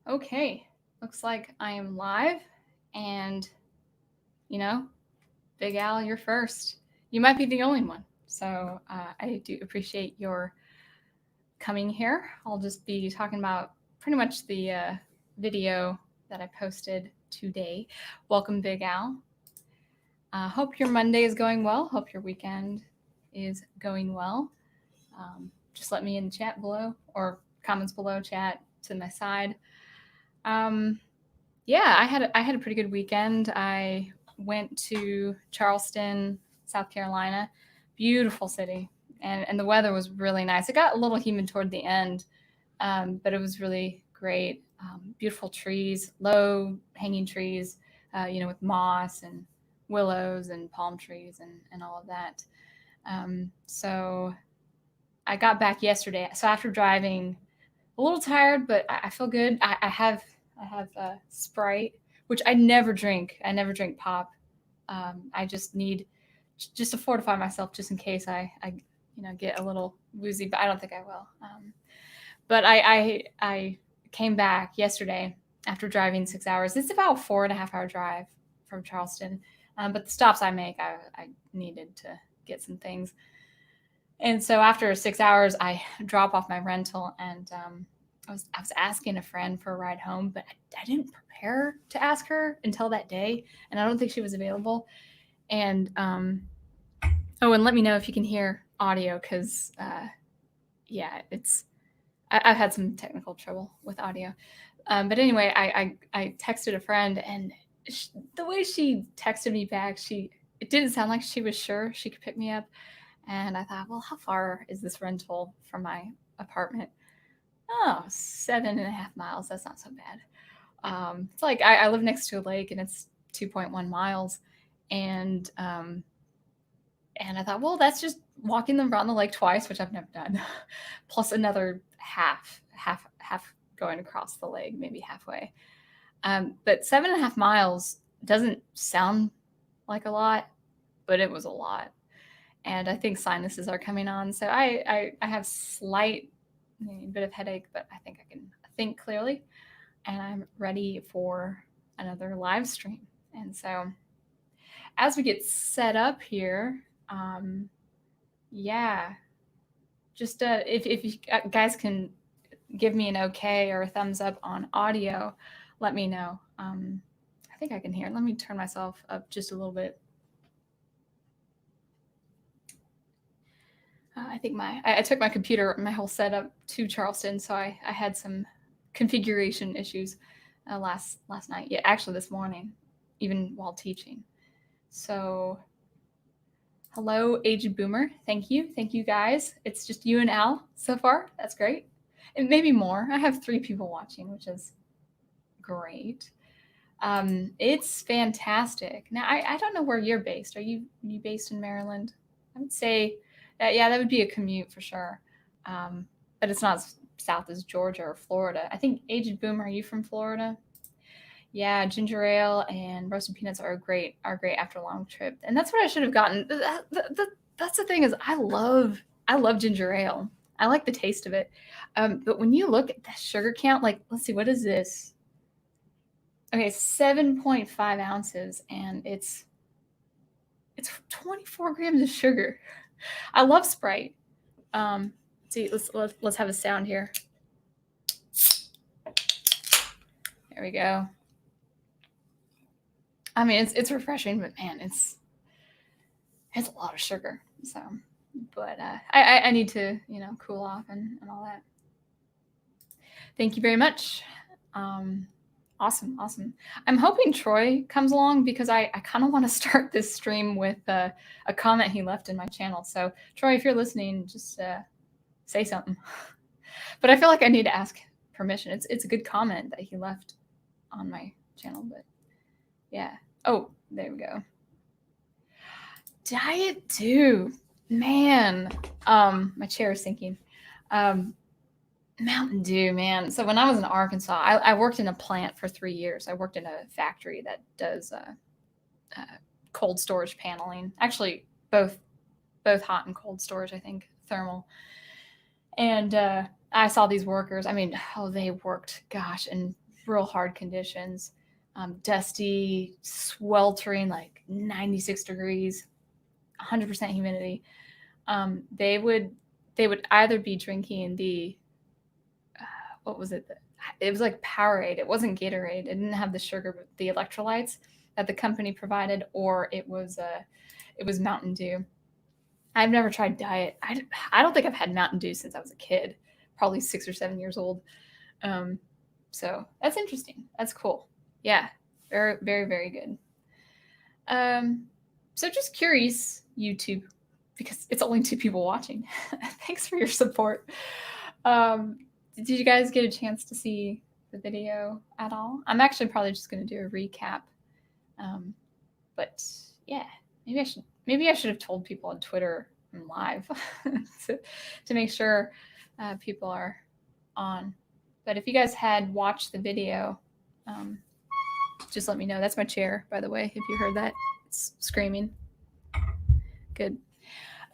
Okay, looks like I am live, and you know, Big Al, you're first. You might be the only one, so I do appreciate your coming here. I'll just be talking about pretty much the video that I posted today. Welcome, Big Al. Hope your Monday is going well. Hope your weekend is going well. Just let me in the chat below or comments below, chat to my side. Um, Yeah, I had a pretty good weekend. I went to Charleston, South Carolina. Beautiful city. And the weather was really nice. It got a little humid toward the end, but it was really great. Beautiful trees, low hanging trees, with moss and willows and palm trees and all of that. So I got back yesterday. So after driving, a little tired, but I feel good. I have Sprite, which I never drink. I never drink pop. I just need just to fortify myself, just in case I get a little woozy. But I don't think I will. But I came back yesterday after driving 6 hours. It's about a 4.5 hour drive from Charleston. But the stops I make, I needed to get some things. And so after 6 hours, I drop off my rental, and I was asking a friend for a ride home, but I didn't prepare to ask her until that day, and I don't think she was available. And and let me know if you can hear audio, because yeah, I've had some technical trouble with audio. But anyway, I texted a friend, and the way she texted me back, it didn't sound like she was sure she could pick me up. And I thought, well, how far is this rental from my apartment? Oh, 7.5 miles. That's not so bad. It's like I live next to a lake, and it's 2.1 miles. And I thought, well, that's just walking around the lake twice, which I've never done, plus another half going across the lake, maybe halfway. But 7.5 miles doesn't sound like a lot, but it was a lot. And I think sinuses are coming on, so I have slight bit of headache, but I think I can think clearly, and I'm ready for another live stream. And so, as we get set up here, yeah, just if you guys can give me an okay or a thumbs up on audio, let me know. I think I can hear. Let me turn myself up just a little bit. I think I took my computer, my whole setup to Charleston, so I had some configuration issues last night. Yeah, actually this morning, even while teaching. So, hello, aged boomer. Thank you guys. It's just you and Al so far. That's great, and maybe more. I have 3 people watching, which is great. It's fantastic. Now I don't know where you're based. Are you based in Maryland? I would say yeah, that would be a commute for sure. But it's not as south as Georgia or Florida. I think aged boomer, are you from Florida? Yeah, ginger ale and roasted peanuts are great after a long trip. And that's what I should have gotten. That's the thing, is I love ginger ale. I like the taste of it. But when you look at the sugar count, like, let's see, what is this? Okay, 7.5 ounces, and it's 24 grams of sugar. I love Sprite. See, let's have a sound here. There we go. I mean, it's refreshing, but man, it's a lot of sugar. So, but I need to cool off and all that. Thank you very much. Awesome. I'm hoping Troy comes along, because I kind of want to start this stream with a comment he left in my channel. So Troy, if you're listening, just say something. But I feel like I need to ask permission. It's a good comment that he left on my channel, but yeah. Oh, there we go. Diet Dew, man. My chair is sinking. Mountain Dew, man. So when I was in Arkansas, I worked in a plant for 3 years. I worked in a factory that does cold storage paneling. Actually, both hot and cold storage, I think, thermal. And I saw these workers. I mean, they worked, gosh, in real hard conditions, dusty, sweltering, like 96 degrees, 100% humidity. They would either be drinking the what was it? It was like Powerade. It wasn't Gatorade. It didn't have the sugar, but the electrolytes that the company provided, or it was Mountain Dew. I've never tried diet. I don't think I've had Mountain Dew since I was a kid, probably 6 or 7 years old. So that's interesting. That's cool. Yeah, very, very, very good. So just curious, YouTube, because it's only 2 people watching. Thanks for your support. Did you guys get a chance to see the video at all? I'm actually probably just going to do a recap. But yeah, maybe I should have told people on Twitter and live to make sure people are on. But if you guys had watched the video, just let me know. That's my chair, by the way, if you heard that. It's screaming. Good.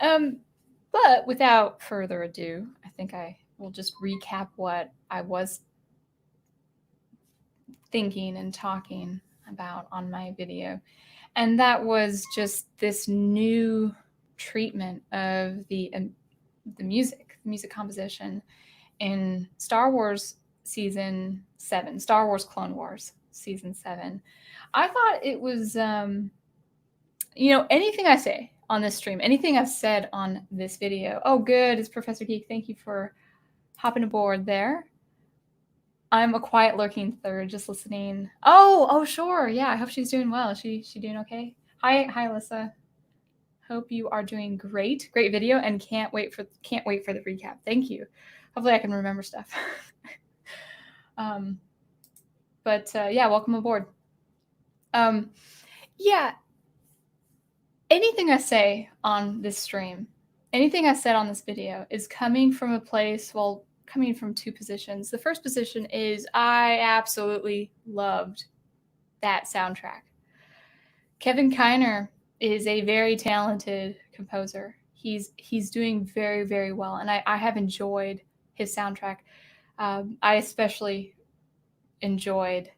But without further ado, I think I will just recap what I was thinking and talking about on my video. And that was just this new treatment of the music composition in Star Wars Season 7, Star Wars Clone Wars Season 7. I thought it was, anything I say on this stream, anything I've said on this video. Oh, good. It's Professor Geek. Thank you for hopping aboard there. I'm a quiet lurking third, just listening. Oh, sure. Yeah, I hope she's doing well. Is she doing okay? Hi, Alyssa. Hope you are doing great. Great video, and can't wait for the recap. Thank you. Hopefully I can remember stuff. Yeah, welcome aboard. Yeah. Anything I say on this stream, anything I said on this video is coming from a place, coming from 2 positions. The first position is I absolutely loved that soundtrack. Kevin Kiner is a very talented composer. He's doing very, very well, and I have enjoyed his soundtrack. I especially enjoyed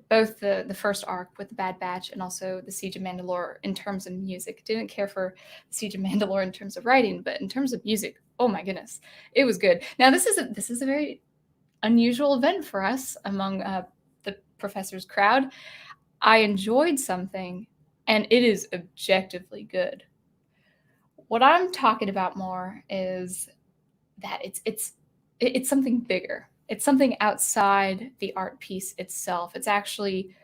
both the first arc with the Bad Batch and also the Siege of Mandalore in terms of music. Didn't care for the Siege of Mandalore in terms of writing, but in terms of music, oh my goodness, it was good. Now this is a very unusual event for us among the professor's crowd. I enjoyed something, and it is objectively good. What I'm talking about more is that it's something bigger. It's something outside the art piece itself. It's actually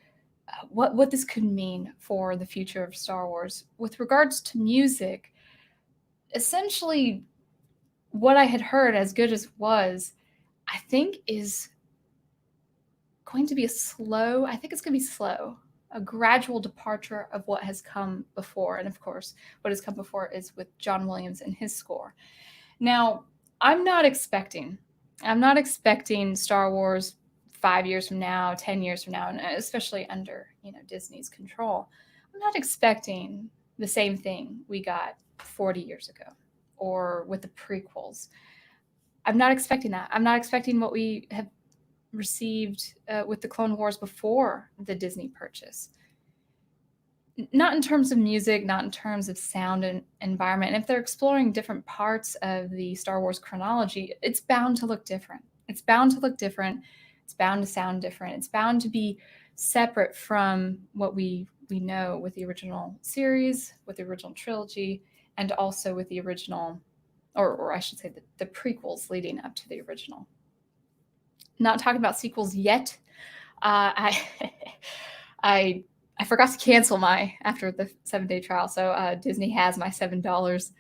what this could mean for the future of Star Wars. With regards to music, essentially what I had heard, as good as it was, I think is going to be slow, a gradual departure of what has come before. And of course, what has come before is with John Williams and his score. Now, I'm not expecting Star Wars 5 years from now, 10 years from now, and especially under Disney's control. I'm not expecting the same thing we got 40 years ago, or with the prequels. I'm not expecting that. I'm not expecting what we have received with the Clone Wars before the Disney purchase. Not in terms of music, not in terms of sound and environment. And if they're exploring different parts of the Star Wars chronology, it's bound to look different. It's bound to look different. It's bound to sound different. It's bound to be separate from what we know with the original series, with the original trilogy, and also with the original, or I should say the prequels leading up to the original. Not talking about sequels yet. I forgot to cancel after the 7-day trial. So Disney has my $7.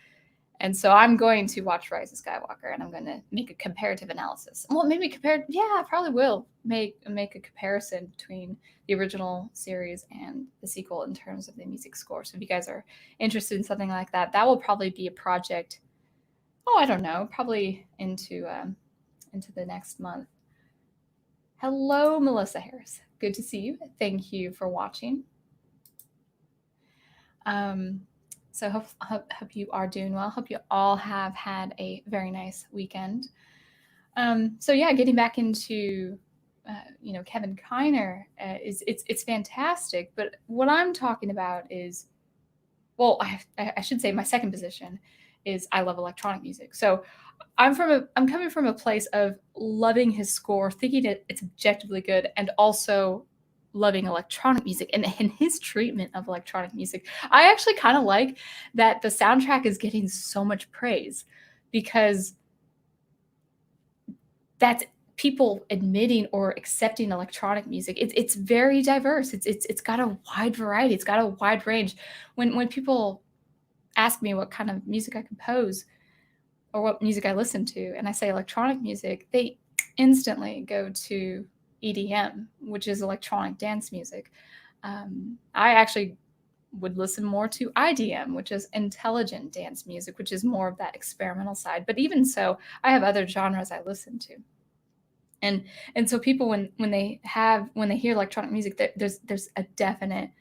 And so I'm going to watch Rise of Skywalker, and I'm going to make a comparative analysis. Well, maybe I probably will make a comparison between the original series and the sequel in terms of the music score. So if you guys are interested in something like that, that will probably be a project, I don't know, probably into the next month. Hello, Melissa Harris. Good to see you. Thank you for watching. So hope you are doing well. Hope you all have had a very nice weekend. So yeah, getting back into Kevin Kiner it's fantastic. But what I'm talking about is, well, I should say my second position is I love electronic music. So I'm coming from a place of loving his score, thinking it's objectively good, and also loving electronic music and his treatment of electronic music. I actually kind of like that the soundtrack is getting so much praise, because that's people admitting or accepting electronic music. It's very diverse. It's got a wide variety. It's got a wide range. When people ask me what kind of music I compose or what music I listen to, and I say electronic music, they instantly go to EDM, which is electronic dance music. I actually would listen more to IDM, which is intelligent dance music, which is more of that experimental side. But even so, I have other genres I listen to. And so people, when they hear electronic music, there's a definite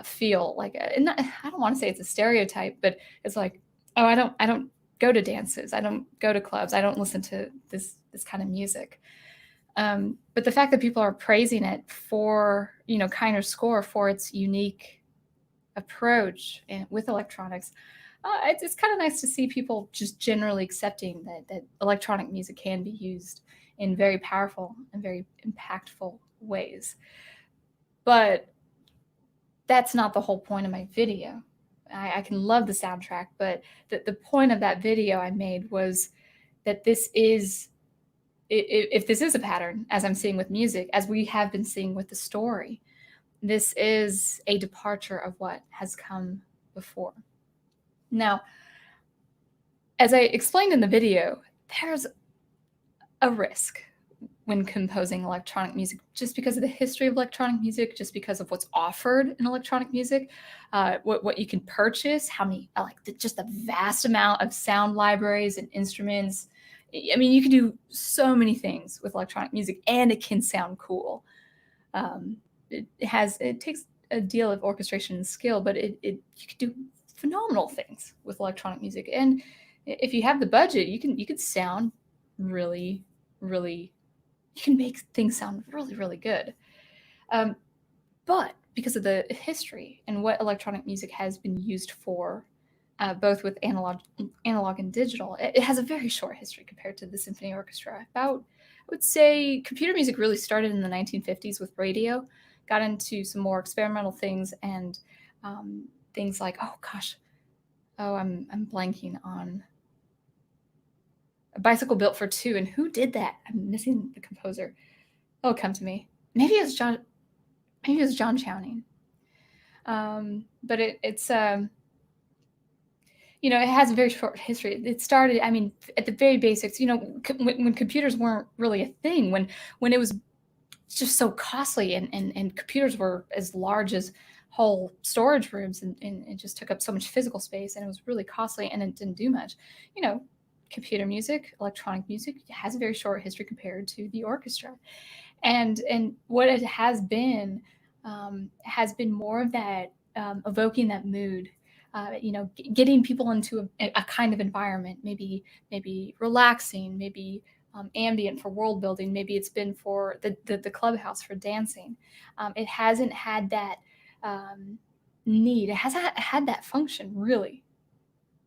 feel like I don't want to say it's a stereotype, but it's like, oh, I don't go to dances, I don't go to clubs, I don't listen to this kind of music. But the fact that people are praising it for Kiner's score for its unique approach with electronics, it's kind of nice to see people just generally accepting that electronic music can be used in very powerful and very impactful ways. But that's not the whole point of my video. I can love the soundtrack, but the point of that video I made was that this is, if this is a pattern, as I'm seeing with music, as we have been seeing with the story, this is a departure of what has come before. Now, as I explained in the video, there's a risk when composing electronic music, just because of the history of electronic music, just because of what's offered in electronic music, what you can purchase, how many, just the vast amount of sound libraries and instruments. I mean, you can do so many things with electronic music, and it can sound cool. It takes a deal of orchestration and skill, but you can do phenomenal things with electronic music. And if you have the budget, you can sound really, really, you can make things sound really, really good. But because of the history and what electronic music has been used for, both with analog and digital, it has a very short history compared to the symphony orchestra. About, I would say, computer music really started in the 1950s with radio, got into some more experimental things, and things like, I'm blanking on A Bicycle Built for Two. And who did that? I'm missing the composer. It'll come to me. Maybe it was John Chowning. But it's it has a very short history. It started, at the very basics, when computers weren't really a thing, when it was just so costly, and computers were as large as whole storage rooms, and it just took up so much physical space, and it was really costly, and it didn't do much. Computer music, electronic music has a very short history compared to the orchestra. And what it has been more of that, evoking that mood, getting people into a kind of environment, maybe relaxing, maybe ambient for world building, maybe it's been for the clubhouse for dancing. It hasn't had that need. It hasn't had that function, really.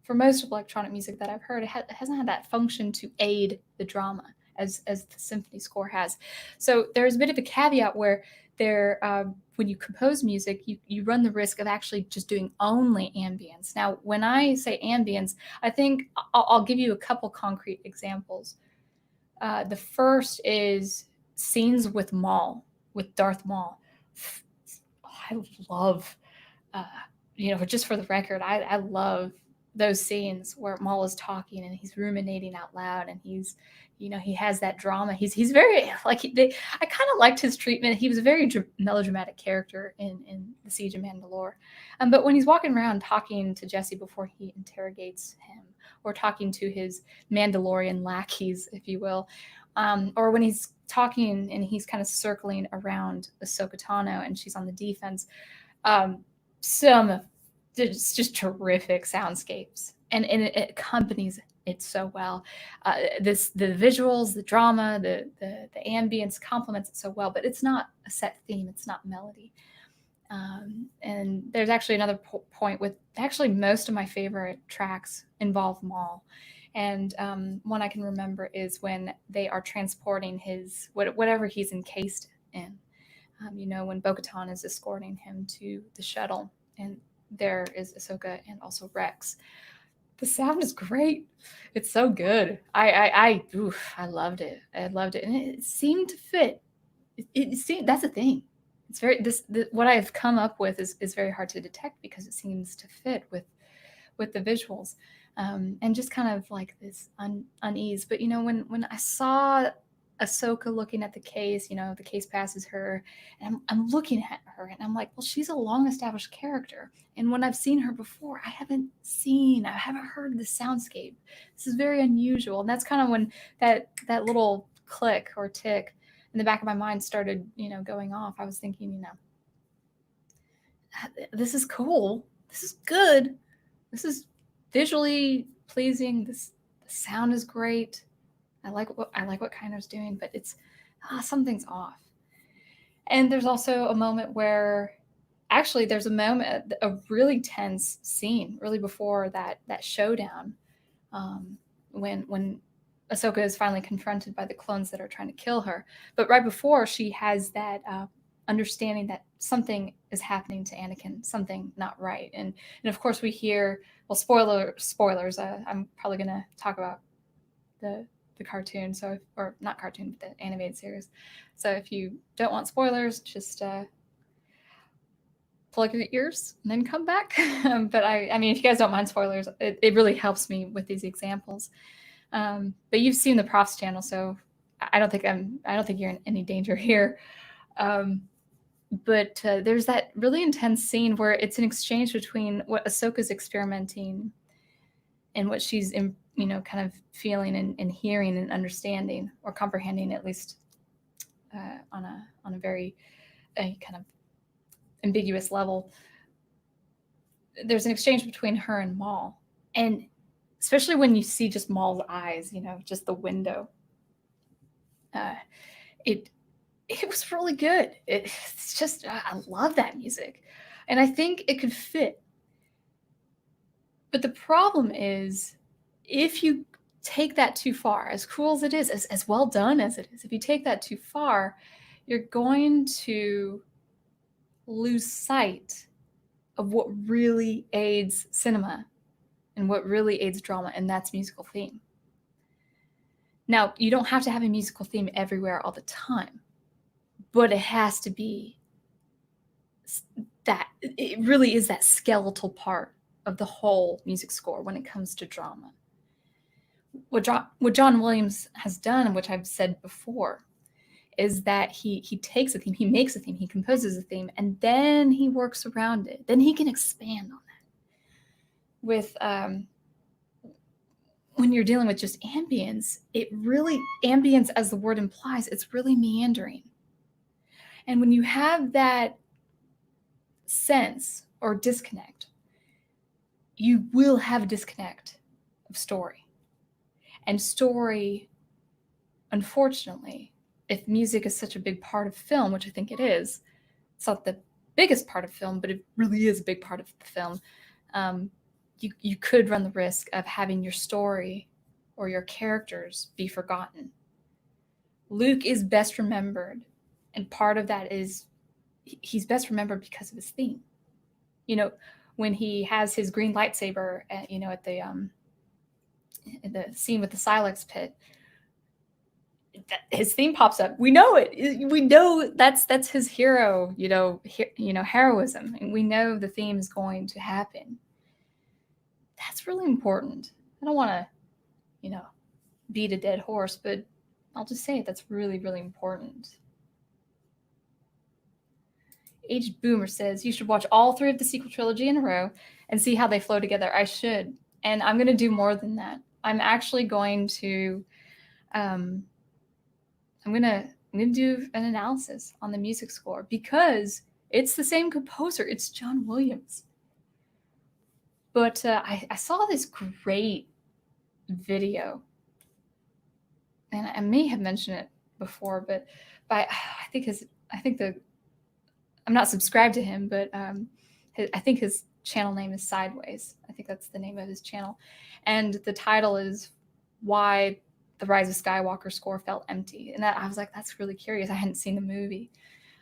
For most of electronic music that I've heard, it hasn't had that function to aid the drama as the symphony score has. So there's a bit of a caveat where when you compose music, you run the risk of actually just doing only ambience. Now, when I say ambience, I think I'll give you a couple concrete examples. The first is scenes with Darth Maul. I love, just for the record, I love those scenes where Maul is talking and he's ruminating out loud, and he has that drama. He's very I kind of liked his treatment. He was a very melodramatic character in The Siege of Mandalore. But when he's walking around talking to Jesse before he interrogates him, or talking to his Mandalorian lackeys, if you will, or when he's talking and he's kind of circling around Ahsoka Tano and she's on the defense, it's just terrific soundscapes, and it accompanies it so well. The visuals, the drama, the ambience complements it so well, but it's not a set theme. It's not melody. And there's actually another point with actually most of my favorite tracks involve Maul. And one I can remember is when they are transporting his whatever he's encased in. When Bo-Katan is escorting him to the shuttle, and there is Ahsoka and also Rex. The sound is great. It's so good. I loved it. I loved it, and it seemed to fit. It seemed, that's the thing. It's very what I've come up with is very hard to detect because it seems to fit with the visuals, and just kind of like this unease. But when I saw Ahsoka looking at the case, the case passes her, and I'm looking at her, and I'm like, well, she's a long-established character, and when I've seen her before, I haven't heard the soundscape. This is very unusual, and that's kind of when that little click or tick in the back of my mind started, going off. I was thinking, this is cool. This is good. This is visually pleasing. The sound is great. I like what Kyno's doing, but it's something's off. And there's also a moment where, actually, there's a really tense scene, really before that showdown, when Ahsoka is finally confronted by the clones that are trying to kill her. But right before, she has that understanding that something is happening to Anakin, something not right. And of course we hear, well, spoilers. I'm probably going to talk about the cartoon, or not cartoon, but the animated series. So if you don't want spoilers, just plug your ears and then come back. But I mean, if you guys don't mind spoilers, it really helps me with these examples. But you've seen the Profs channel, so I don't think you're in any danger here. But there's that really intense scene where it's an exchange between what Ahsoka's experimenting and what she's kind of feeling and hearing and understanding, or comprehending, at least on a very kind of ambiguous level. There's an exchange between her and Maul, and especially when you see just Maul's eyes, just the window. It was really good. It's just, I love that music, and I think it could fit. But the problem is, if you take that too far, as cool as it is, as well done as it is, if you take that too far, you're going to lose sight of what really aids cinema and what really aids drama, and that's musical theme. Now, you don't have to have a musical theme everywhere all the time, but it has to be that, it really is that skeletal part of the whole music score when it comes to drama. What John Williams has done, which I've said before, is that he takes a theme, he makes a theme, he composes a theme, and then he works around it. Then he can expand on that. With when you're dealing with just ambience, ambience, as the word implies, it's really meandering. And when you have that sense or disconnect, you will have a disconnect of story. And story, unfortunately, if music is such a big part of film, which I think it is, it's not the biggest part of film, but it really is a big part of the film, you could run the risk of having your story or your characters be forgotten. Luke is best remembered, and part of that is he's best remembered because of his theme. When he has his green lightsaber, at the scene with the Silex pit, his theme pops up. We know it. We know that's his hero. Heroism, and we know the theme is going to happen. That's really important. I don't want to, beat a dead horse, but I'll just say it. That's really, really important. Aged Boomer says, you should watch all 3 of the sequel trilogy in a row and see how they flow together. I should. And I'm going to do more than that. I'm actually going to, I'm going to do an analysis on the music score, because it's the same composer. It's John Williams. But I saw this great video, and I may have mentioned it before, but I'm not subscribed to him, but I think his channel name is Sideways. I think that's the name of his channel, and the title is Why the Rise of Skywalker Score Felt Empty. And I was like, that's really curious. I hadn't seen the movie,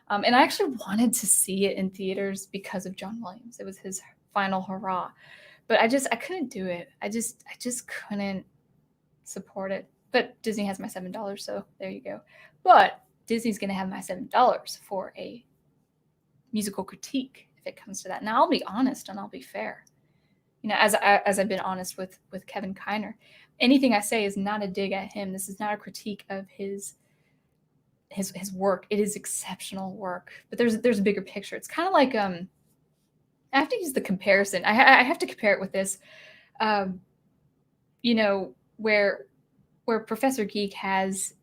and I actually wanted to see it in theaters because of John Williams. It was his final hurrah, but I couldn't do it. I just couldn't support it. But Disney has my $7, so there you go. But Disney's going to have my $7 for a musical critique if it comes to that. Now I'll be honest and I'll be fair. You know, as I've been honest with Kevin Kiner, anything I say is not a dig at him. This is not a critique of his work. It is exceptional work, but there's a bigger picture. It's kind of like I have to use the comparison. I have to compare it with this. You know, where Professor Geek has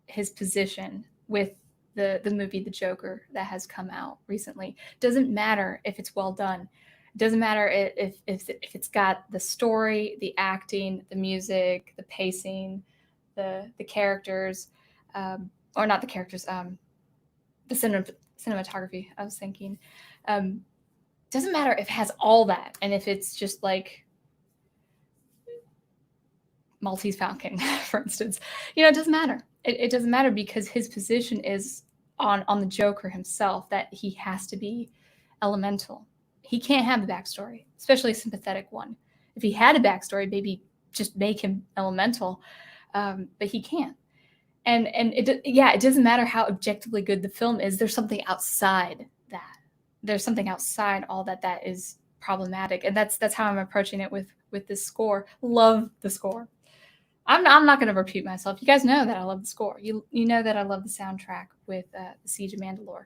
his position with the movie The Joker that has come out recently. Doesn't matter if it's well done. It doesn't matter if it's got the story, the acting, the music, the pacing, the characters, or not the characters, the cinematography. I was thinking, doesn't matter if it has all that, and if it's just like Maltese Falcon, for instance, you know, it doesn't matter. It doesn't matter because his position is on the Joker himself, that he has to be elemental. He can't have a backstory, especially a sympathetic one. If he had a backstory, maybe just make him elemental, but he can't. And it doesn't matter how objectively good the film is. There's something outside that. There's something outside all that is problematic, and that's how I'm approaching it with this score. Love the score. I'm not going to repeat myself. You guys know that I love the score. You know that I love the soundtrack with the Siege of Mandalore.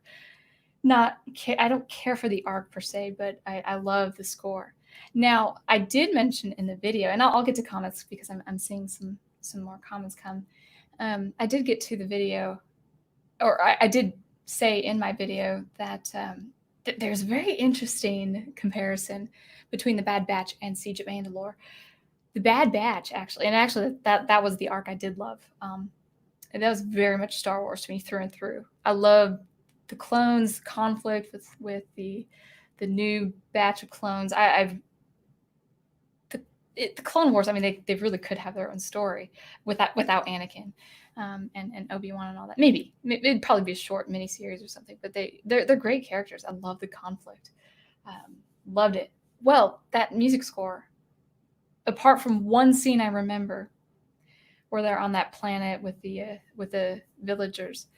I don't care for the arc per se, but I love the score. Now, I did mention in the video, and I'll get to comments because I'm seeing some more comments come. I did get to the video, or I did say in my video that there's a very interesting comparison between The Bad Batch and Siege of Mandalore. The Bad Batch, actually that was the arc I did love. And that was very much Star Wars to me through and through. I love the clones, conflict with the new batch of clones. The Clone Wars, I mean, they really could have their own story without Anakin and Obi-Wan and all that. Maybe it'd probably be a short miniseries or something, but they're great characters. I love the conflict. Loved it. Well, that music score, apart from one scene I remember where they're on that planet with the villagers,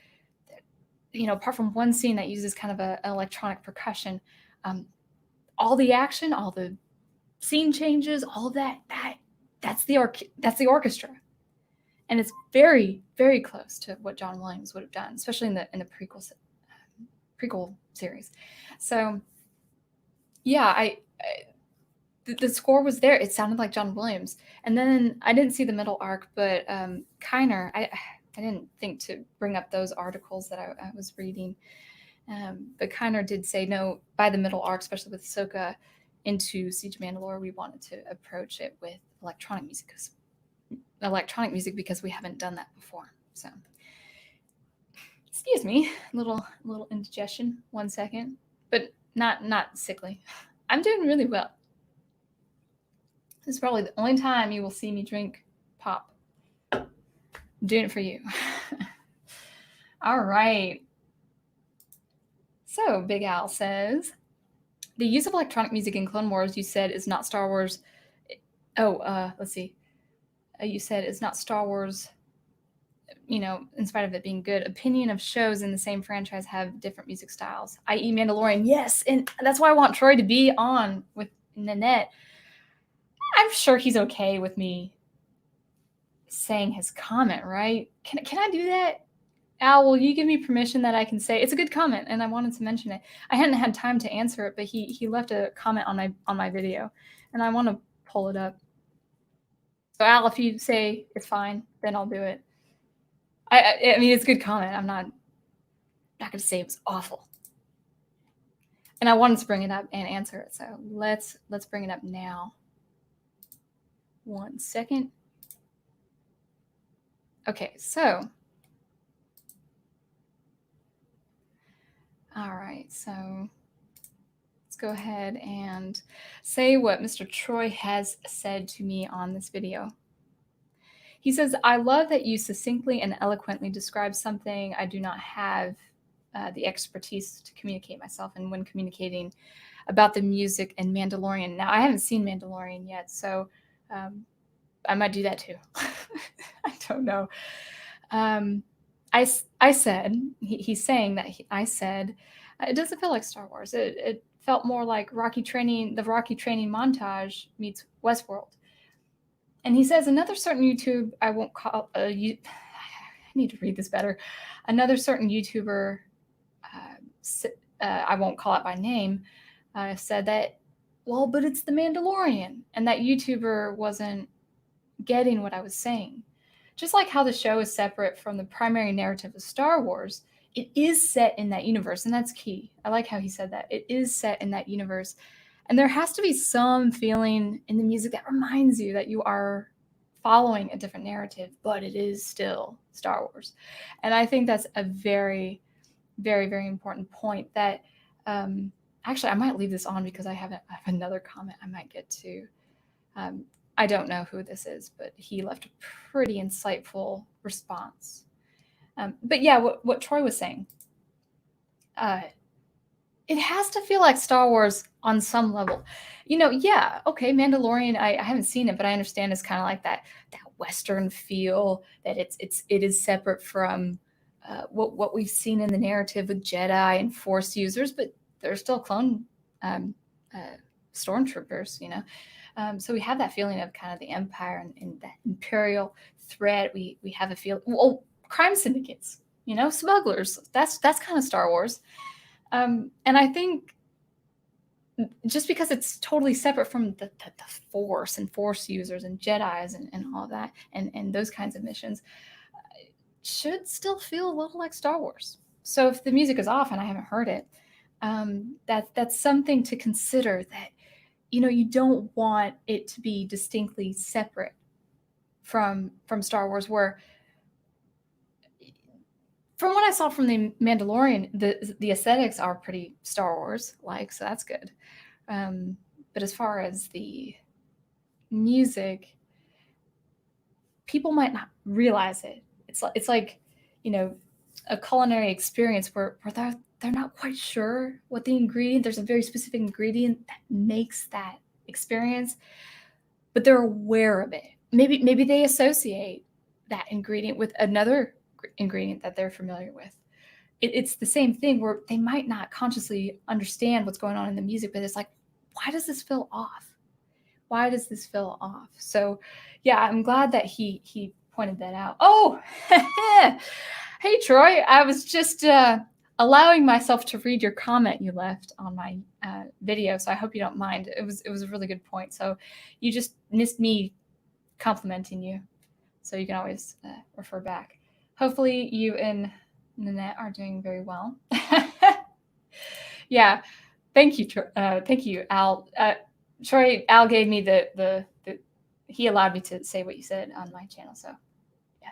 you know, apart from one scene that uses kind of an electronic percussion, all the action, all the scene changes, all of that's the orchestra, and it's very, very close to what John Williams would have done, especially in the prequel series. So yeah, the score was there. It sounded like John Williams. And then I didn't see the middle arc, but Kiner, I didn't think to bring up those articles that I was reading. But Kiner did say, no, by the middle arc, especially with Ahsoka into Siege of Mandalore, we wanted to approach it with electronic music because we haven't done that before. So, excuse me, little indigestion, 1 second, but not sickly. I'm doing really well. This is probably the only time you will see me drink pop. I'm doing it for you. All right. So Big Al says, the use of electronic music in Clone Wars, you said, is not Star Wars. Let's see. You said it's not Star Wars, you know, in spite of it being good. Opinion of shows in the same franchise have different music styles, i.e. Mandalorian. Yes, and that's why I want Troy to be on with Nanette. I'm sure he's okay with me saying his comment, right? Can I do that? Al, will you give me permission that I can say it's a good comment and I wanted to mention it? I hadn't had time to answer it, but he left a comment on my video and I want to pull it up. So Al, if you say it's fine, then I'll do it. I mean, it's a good comment. I'm not going to say it was awful. And I wanted to bring it up and answer it. So let's bring it up now. 1 second. Okay, so all right, so let's go ahead and say what Mr. Troy has said to me on this video. He says, I love that you succinctly and eloquently describe something I do not have the expertise to communicate myself. And when communicating about the music and Mandalorian, now I haven't seen Mandalorian yet, so I might do that too. I don't know. I said, he's saying that I said, it doesn't feel like Star Wars. It felt more like the Rocky training montage meets Westworld. And he says another certain YouTube, I won't call, I need to read this better. Another certain YouTuber, I won't call it by name, said that, well, but it's the Mandalorian. And that YouTuber wasn't getting what I was saying. Just like how the show is separate from the primary narrative of Star Wars, it is set in that universe. And that's key. I like how he said that. It is set in that universe. And there has to be some feeling in the music that reminds you that you are following a different narrative, but it is still Star Wars. And I think that's a very, very, very important point that actually I might leave this on because I have another comment I might get to. I don't know who this is, but he left a pretty insightful response. But yeah, what Troy was saying, it has to feel like Star Wars on some level. Yeah, okay, Mandalorian, I haven't seen it, but I understand it's kind of like that Western feel, that it is separate from what we've seen in the narrative with Jedi and Force users, but they're still clone stormtroopers, so we have that feeling of kind of the Empire and that Imperial threat. We have a feel, crime syndicates, smugglers. That's kind of Star Wars. And I think just because it's totally separate from the Force and Force users and Jedis and all that and those kinds of missions, should still feel a little like Star Wars. So if the music is off and I haven't heard it, that's something to consider, that you don't want it to be distinctly separate from Star Wars, where from what I saw from the Mandalorian, the aesthetics are pretty Star Wars-like, so that's good. But as far as the music, people might not realize it. It's like, a culinary experience where they're not quite sure what the ingredient. There's a very specific ingredient that makes that experience, but they're aware of it. Maybe they associate that ingredient with another ingredient that they're familiar with. It's the same thing where they might not consciously understand what's going on in the music, but it's like, why does this feel off? Why does this feel off? So yeah, I'm glad that he pointed that out. Oh, hey Troy, I was just allowing myself to read your comment you left on my video, so I hope you don't mind. It was a really good point. So you just missed me complimenting you, so you can always refer back. Hopefully you and Nanette are doing very well. Yeah, thank you, Al. Troy, Al gave me the he allowed me to say what you said on my channel, so yeah,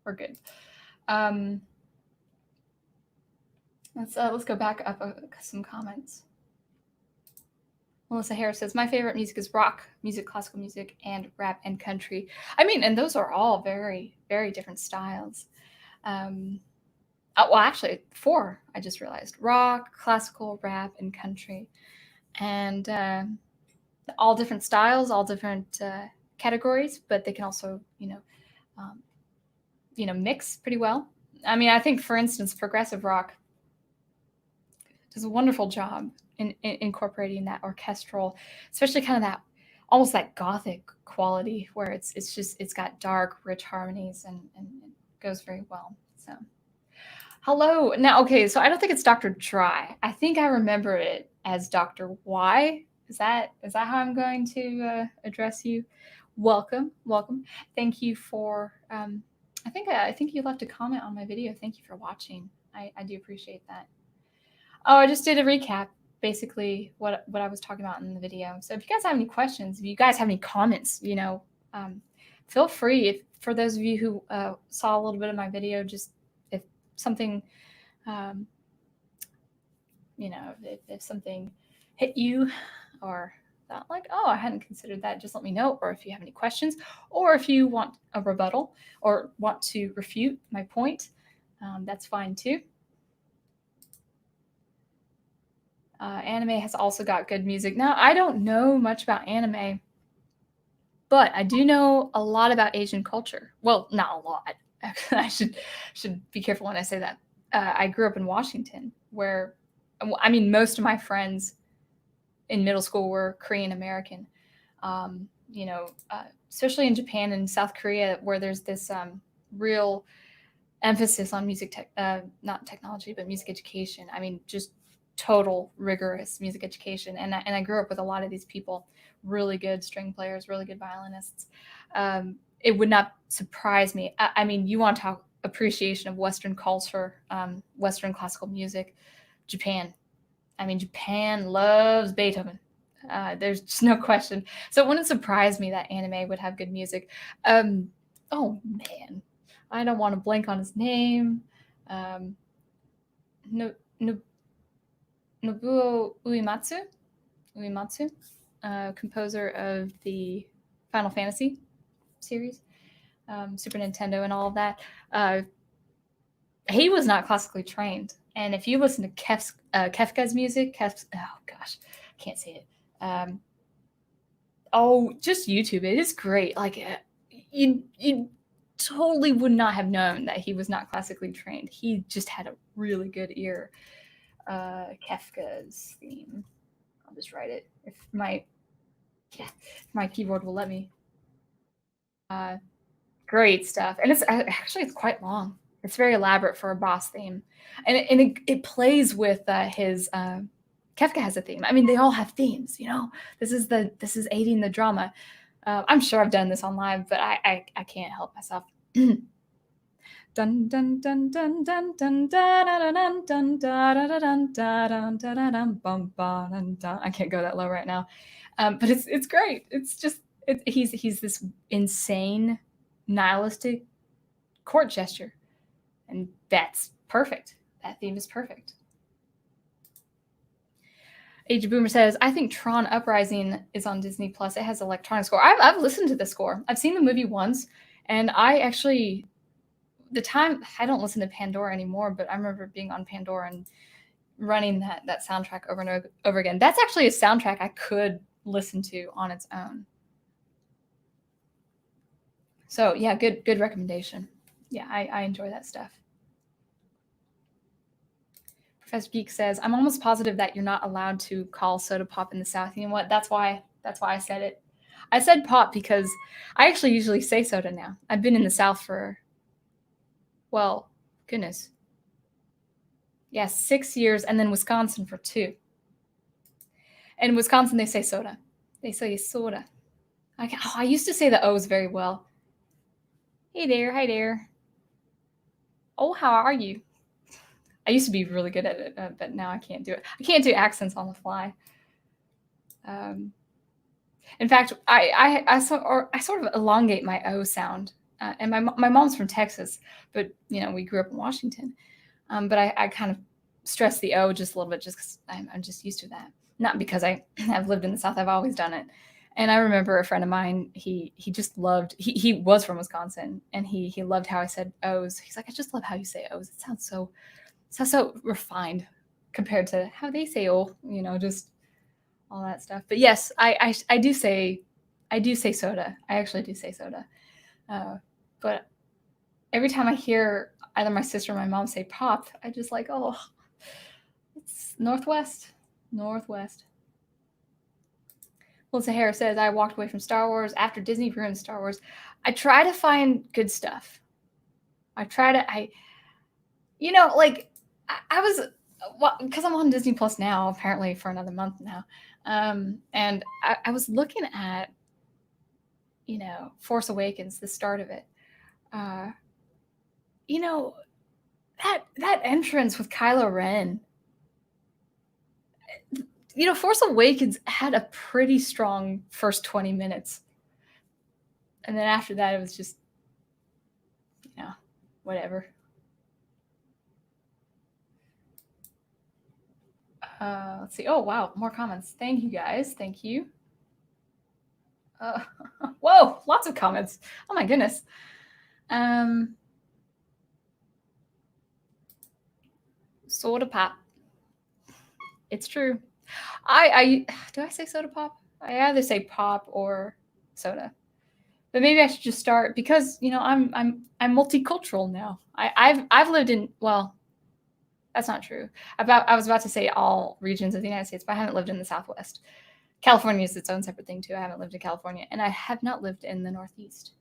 we're good. Let's go back up some comments. Melissa Harris says, my favorite music is rock music, classical music, and rap and country. I mean, and those are all very, very different styles. Well, actually, 4, I just realized. Rock, classical, rap, and country. And all different styles, all different categories, but they can also, mix pretty well. I mean, I think, for instance, progressive rock does a wonderful job in incorporating that orchestral, especially kind of that, almost that gothic quality where it's got dark, rich harmonies and it goes very well. So, hello. Now, okay, so I don't think it's Dr. Dry. I think I remember it as Dr. Y. Is that how I'm going to address you? Welcome. Thank you for. I think you left a comment on my video. Thank you for watching. I do appreciate that. Oh, I just did a recap, basically what I was talking about in the video. So if you guys have any questions, if you guys have any comments, feel free, if for those of you who saw a little bit of my video, just if something, um, if something hit you, or thought like, oh, I hadn't considered that, just let me know. Or if you have any questions, or if you want a rebuttal or want to refute my point, that's fine too. Anime has also got good music. Now, I don't know much about anime, but I do know a lot about Asian culture. Well, not a lot. I should be careful when I say that. I grew up in Washington, where, I mean, most of my friends in middle school were Korean American. Especially in Japan and South Korea, where there's this real emphasis on not technology, but music education. I mean, just total rigorous music education. And I grew up with a lot of these people, really good string players, really good violinists. It would not surprise me. I mean, you want to talk appreciation of Western culture, Western classical music, Japan. I mean, Japan loves Beethoven. There's just no question. So it wouldn't surprise me that anime would have good music. Oh, man. I don't want to blank on his name. Nobuo Uematsu, composer of the Final Fantasy series, Super Nintendo and all of that. He was not classically trained. And if you listen to Kefka's music, oh gosh, I can't say it. Just YouTube. It is great. Like, you totally would not have known that he was not classically trained. He just had a really good ear. Kefka's theme. I'll just write it if my keyboard will let me. Great stuff, and it's quite long. It's very elaborate for a boss theme, and it plays with his. Kefka has a theme. I mean, they all have themes. This is aiding the drama. I'm sure I've done this on live, but I can't help myself. Dun dun dun dun dun dun dun dun dun dun dun dun bum dun. I can't go that low right now, but it's great. It's just he's this insane nihilistic court gesture, and that's perfect. That theme is perfect. Age of Boomer says, I think Tron Uprising is on Disney Plus. It has electronic score. I've listened to the score. I've seen the movie once, and I actually. I don't listen to Pandora anymore, but I remember being on Pandora and running that soundtrack over and over again. That's actually a soundtrack I could listen to on its own. So yeah, good recommendation. Yeah, I enjoy that stuff. Professor Geek says, I'm almost positive that you're not allowed to call soda pop in the South. You know what? That's why I said it. I said pop because I actually usually say soda now. I've been in the South for, well, goodness. Yeah, 6 years, and then Wisconsin for 2. And in Wisconsin, they say soda. They say soda. I used to say the O's very well. Hey there, hi there. Oh, how are you? I used to be really good at it, but now I can't do it. I can't do accents on the fly. In fact, I sort of elongate my O sound. And my mom's from Texas, but we grew up in Washington. But I kind of stress the O just a little bit, just because I'm just used to that. Not because I have lived in the South. I've always done it. And I remember a friend of mine. He just loved. He was from Wisconsin, and he loved how I said O's. He's like, I just love how you say O's. It sounds so refined compared to how they say O. Just all that stuff. But yes, I do say soda. I actually do say soda. But every time I hear either my sister or my mom say pop, I just like, oh, it's Northwest. Melissa Harris says, I walked away from Star Wars after Disney ruined Star Wars. I try to find good stuff. Because I'm on Disney Plus now, apparently for another month now. And I was looking at, Force Awakens, the start of it. That entrance with Kylo Ren. Force Awakens had a pretty strong first 20 minutes. And then after that, it was just, whatever. Let's see. Oh, wow. More comments. Thank you, guys. Thank you. Whoa, lots of comments. Oh, my goodness. Soda pop. It's true. Do I say soda pop? I either say pop or soda. But maybe I should just start because I'm multicultural now. I've lived in, well, that's not true. I was about to say all regions of the United States, but I haven't lived in the Southwest. California is its own separate thing too. I haven't lived in California, and I have not lived in the Northeast.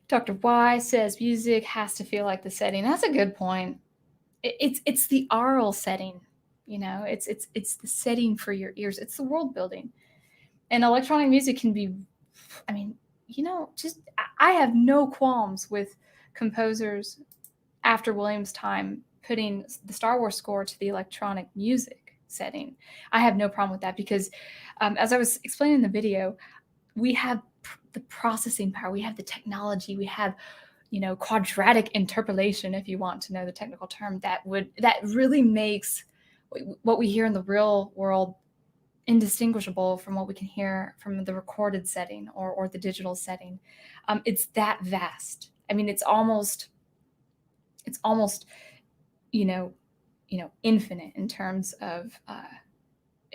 Dr. Y says music has to feel like the setting. That's a good point. It's the aural setting, it's the setting for your ears. It's the world building. And electronic music can be, I have no qualms with composers after Williams' time putting the Star Wars score to the electronic music setting. I have no problem with that because as I was explaining in the video, we have the processing power, we have the technology, we have quadratic interpolation, if you want to know the technical term, that really makes what we hear in the real world indistinguishable from what we can hear from the recorded setting or the digital setting. It's that vast. It's almost infinite in terms of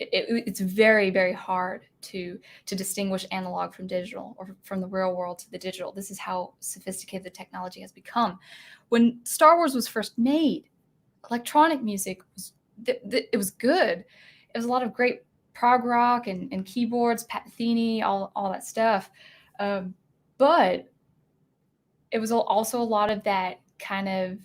it's very, very hard to distinguish analog from digital or from the real world to the digital. This is how sophisticated the technology has become. When Star Wars was first made, electronic music it was good. It was a lot of great prog rock and keyboards, Pat Metheny, all that stuff. But it was also a lot of that kind of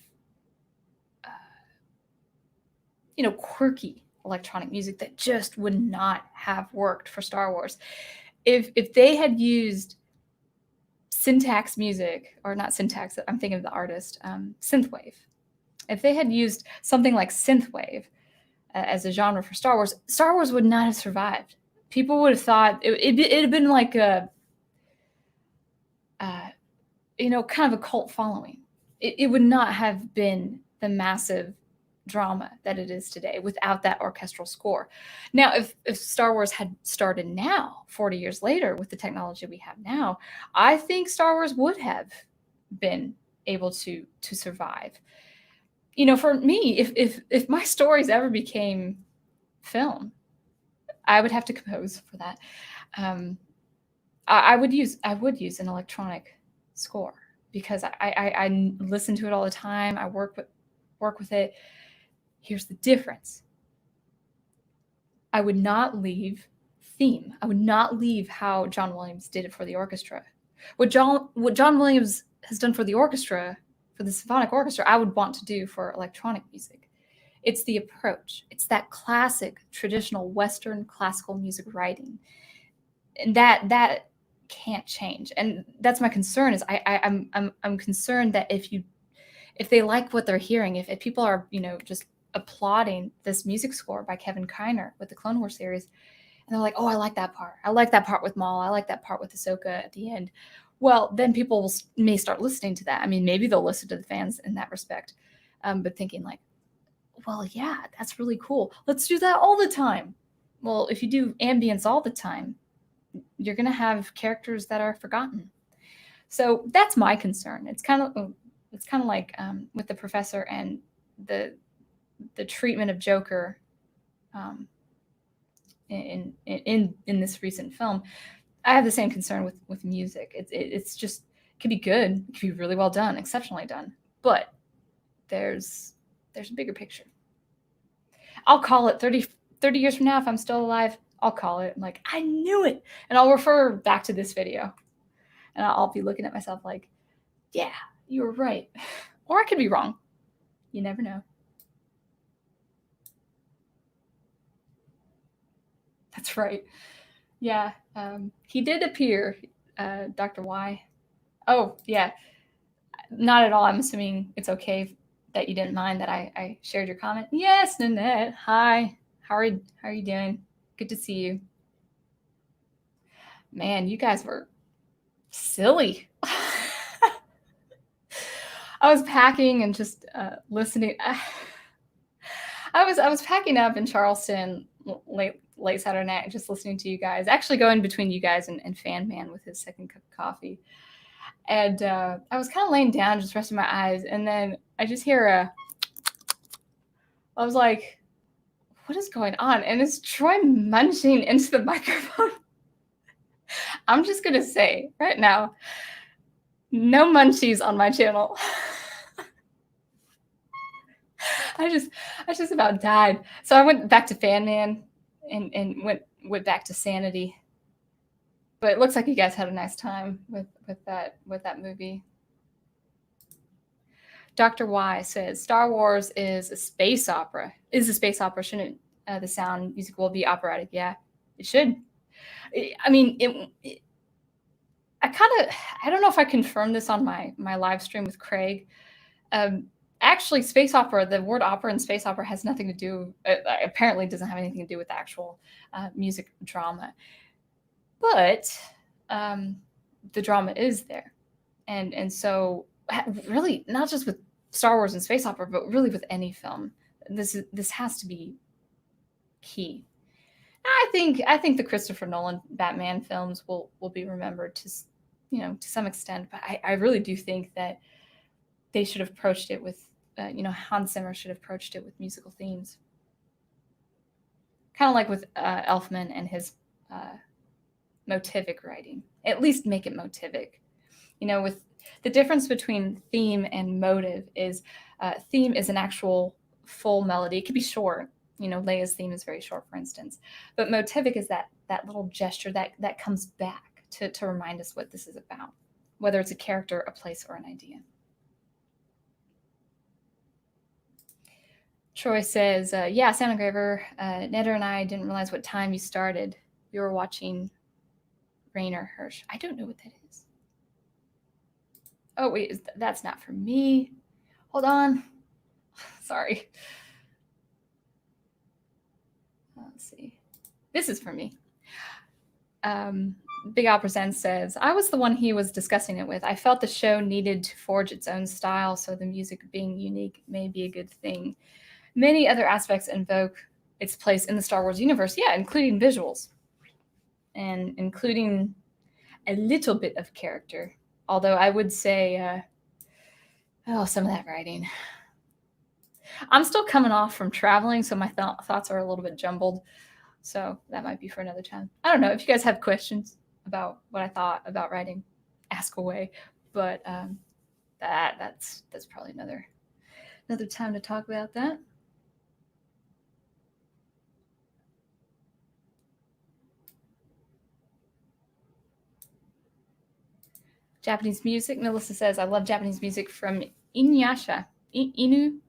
quirky electronic music that just would not have worked for Star Wars. If they had used syntax music, or not syntax, I'm thinking of the artist, synthwave. If they had used something like synthwave as a genre for Star Wars would not have survived. People would have thought it'd have been like a, kind of a cult following. It would not have been the massive drama that it is today without that orchestral score. Now, if Star Wars had started now, 40 years later, with the technology we have now, I think Star Wars would have been able to survive. For me, if my stories ever became film, I would have to compose for that. I would use an electronic score because I listen to it all the time. I work with it. Here's the difference. I would not leave theme. I would not leave how John Williams did it for the orchestra. What John Williams has done for the orchestra, for the symphonic orchestra, I would want to do for electronic music. It's the approach. It's that classic, traditional Western classical music writing. And that can't change. And that's my concern is I'm concerned that if they like what they're hearing, if people are, just applauding this music score by Kevin Kiner with the Clone Wars series, and they're like, oh, I like that part. I like that part with Maul. I like that part with Ahsoka at the end. Well, then people may start listening to that. Maybe they'll listen to the fans in that respect, but thinking like, well, yeah, that's really cool. Let's do that all the time. Well, if you do ambience all the time, you're going to have characters that are forgotten. So that's my concern. It's kind of like with the professor and the treatment of Joker in this recent film. I have the same concern with music. It's just, it can be good, it can be really well done, exceptionally done, but there's a bigger picture. I'll call it 30 years from now, if I'm still alive, I'll call it like, I knew it. And I'll refer back to this video and I'll be looking at myself like, yeah, you were right. Or I could be wrong. You never know. That's right. Yeah, he did appear, Dr. Y. Oh, yeah. Not at all. I'm assuming it's okay that you didn't mind that I shared your comment. Yes, Nanette. Hi. How are you doing? Good to see you. Man, you guys were silly. I was packing and just listening. I was packing up in Charleston late Saturday night, just listening to you guys. Actually, going between you guys and Fan Man with his second cup of coffee. And I was kind of laying down, just resting my eyes, and then I just hear I was like, "What is going on?" And it's Troy munching into the microphone. I'm just gonna say right now, no munchies on my channel. I just about died. So I went back to Fan Man and went back to Sanity. But it looks like you guys had a nice time with that movie. Dr. Y says Star Wars is a space opera. Is a space opera? Shouldn't the sound music will be operatic? Yeah, it should. I mean, I don't know if I confirmed this on my live stream with Craig. Actually, space opera, the word opera and space opera has nothing to do, apparently doesn't have anything to do with the actual music drama. But the drama is there. And so really not just with Star Wars and space opera, but really with any film, this has to be key. I think the Christopher Nolan Batman films will be remembered to some extent, but I really do think that they should have approached it with Hans Zimmer should have approached it with musical themes, kind of like with Elfman and his motivic writing. At least make it motivic. With the difference between theme and motive is theme is an actual full melody. It could be short. Leia's theme is very short, for instance. But motivic is that little gesture that comes back to remind us what this is about, whether it's a character, a place, or an idea. Troy says, yeah, Sound Engraver, Neder and I didn't realize what time you started. We were watching Rainer Hirsch. I don't know what that is. Oh, wait, that's not for me. Hold on. Sorry. Let's see. This is for me. Big Al Presents says, I was the one he was discussing it with. I felt the show needed to forge its own style, so the music being unique may be a good thing. Many other aspects invoke its place in the Star Wars universe, yeah, including visuals and including a little bit of character. Although I would say, some of that writing. I'm still coming off from traveling, so my thoughts are a little bit jumbled. So that might be for another time. I don't know if you guys have questions about what I thought about writing, ask away. But that's probably another time to talk about that. Japanese music. Melissa says, I love Japanese music from Inuyasha. Inuyasha.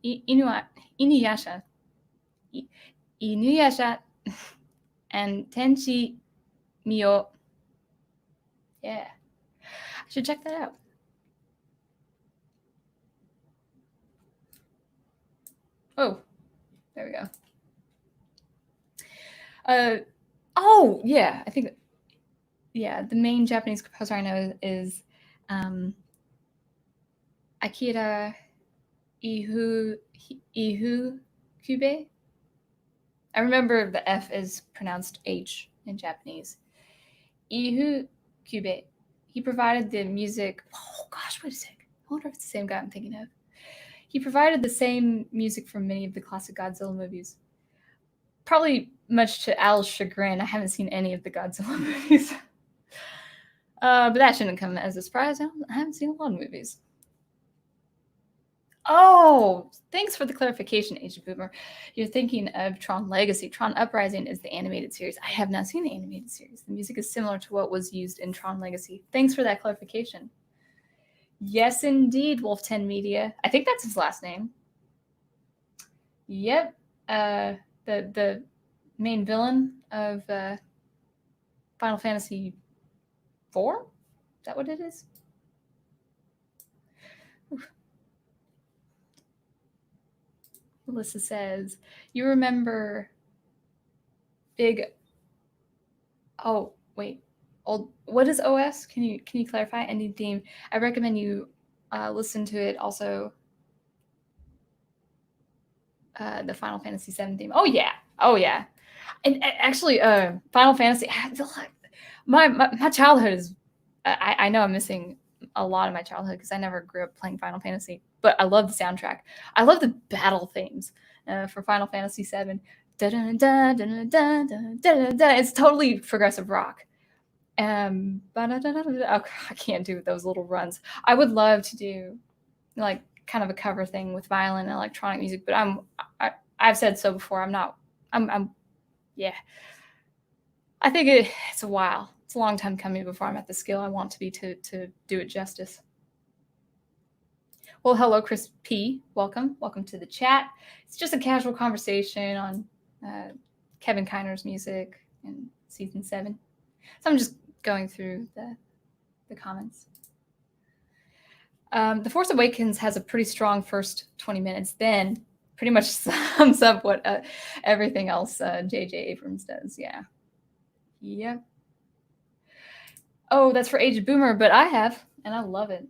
Inuyasha and Tenchi Mio. Yeah. I should check that out. Oh, there we go. Oh, yeah. I think, the main Japanese composer I know is Akira Ihukube. I remember the F is pronounced H in Japanese. Ihukube. He provided the music. Oh gosh, wait a sec. I wonder if it's the same guy I'm thinking of. He provided the same music for many of the classic Godzilla movies. Probably much to Al's chagrin, I haven't seen any of the Godzilla movies. But that shouldn't come as a surprise. I haven't seen a lot of movies. Oh, thanks for the clarification, Agent Boomer. You're thinking of Tron Legacy. Tron Uprising is the animated series. I have not seen the animated series. The music is similar to what was used in Tron Legacy. Thanks for that clarification. Yes, indeed, Wolf 10 Media. I think that's his last name. Yep. The main villain of Final Fantasy IV? Is that what it is? Oof. Melissa says, you remember Big Oh, wait. Old. What is OS? Can you clarify? Ending theme. I recommend you listen to it. Also, the Final Fantasy VII theme. Oh yeah. Oh yeah. And actually, Final Fantasy. My childhood is. I know I'm missing a lot of my childhood because I never grew up playing Final Fantasy, but I love the soundtrack. I love the battle themes for Final Fantasy VII. It's totally progressive rock. Oh, I can't do those little runs. I would love to do like kind of a cover thing with violin and electronic music, but I've said so before. I'm not. I'm yeah. I think it's a while. It's a long time coming before I'm at the skill I want to be to do it justice. Well, hello, Chris P. Welcome to the chat. It's just a casual conversation on Kevin Kiner's music in season 7. So I'm just going through the comments. The Force Awakens has a pretty strong first 20 minutes. Then pretty much sums up what everything else J.J. Abrams does. Yeah. Yep. Oh, that's for Aged Boomer, but I have, and I love it.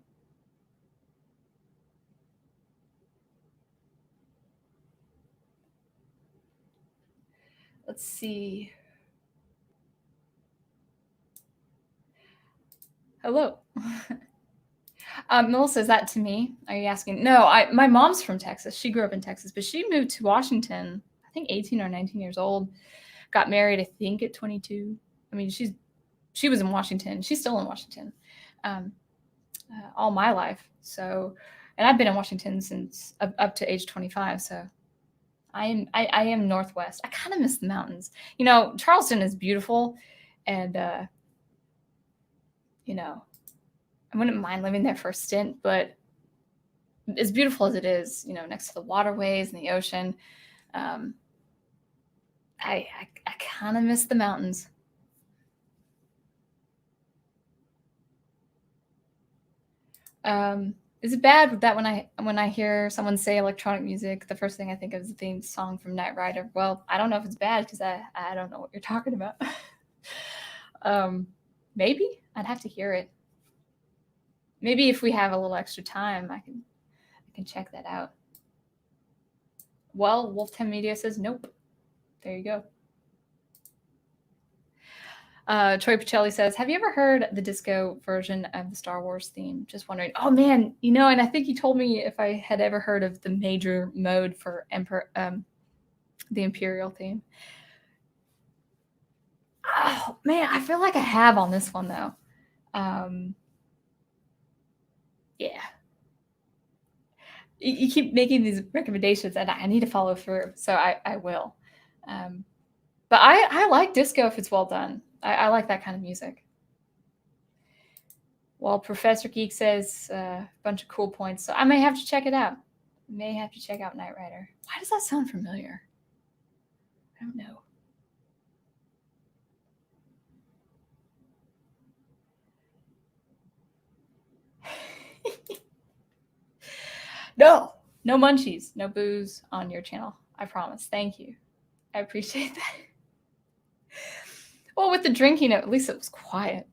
Let's see. Hello. Melissa, is that to me? Are you asking? No, my mom's from Texas. She grew up in Texas, but she moved to Washington, I think 18 or 19 years old. Got married, I think, at 22. I mean, she was in Washington. She's still in Washington all my life. So, and I've been in Washington since up to age 25. So I am Northwest. I kind of miss the mountains. You know, Charleston is beautiful, and you know, I wouldn't mind living there for a stint, but as beautiful as it is, you know, next to the waterways and the ocean, I kind of miss the mountains. Is it bad that when I hear someone say electronic music, the first thing I think of is the theme song from Knight Rider? Well, I don't know if it's bad because I don't know what you're talking about. Maybe I'd have to hear it. Maybe if we have a little extra time, I can check that out. Well, Wolf 10 Media says nope. There you go. Troy Pacelli says, have you ever heard the disco version of the Star Wars theme? Just wondering. Oh, man. You know, and I think you told me if I had ever heard of the major mode for the Imperial theme. Oh, man. I feel like I have on this one, though. Yeah. You keep making these recommendations, and I need to follow through, so I will. But I like disco if it's well done. I like that kind of music. Well, Professor Geek says a bunch of cool points, so I may have to check it out. May have to check out Knight Rider. Why does that sound familiar? I don't know. No munchies, no booze on your channel. I promise. Thank you. I appreciate that. Well, with the drinking, at least it was quiet.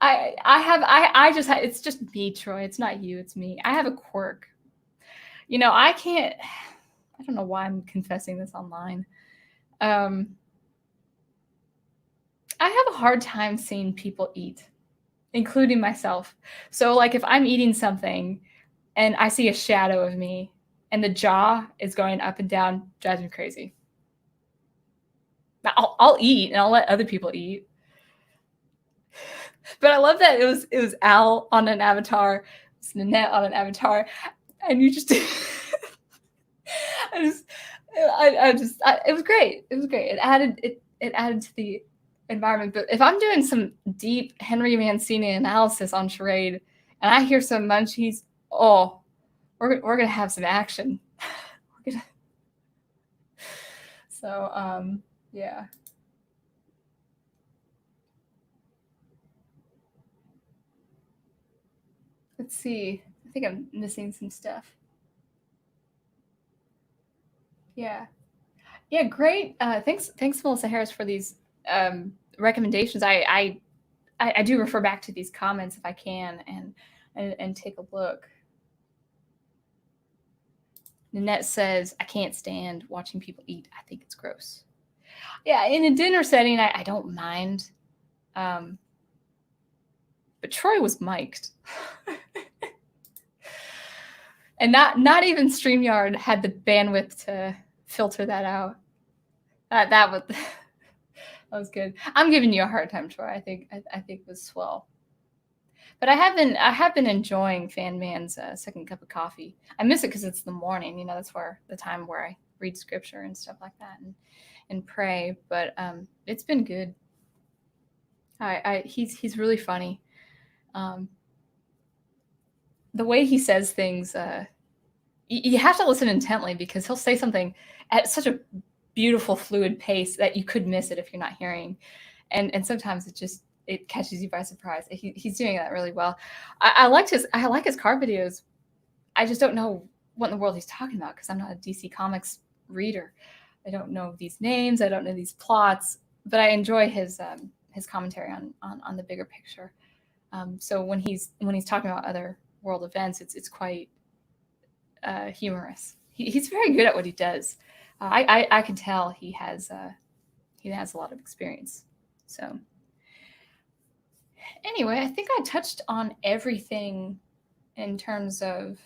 I just it's just me, Troy. It's not you, it's me. I have a quirk. You know, I don't know why I'm confessing this online. I have a hard time seeing people eat, including myself. So like if I'm eating something and I see a shadow of me and the jaw is going up and down, drives me crazy. I'll eat and I'll let other people eat. But I love that it was Al on an avatar, it's Nanette on an avatar, and you just it was great. It was great. It added to the environment. But if I'm doing some deep Henry Mancini analysis on charade and I hear some munchies, oh, we're gonna have some action. So yeah. Let's see. I think I'm missing some stuff. Yeah. Yeah, great. Thanks, Melissa Harris, for these recommendations. I do refer back to these comments if I can and take a look. Nanette says, I can't stand watching people eat. I think it's gross. Yeah, in a dinner setting, I don't mind. But Troy was mic'd. And not even StreamYard had the bandwidth to filter that out. That was that was good. I'm giving you a hard time, Troy. I think it was swell. But I have been enjoying Fan Man's second cup of coffee. I miss it because it's the morning. You know, that's where the time where I read scripture and stuff like that and pray. But it's been good. He's really funny. The way he says things, you have to listen intently because he'll say something at such a beautiful, fluid pace that you could miss it if you're not hearing. And sometimes it catches you by surprise. He's doing that really well. I like his car videos. I just don't know what in the world he's talking about because I'm not a DC Comics reader. I don't know these names. I don't know these plots, but I enjoy his commentary on the bigger picture. So when he's talking about other world events, it's quite humorous. He's very good at what he does. I can tell he has a lot of experience. So anyway, I think I touched on everything in terms of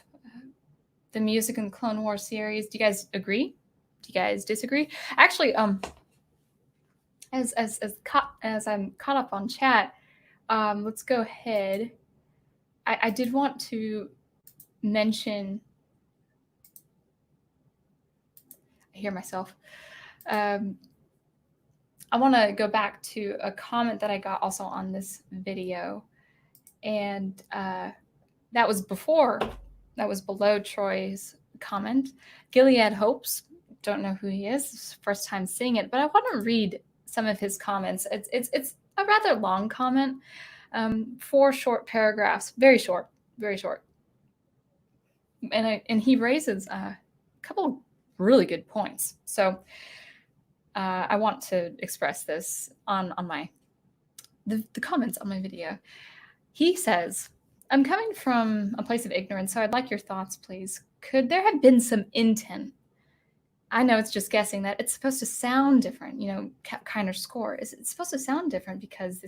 the music in the Clone Wars series. Do you guys agree? Do you guys disagree? Actually, as I'm caught up on chat, let's go ahead. I did want to mention. I hear myself. I want to go back to a comment that I got also on this video, and that was below Troy's comment. Gilead Hopes, don't know who he is, first time seeing it, but I want to read some of his comments. It's a rather long comment, 4 short paragraphs, very short, and he raises a couple really good points. So I want to express this on the comments on my video. He says, I'm coming from a place of ignorance, so I'd like your thoughts, please. Could there have been some intent? I know it's just guessing that it's supposed to sound different. You know, Kiner's score it's supposed to sound different because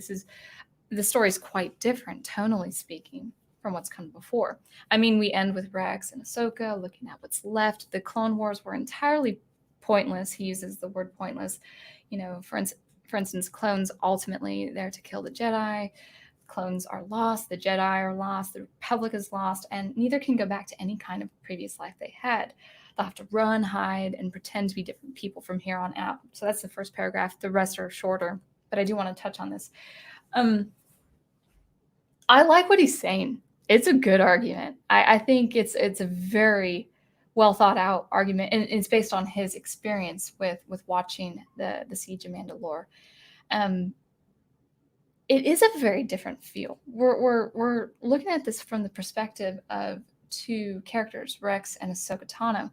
the story is quite different, tonally speaking, from what's come before. I mean, we end with Rex and Ahsoka looking at what's left. The Clone Wars were entirely pointless. He uses the word pointless. You know, for instance, clones ultimately there to kill the Jedi. Clones are lost. The Jedi are lost. The Republic is lost, and neither can go back to any kind of previous life they had. They'll have to run, hide, and pretend to be different people from here on out. So that's the first paragraph. The rest are shorter, but I do want to touch on this. I like what he's saying. It's a good argument. I think it's a very well thought out argument, and it's based on his experience with watching the Siege of Mandalore. It is a very different feel. We're looking at this from the perspective of 2 characters, Rex and Ahsoka Tano.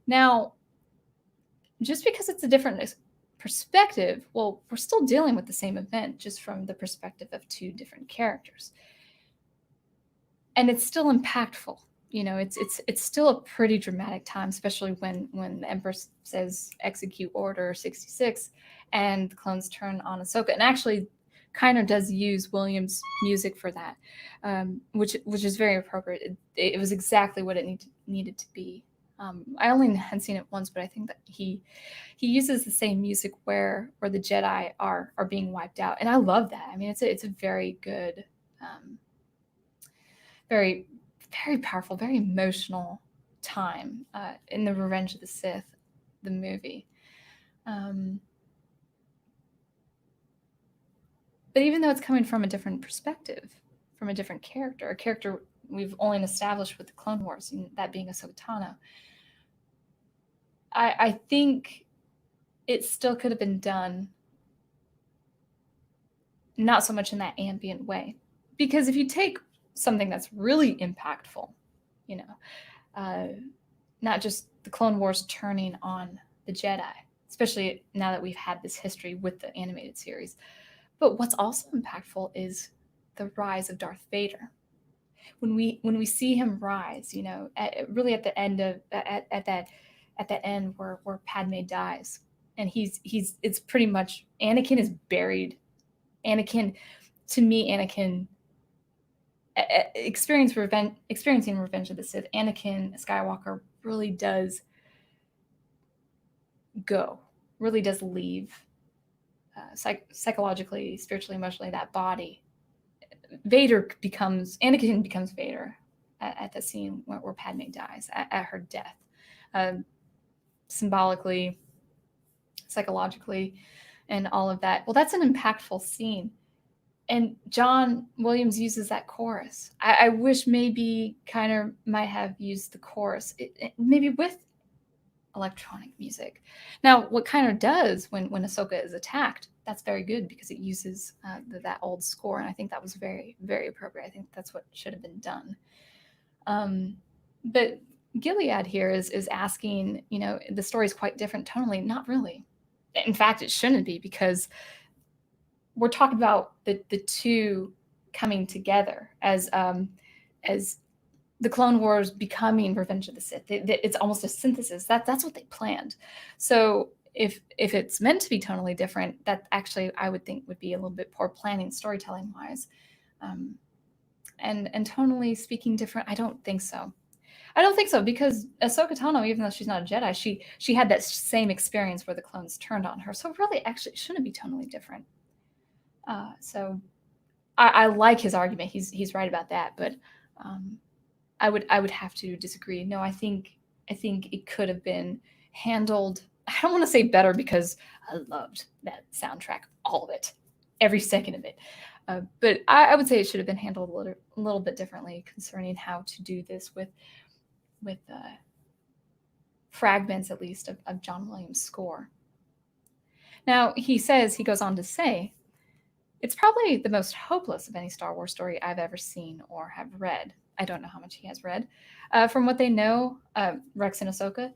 Now, just because it's a different perspective, well, we're still dealing with the same event, just from the perspective of 2 different characters. And it's still impactful. You know, it's still a pretty dramatic time, especially when the Emperor says execute Order 66 and the clones turn on Ahsoka. And actually, Kiner does use Williams' music for that, which is very appropriate. It was exactly what it needed to be. I only had seen it once, but I think that he uses the same music where the Jedi are being wiped out, and I love that. I mean, it's a very good, very, very powerful, very emotional time in the Revenge of the Sith, the movie. But even though it's coming from a different perspective, from a different character, a character we've only established with the Clone Wars, that being Ahsoka Tano, I think it still could have been done not so much in that ambient way. Because if you take something that's really impactful, you know, not just the Clone Wars turning on the Jedi, especially now that we've had this history with the animated series. But what's also impactful is the rise of Darth Vader. When we see him rise, really at the end of at that end where Padme dies, and it's pretty much Anakin is buried. Anakin, to me, experiencing Revenge of the Sith, Anakin Skywalker really does leave psychologically, spiritually, emotionally, that body. Anakin becomes Vader at the scene where Padme dies, at her death, symbolically, psychologically, and all of that. Well, that's an impactful scene. And John Williams uses that chorus. I wish maybe Kiner might have used the chorus, maybe with electronic music. Now, what Kiner does when Ahsoka is attacked, that's very good because it uses that old score, and I think that was very, very appropriate. I think that's what should have been done. But Gilead here is asking, the story is quite different tonally. Not really. In fact, it shouldn't be, because we're talking about the two coming together as the Clone Wars becoming Revenge of the Sith. It's almost a synthesis. That's what they planned. So if it's meant to be tonally different, that actually I would think would be a little bit poor planning, storytelling wise, and tonally speaking different. I don't think so. Because Ahsoka Tano, even though she's not a Jedi, she had that same experience where the clones turned on her. So really, actually, it shouldn't be tonally different. So I like his argument. He's right about that, but I would have to disagree. No, I think it could have been handled. I don't want to say better, because I loved that soundtrack, all of it, every second of it. But I would say it should have been handled a little bit differently concerning how to do this with fragments, at least, of John Williams' score. Now, he goes on to say, it's probably the most hopeless of any Star Wars story I've ever seen or have read. I don't know how much he has read. From what they know, Rex and Ahsoka,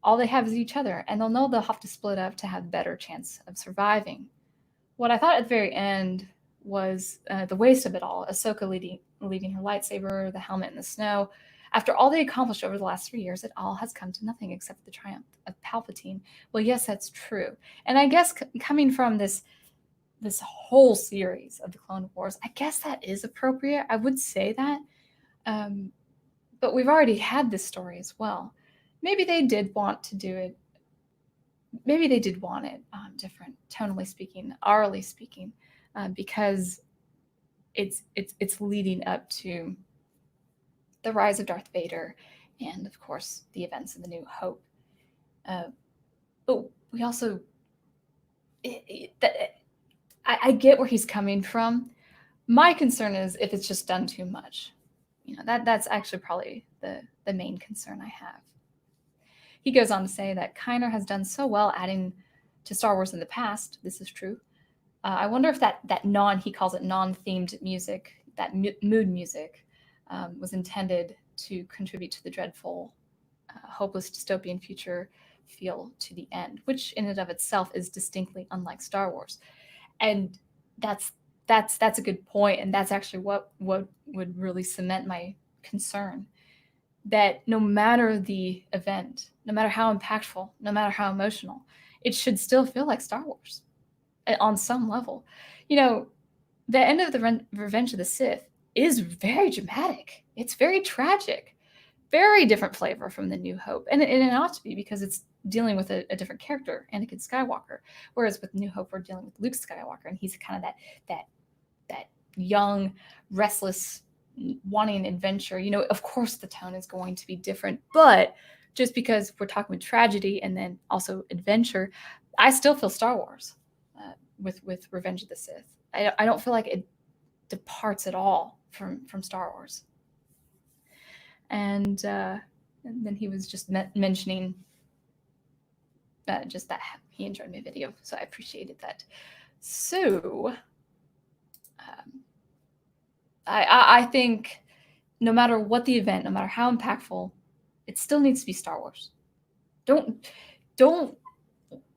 all they have is each other, and they'll know they'll have to split up to have a better chance of surviving. What I thought at the very end was the waste of it all. Ahsoka leaving her lightsaber, the helmet in the snow. After all they accomplished over the last 3 years, it all has come to nothing except the triumph of Palpatine. Well, yes, that's true. And I guess coming from this whole series of the Clone Wars, I guess that is appropriate. I would say that. But we've already had this story as well. Maybe they did want to do it. Maybe they did want it different, tonally speaking, aurally speaking, because it's leading up to the rise of Darth Vader and, of course, the events of the New Hope. But we also, I get where he's coming from. My concern is if it's just done too much. That's actually probably the main concern I have. He goes on to say that Kiner has done so well adding to Star Wars in the past. This is true. I wonder if that he calls it non-themed music, that mood music, was intended to contribute to the dreadful, hopeless dystopian future feel to the end, which in and of itself is distinctly unlike Star Wars. And that's a good point, and that's actually what would really cement my concern, that no matter the event, no matter how impactful, no matter how emotional, it should still feel like Star Wars on some level. The end of the Revenge of the Sith is very dramatic. It's very tragic, very different flavor from the New Hope, and it ought to be, because it's dealing with a different character, Anakin Skywalker, whereas with New Hope we're dealing with Luke Skywalker, and he's kind of that young, restless, wanting adventure. Of course the tone is going to be different, but just because we're talking with tragedy and then also adventure, I still feel Star Wars with Revenge of the Sith. I don't feel like it departs at all from Star Wars. And then he was just mentioning just that he enjoyed my video, so I appreciated that. So I think no matter what the event, no matter how impactful, it still needs to be Star Wars. don't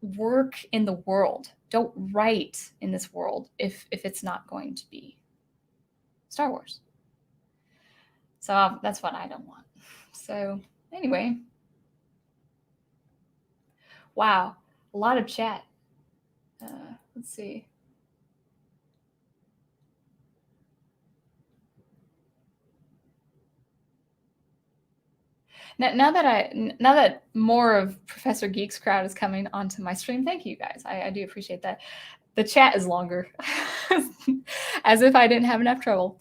work in the world. Don't write in this world if it's not going to be Star Wars. So that's what I don't want. So anyway, wow, a lot of chat. Let's see. Now that more of Professor Geek's crowd is coming onto my stream, thank you guys. I do appreciate that. The chat is longer, as if I didn't have enough trouble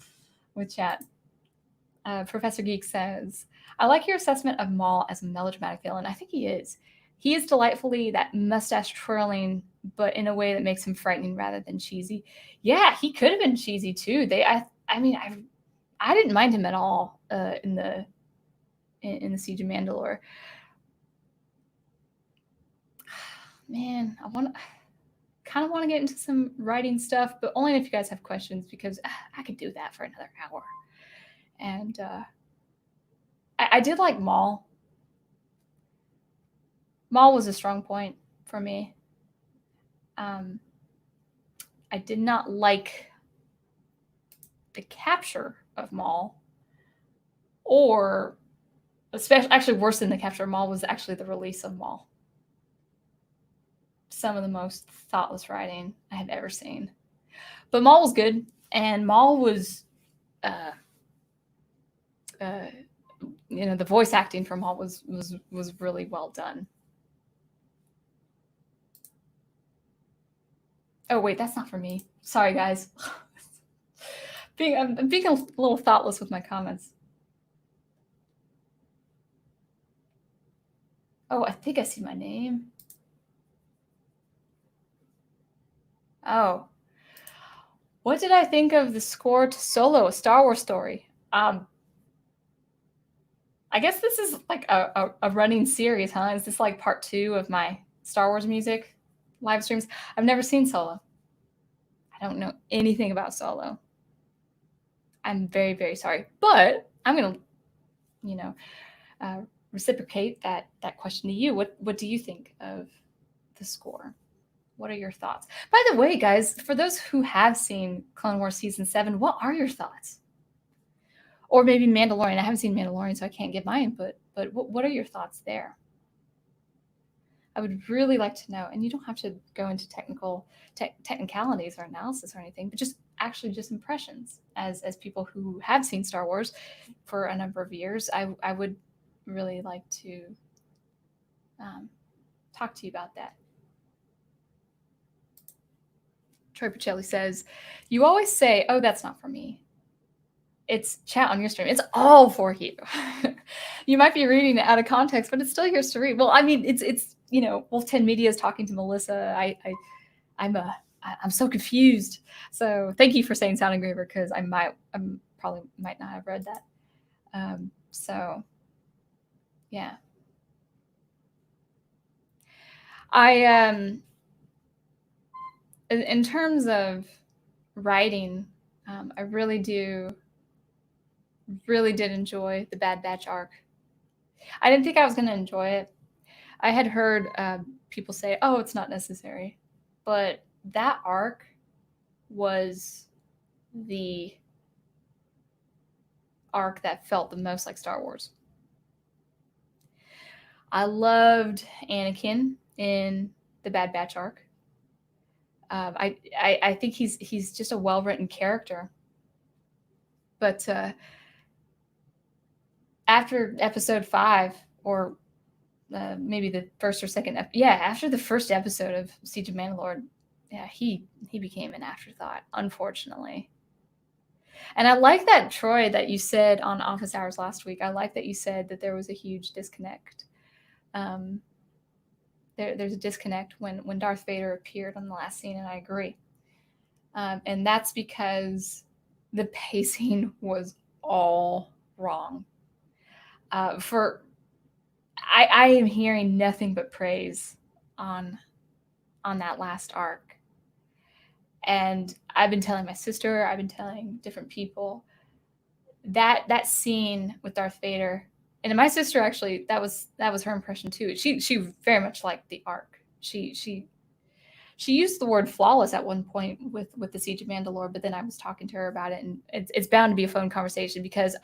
with chat. Professor Geek says, I like your assessment of Maul as a melodramatic villain. I think he is. He is delightfully that mustache twirling, but in a way that makes him frightening rather than cheesy. Yeah, he could have been cheesy too. I mean, I didn't mind him at all in the Siege of Mandalore. Man, I kind of want to get into some writing stuff, but only if you guys have questions, because I could do that for another hour. And I did like Maul. Maul was a strong point for me. I did not like the capture of Maul, or especially, actually worse than the capture of Maul was actually the release of Maul. Some of the most thoughtless writing I have ever seen. But Maul was good, and Maul was, the voice acting for Maul was really well done. Oh wait, that's not for me. Sorry, guys. I'm being a little thoughtless with my comments. Oh, I think I see my name. Oh. What did I think of the score to Solo, a Star Wars story? I guess this is like a running series, huh? Is this like part 2 of my Star Wars music live streams? I've never seen Solo. I don't know anything about Solo. I'm very, very sorry. But I'm going to, reciprocate that question to you. What do you think of the score? What are your thoughts? By the way, guys, for those who have seen Clone Wars Season 7, what are your thoughts? Or maybe Mandalorian. I haven't seen Mandalorian, so I can't give my input. But what are your thoughts there? I would really like to know. And you don't have to go into technicalities or analysis or anything, but just impressions as people who have seen Star Wars for a number of years. I would really like to talk to you about that. Troy Pacelli says, you always say, oh, that's not for me. It's chat on your stream. It's all for you. You might be reading it out of context, but it's still yours to read. Well, I mean, it's Wolf 10 Media is talking to Melissa. I'm so confused. So thank you for saying Sound Engraver, because I probably might not have read that. So yeah. In terms of writing, I really did enjoy the Bad Batch arc. I didn't think I was going to enjoy it. I had heard people say, oh, it's not necessary. But that arc was the arc that felt the most like Star Wars. I loved Anakin in the Bad Batch arc. I think he's just a well-written character. But after episode 5, or maybe the first or second, after the first episode of Siege of Mandalore, he became an afterthought, unfortunately. And I like that, Troy, that you said on Office Hours last week. I like that you said that there was a huge disconnect. There's a disconnect when Darth Vader appeared on the last scene, and I agree. And that's because the pacing was all wrong. I am hearing nothing but praise on that last arc. And I've been telling my sister, I've been telling different people that scene with Darth Vader And my sister actually, that was her impression too. She very much liked the arc. She used the word flawless at one point with the Siege of Mandalore, but then I was talking to her about it, and it's bound to be a phone conversation because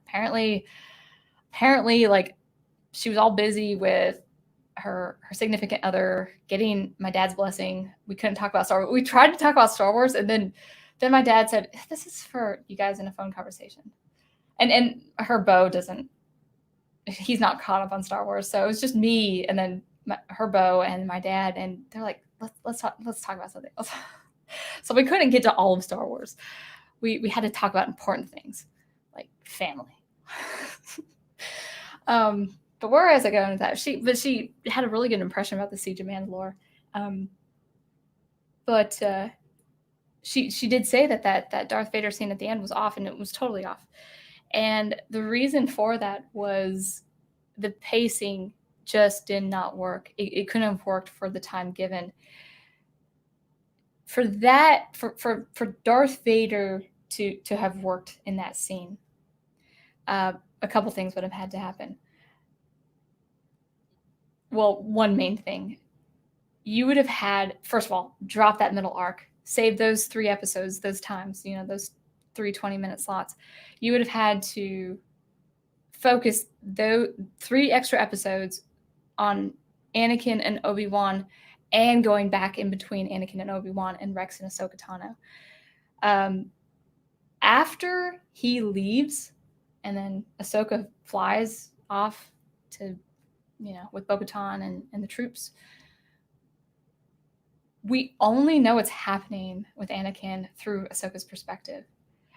apparently like she was all busy with her significant other getting my dad's blessing. We couldn't talk about Star Wars. We tried to talk about Star Wars, and then my dad said, "This is for you guys in a phone conversation." And her beau doesn't. He's not caught up on Star Wars, so it was just me and then her beau and my dad, and they're like, let's talk about something else. So we couldn't get to all of Star Wars. We had to talk about important things like family. But where was I going with that? She had a really good impression about the Siege of Mandalore. But she did say that Darth Vader scene at the end was off, and it was totally off. And the reason for that was the pacing just did not work. It couldn't have worked for the time given. For Darth Vader to have worked in that scene, a couple things would have had to happen. Well, one main thing. You would have had, first of all, drop that middle arc, save those 3 episodes, those times, those 3 20-minute slots. You would have had to focus those 3 extra episodes on Anakin and Obi-Wan, and going back in between Anakin and Obi-Wan and Rex and Ahsoka Tano. After he leaves, and then Ahsoka flies off to, with Bo-Katan and the troops, we only know what's happening with Anakin through Ahsoka's perspective.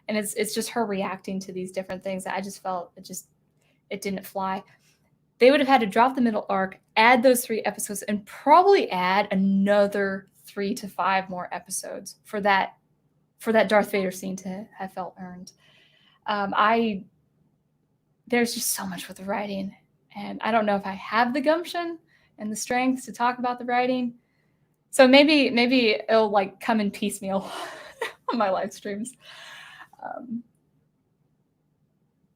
And it's just her reacting to these different things that I just felt it didn't fly. They would have had to drop the middle arc, add those 3 episodes, and probably add another 3 to 5 more episodes for that Darth Vader scene to have felt earned. There's just so much with the writing, and I don't know if I have the gumption and the strength to talk about the writing. So maybe it'll like come in piecemeal on my live streams.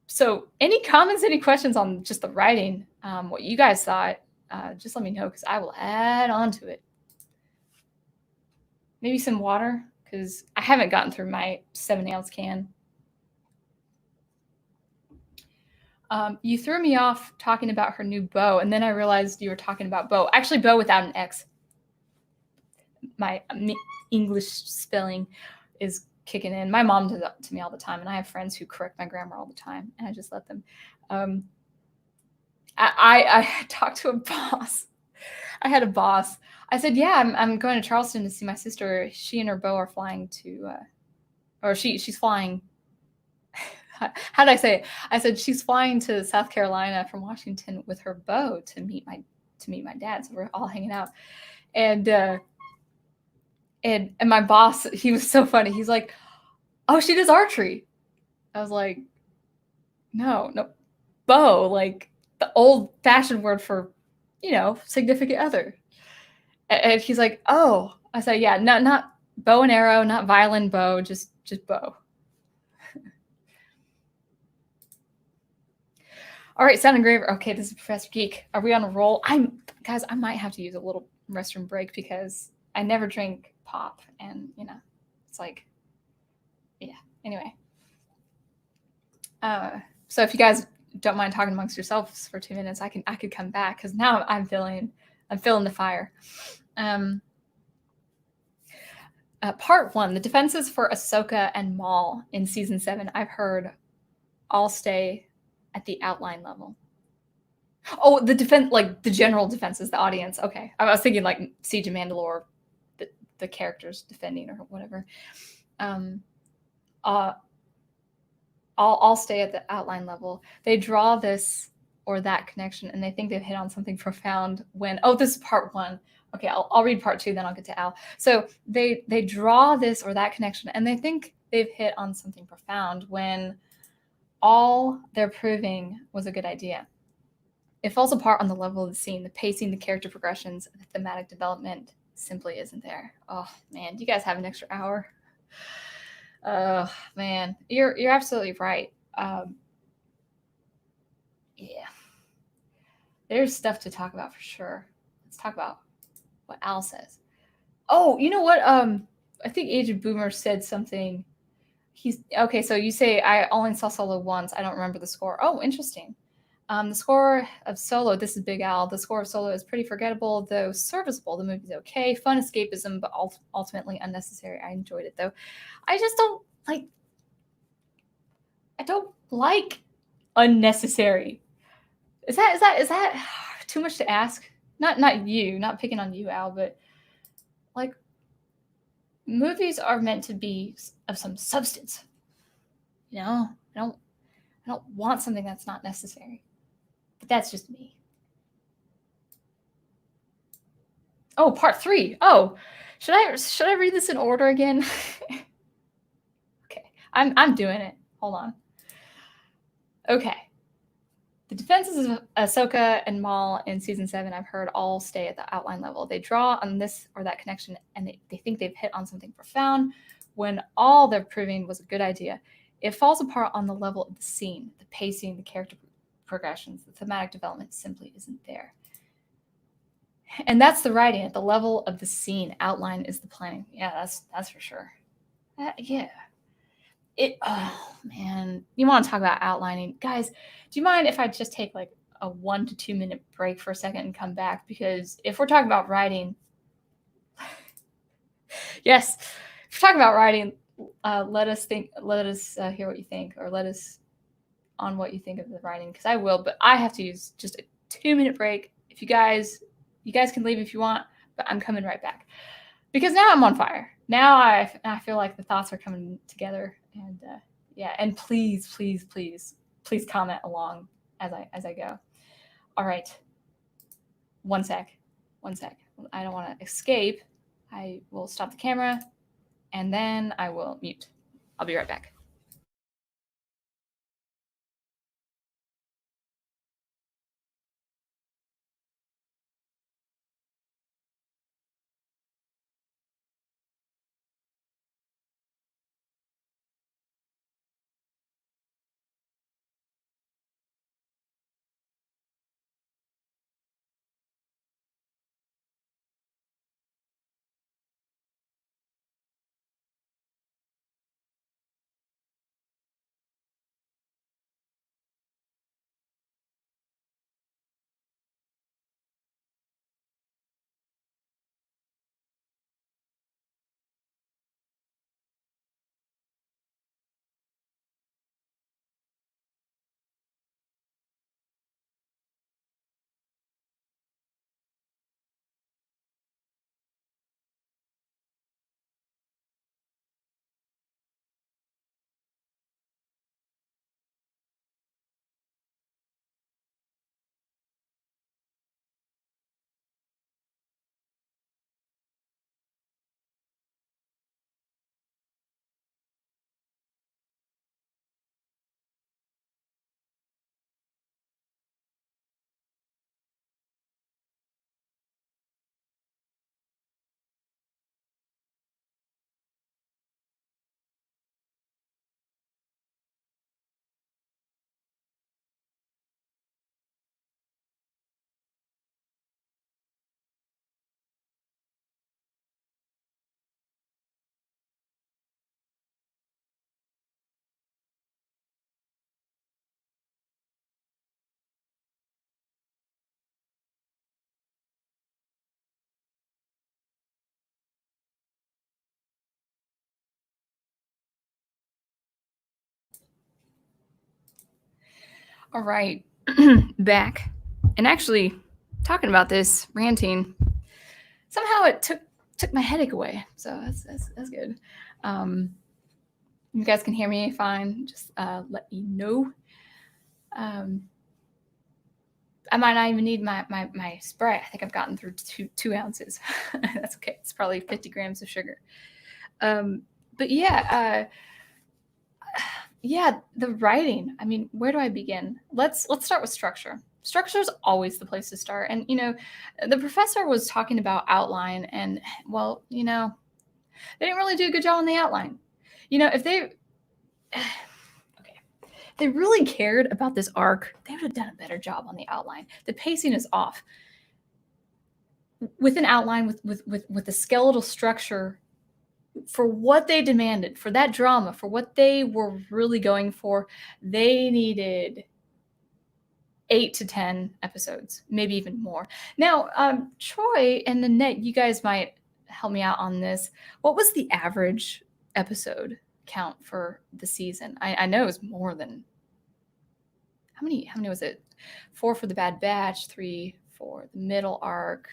So any comments, any questions on just the writing, what you guys thought, just let me know, because I will add on to it. Maybe some water, because I haven't gotten through my 7-ounce can. You threw me off talking about her new bow, and then I realized you were talking about bow. Actually, bow without an X. My English spelling is kicking in. My mom does that to me all the time, and I have friends who correct my grammar all the time, and I just let them. I talked to a boss. I had a boss. I said, "Yeah, I'm going to Charleston to see my sister. She and her beau are flying to, she's flying." How did I say it? I said she's flying to South Carolina from Washington with her beau to meet my dad. So we're all hanging out, and my boss, he was so funny. He's like, "Oh, she does archery." I was like, no, bow, like the old-fashioned word for, significant other. And he's like, "Oh." I said, "Yeah, not bow and arrow, not violin bow, just bow." All right, Sound Engraver. Okay, this is Professor Geek. Are we on a roll? Guys, I might have to use a little restroom break because I never drink pop, and it's like, yeah. Anyway, so if you guys don't mind talking amongst yourselves for 2 minutes, I could come back, because now I'm feeling the fire. Part 1, the defenses for Ahsoka and Maul in season 7, I've heard all stay at the outline level. Oh, the defense, like the general defenses, the audience. Okay, I was thinking like Siege of Mandalore, the characters defending or whatever. I'll stay at the outline level. They draw this or that connection, and they think they've hit on something profound when, this is part 1. Okay, I'll read part 2, then I'll get to Al. So they draw this or that connection, and they think they've hit on something profound when all they're proving was a good idea. It falls apart on the level of the scene, the pacing, the character progressions, the thematic development simply isn't there. Oh man, do you guys have an extra hour? Man, you're absolutely right. Yeah. There's stuff to talk about for sure. Let's talk about what Al says. Oh, you know what? I think Aged Boomer said something. He's okay. So you say I only saw Solo once. I don't remember the score. Oh, interesting. The score of Solo. This is Big Al. The score of Solo is pretty forgettable, though serviceable. The movie's okay, fun escapism, but ultimately unnecessary. I enjoyed it though. I just don't like. I don't like unnecessary. Is that too much to ask? Not you. Not picking on you, Al, but like movies are meant to be of some substance. You know, I don't want something that's not necessary. But that's just me. Oh, part 3. Oh, should I read this in order again? Okay, I'm doing it. Hold on. Okay. The defenses of Ahsoka and Maul in season 7, I've heard, all stay at the outline level. They draw on this or that connection, and they think they've hit on something profound when all they're proving was a good idea. It falls apart on the level of the scene, the pacing, the character progressions, the thematic development simply isn't there. And that's the writing at the level of the scene. Outline is the planning. Yeah, that's for sure. Yeah. Oh man, you want to talk about outlining, guys? Do you mind if I just take like a 1 to 2 minute break for a second and come back? Because if we're talking about writing, yes, if we're talking about writing, let us hear what you think, or let us on what you think of the writing, because I will, but I have to use just a 2-minute break. If you guys can leave if you want, but I'm coming right back because now I'm on fire. Now I feel like the thoughts are coming together, and yeah, and please comment along as I go. All right, one sec. I don't want to escape. I will stop the camera, and then I will mute. I'll be right back. All right, back. And actually, talking about this, ranting, somehow it took my headache away. So that's good. You guys can hear me fine. Just let me know. I might not even need my spray. I think I've gotten through 2 ounces. That's okay. It's probably 50 grams of sugar. But yeah, yeah, the writing. I mean, where do I begin? Let's start with structure. Structure is always the place to start. And the professor was talking about outline, and well, they didn't really do a good job on the outline. If they okay, they really cared about this arc, they would have done a better job on the outline. The pacing is off. With an outline, with the skeletal structure, for what they demanded, for that drama, for what they were really going for, they needed 8 to 10 episodes, maybe even more. Now, Troy and Nanette, you guys might help me out on this. What was the average episode count for the season? I know it was more than, how many was it? 4 for the Bad Batch, 3 for the middle arc.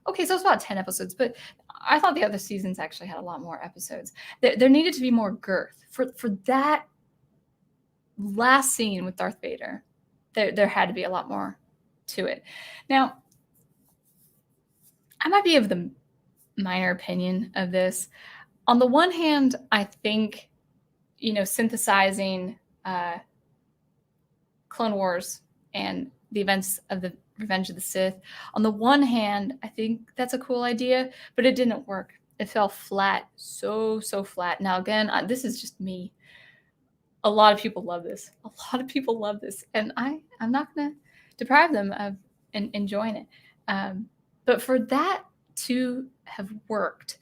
Okay, so it's about 10 episodes, but I thought the other seasons actually had a lot more episodes. There needed to be more girth. For that last scene with Darth Vader, there had to be a lot more to it. Now, I might be of the minor opinion of this. On the one hand, I think, synthesizing Clone Wars and the events of the Revenge of the Sith, on the one hand, I think that's a cool idea, but it didn't work. It fell flat, so flat. Now, again, this is just me. A lot of people love this. And I'm not going to deprive them of enjoying it. But for that to have worked,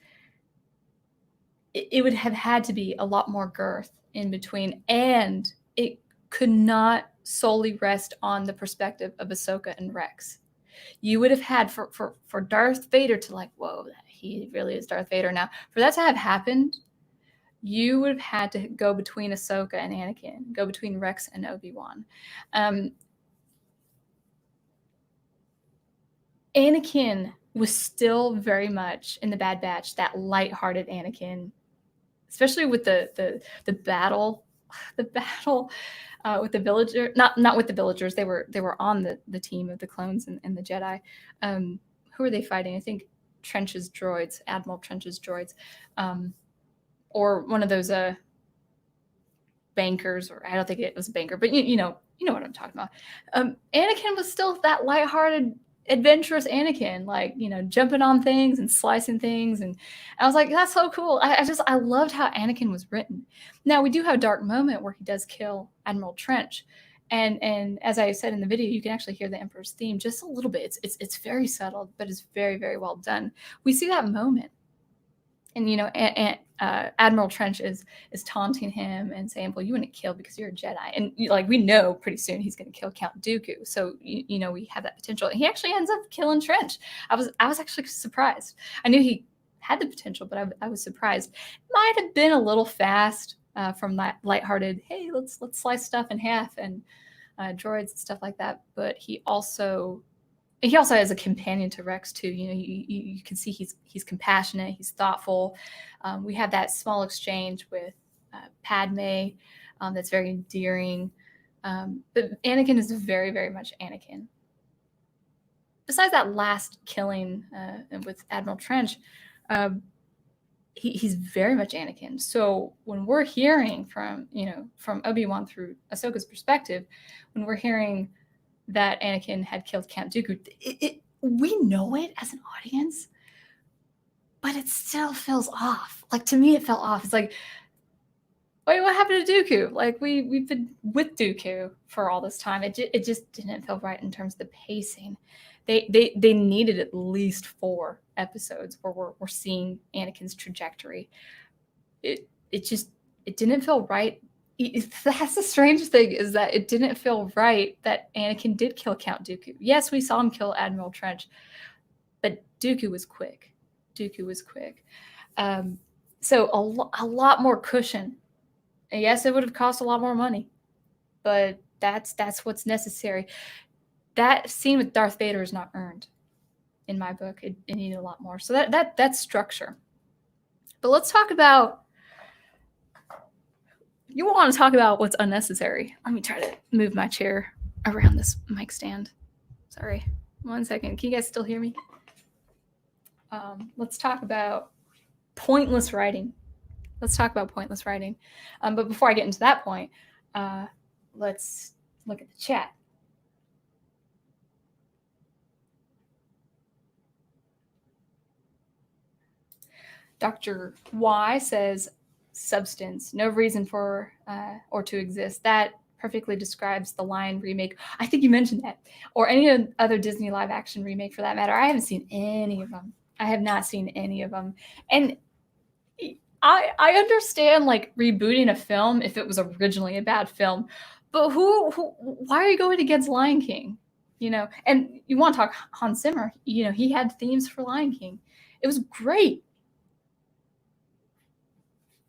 it would have had to be a lot more girth in between, and it could not solely rest on the perspective of Ahsoka and Rex. You would have had for Darth Vader to like, whoa, he really is Darth Vader now. For that to have happened, you would have had to go between Ahsoka and Anakin, go between Rex and Obi-Wan. Anakin was still very much in the Bad Batch, that lighthearted Anakin, especially with the battle with the villager, not with the villagers. They were on the team of the clones and the Jedi. Who are they fighting? I think Trench's droids, Admiral Trench's droids, or one of those bankers. Or I don't think it was a banker, but you know what I'm talking about. Anakin was still that lighthearted, adventurous Anakin, like, jumping on things and slicing things, and I was like, that's so cool. I loved how Anakin was written. Now, we do have a dark moment where he does kill Admiral Trench, and as I said in the video, you can actually hear the Emperor's theme just a little bit. It's very subtle, but it's very, very well done. We see that moment, and Admiral Trench is taunting him and saying, well, you wouldn't kill because you're a Jedi. And we know pretty soon he's going to kill Count Dooku. So, we have that potential. And he actually ends up killing Trench. I was actually surprised. I knew he had the potential, but I was surprised. Might have been a little fast from that lighthearted, hey, let's slice stuff in half and droids and stuff like that. But he also has a companion to Rex too. You can see he's compassionate, he's thoughtful. We have that small exchange with Padme that's very endearing. But Anakin is very, very much Anakin. Besides that last killing with Admiral Trench, he's very much Anakin. So when we're hearing from Obi-Wan through Ahsoka's perspective, when we're hearing that Anakin had killed Count Dooku, we know it as an audience, but it still feels off. Like, to me, it felt off. It's like, wait, what happened to Dooku? Like, we've been with Dooku for all this time. It just didn't feel right in terms of the pacing. They needed at least 4 episodes where we're seeing Anakin's trajectory. It didn't feel right. That's the strange thing, is that it didn't feel right that Anakin did kill Count Dooku. Yes, we saw him kill Admiral Trench, but Dooku was quick. So a lot more cushion. And yes, it would have cost a lot more money, but that's what's necessary. That scene with Darth Vader is not earned in my book. It needed a lot more. So that's structure. But let's talk about. You want to talk about what's unnecessary. Let me try to move my chair around this mic stand. Sorry. 1 second. Can you guys still hear me? Let's talk about pointless writing. But before I get into that point, let's look at the chat. Dr. Y says, substance, no reason for or to exist. That perfectly describes the Lion remake. I think you mentioned that, or any other Disney live action remake for that matter. I haven't seen any of them. I have not seen any of them, and I understand like rebooting a film if it was originally a bad film, but why are you going against Lion King? You know, and you want to talk Hans Zimmer? You know, he had themes for Lion King. It was great.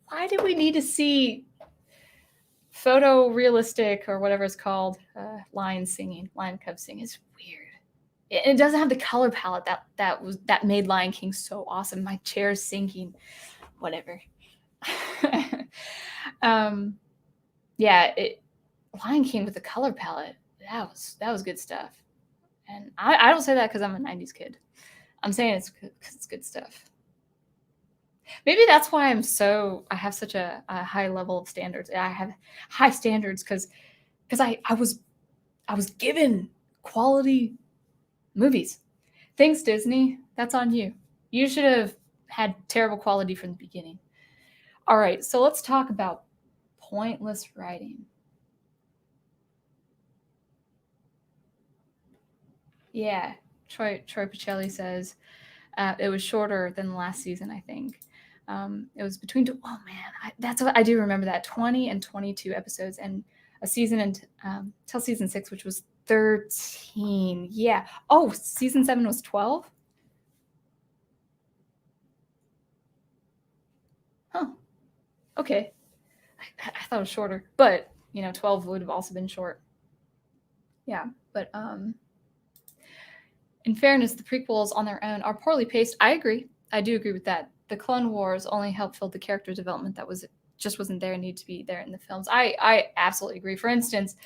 Why do we need to see photorealistic or whatever it's called lion cub singing? It's weird. It doesn't have the color palette that made Lion King so awesome. My chair's sinking. Whatever. Yeah, Lion King with the color palette, that was good stuff. And I don't say that because I'm a 90s kid. I'm saying it's good stuff. Maybe that's why I have such a high level of standards. I have high standards because I was given quality movies. Thanks, Disney. That's on you. You should have had terrible quality from the beginning. All right, so let's talk about pointless writing. Yeah, Troy Pacelli says it was shorter than the last season, I think. It was between, oh man, that's what I do remember, that 20 and 22 episodes, and a season until season 6, which was 13. Yeah. Oh, season 7 was 12. Huh. Okay. I thought it was shorter, but 12 would have also been short. Yeah, but in fairness, the prequels on their own are poorly paced. I agree. I do agree with that. The Clone Wars only helped fill the character development that just wasn't there, need to be there in the films. I absolutely agree. For instance,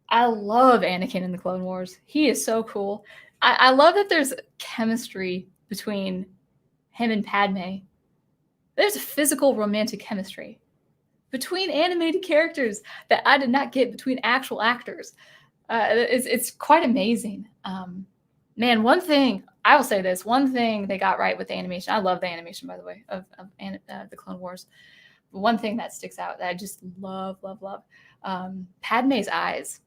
I love Anakin in the Clone Wars. He is so cool. I love that there's chemistry between him and Padme. There's a physical romantic chemistry between animated characters that I did not get between actual actors. It's quite amazing. Man, one thing, I will say this, one thing they got right with the animation, I love the animation, by the way, of the Clone Wars. But one thing that sticks out that I just love, Padme's eyes.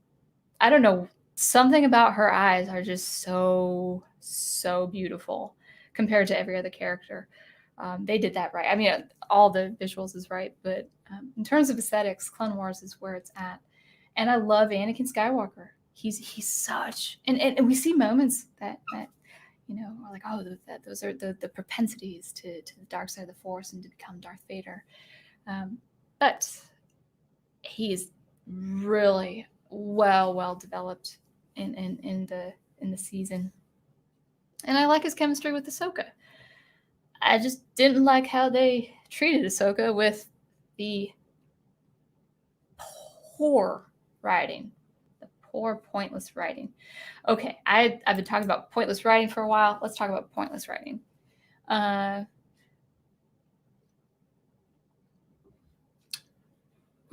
I don't know, something about her eyes are just so beautiful compared to every other character. They did that right. I mean, all the visuals is right, but in terms of aesthetics, Clone Wars is where it's at. And I love Anakin Skywalker. He's such, and we see moments that are like, oh, those are the propensities to the dark side of the Force and to become Darth Vader. But he is really well developed in the season, and I like his chemistry with Ahsoka. I just didn't like how they treated Ahsoka with the poor writing, the poor pointless writing. Okay, I've been talking about pointless writing for a while. Let's talk about pointless writing. Where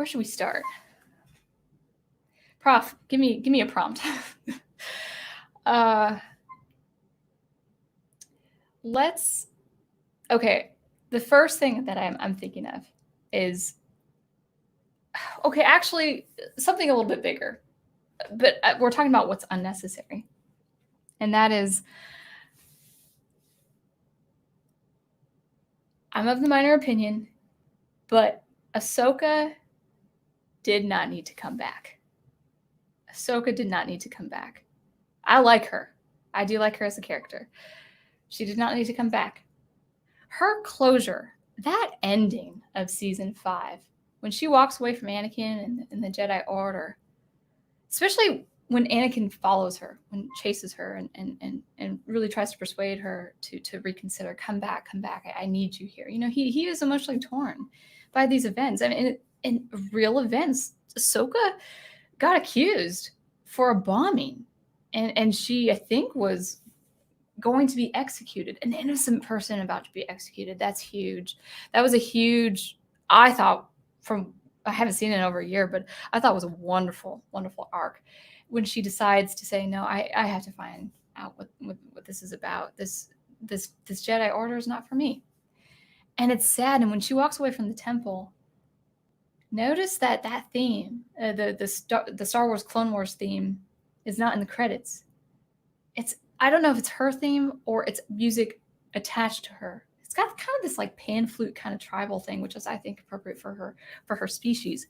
should we start? Prof, give me a prompt. Okay, the first thing that I'm thinking of is, okay, actually something a little bit bigger, but we're talking about what's unnecessary. And that is, I'm of the minor opinion, but Ahsoka did not need to come back. Ahsoka did not need to come back. I like her. I do like her as a character. She did not need to come back. Her closure, that ending of season 5, when she walks away from Anakin and the Jedi Order, especially when Anakin follows her, when chases her and really tries to persuade her to reconsider, come back, I need you here. He is emotionally torn by these events. I mean, in real events, Ahsoka got accused for a bombing, and she, I think, was going to be executed. An innocent person about to be executed. That's huge. That was a huge, I thought, I haven't seen it in over a year, but I thought it was a wonderful arc when she decides to say, no, I have to find out what this is about. This Jedi Order is not for me. And it's sad. And when she walks away from the temple, Notice that theme, the Star Wars Clone Wars theme, is not in the credits. I don't know if it's her theme or it's music attached to her. It's got kind of this like pan flute kind of tribal thing, which is, I think, appropriate for her species.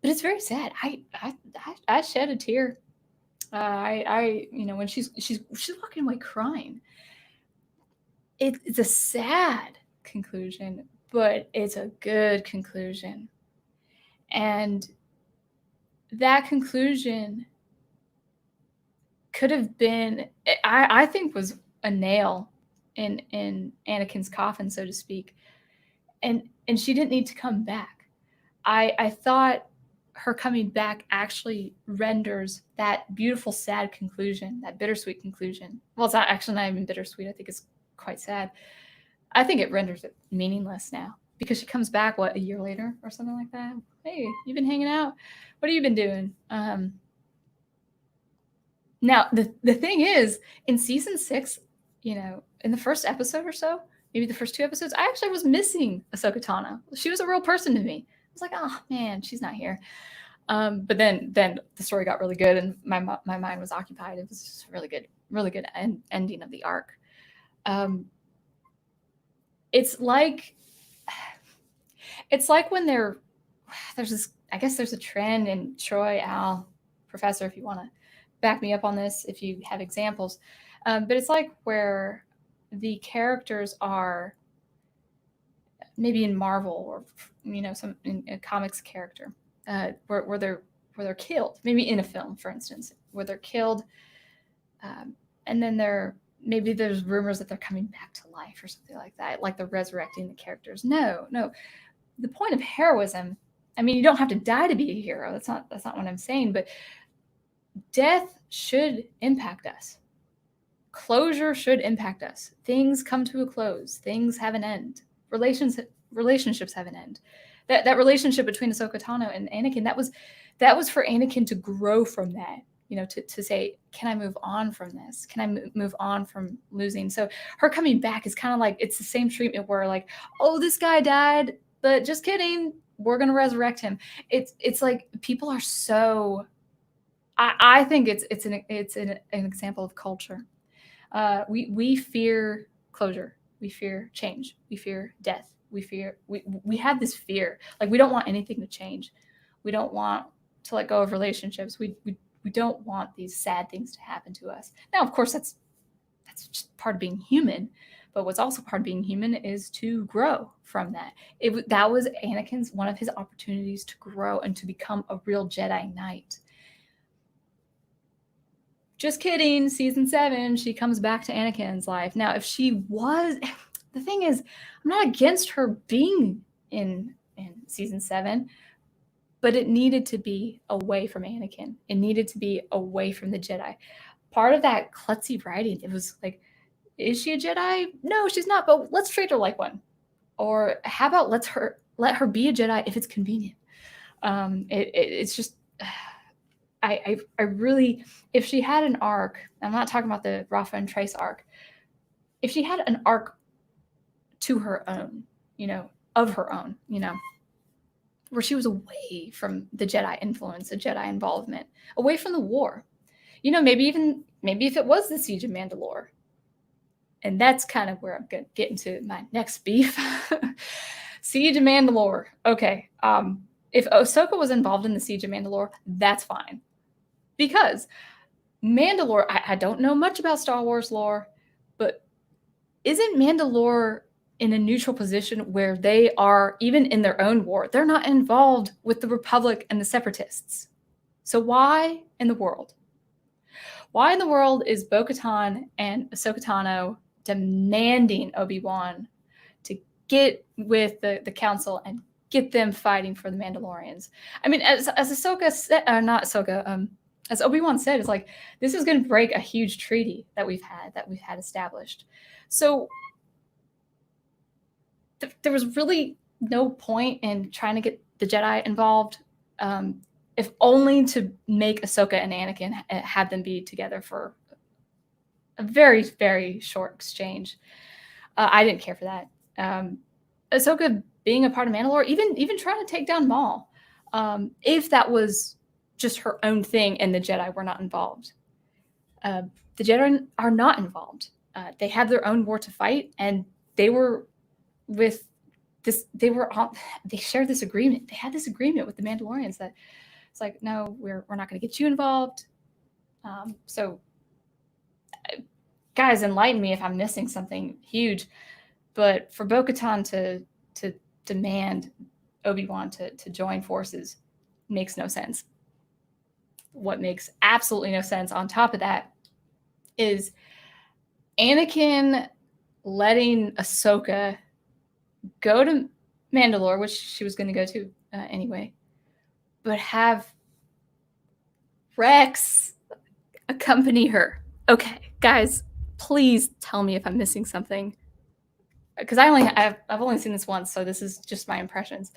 But it's very sad. I shed a tear. When she's walking away crying. It's a sad conclusion, but it's a good conclusion. And that conclusion could have been, I think, was a nail in Anakin's coffin, so to speak. And she didn't need to come back. I thought her coming back actually renders that beautiful, sad conclusion, that bittersweet conclusion. Well, it's not even bittersweet. I think it's quite sad. I think it renders it meaningless now, because she comes back, a year later or something like that. Hey, you've been hanging out. What have you been doing? Now, the thing is, in season 6, in the first episode or so, maybe the first 2 episodes, I actually was missing Ahsoka Tano. She was a real person to me. I was like, oh man, she's not here. But then the story got really good, and my mind was occupied. It was just really good ending of the arc. It's like when there's this, I guess there's a trend, and Troy, Al, Professor, if you want to back me up on this, if you have examples, but it's like where the characters are maybe in Marvel or some in a comics character, where they're killed, maybe in a film, for instance, where they're killed, and then maybe there's rumors that they're coming back to life or something like that, like they're resurrecting the characters. No. The point of heroism, I mean, you don't have to die to be a hero. That's not what I'm saying, but death should impact us. Closure should impact us. Things come to a close. Things have an end. Relationships have an end. That relationship between Ahsoka Tano and Anakin, that was for Anakin to grow from that. To say, can I move on from this? Can I move on from losing? So her coming back is kind of like, it's the same treatment where like, oh, this guy died, but just kidding, we're gonna resurrect him. It's like people are so. I think it's an example of culture. We fear closure. We fear change. We fear death. We have this fear. Like, we don't want anything to change. We don't want to let go of relationships. We don't want these sad things to happen to us. Now, of course, that's just part of being human. But what's also part of being human is to grow from that. That was Anakin's, one of his opportunities to grow and to become a real Jedi Knight. Just kidding. Season 7, she comes back to Anakin's life. Now, if she was, the thing is, I'm not against her being in season 7, but it needed to be away from Anakin. It needed to be away from the Jedi. Part of that klutzy writing, it was like, is she a Jedi? No, she's not, but let's treat her like one. Or how about let her be a Jedi if it's convenient. It's just, I really, if she had an arc, I'm not talking about the Rafa and Trace arc. If she had an arc to her own, of her own, where she was away from the Jedi influence, the Jedi involvement, away from the war, maybe if it was the Siege of Mandalore. And that's kind of where I'm going to get into my next beef. Siege of Mandalore. Okay. If Ahsoka was involved in the Siege of Mandalore, that's fine. Because Mandalore, I don't know much about Star Wars lore, but isn't Mandalore in a neutral position where they are, even in their own war, they're not involved with the Republic and the Separatists? So why in the world is Bo-Katan and Ahsoka Tano demanding Obi-Wan to get with the council and get them fighting for the Mandalorians? I mean, as Ahsoka said, as Obi-Wan said, it's like, this is going to break a huge treaty that we've had established. So there was really no point in trying to get the Jedi involved, if only to make Ahsoka and Anakin have them be together for a very, very short exchange. I didn't care for that. Ahsoka being a part of Mandalore, even trying to take down Maul, if that was just her own thing and the Jedi were not involved. The Jedi are not involved. They have their own war to fight, and they were with this. They shared this agreement. They had this agreement with the Mandalorians that it's like, no, we're not going to get you involved. So, guys, enlighten me if I'm missing something huge. But for Bo-Katan to demand Obi-Wan to join forces makes no sense. What makes absolutely no sense on top of that is Anakin letting Ahsoka go to Mandalore, which she was going to go to anyway, but have Rex accompany her. Okay, guys, please tell me if I'm missing something, because I've only seen this once, so this is just my impressions.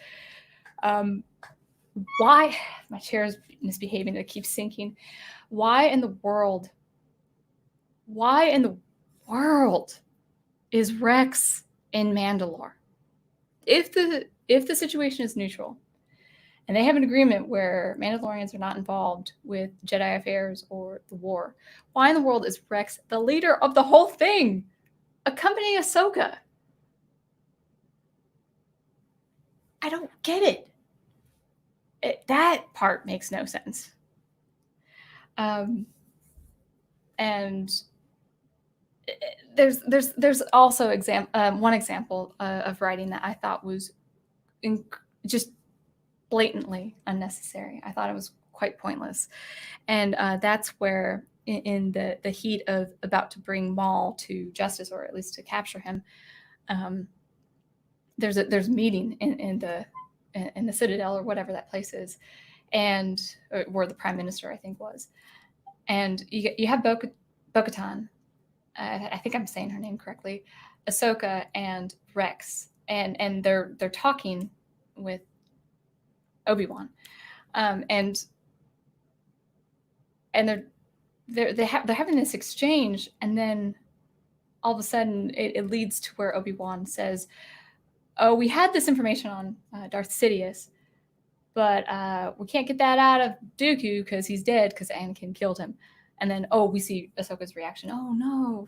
Why my chair is misbehaving? It keeps sinking. Why in the world is Rex in Mandalore? If the situation is neutral and they have an agreement where Mandalorians are not involved with Jedi affairs or the war, why in the world is Rex, the leader of the whole thing, accompanying Ahsoka? I don't get it. That part makes no sense. And there's also one example of writing that I thought was just blatantly unnecessary. I thought it was quite pointless, and that's where in the heat of about to bring Maul to justice, or at least to capture him, there's a meeting in the Citadel or whatever that place is, and where the Prime Minister I think was, and you have Bo-Katan. I think I'm saying her name correctly, Ahsoka and Rex, and they're talking with Obi-Wan, and they're having this exchange, and then all of a sudden it leads to where Obi-Wan says, "Oh, we had this information on Darth Sidious, but we can't get that out of Dooku because he's dead because Anakin killed him." And then, we see Ahsoka's reaction. Oh no!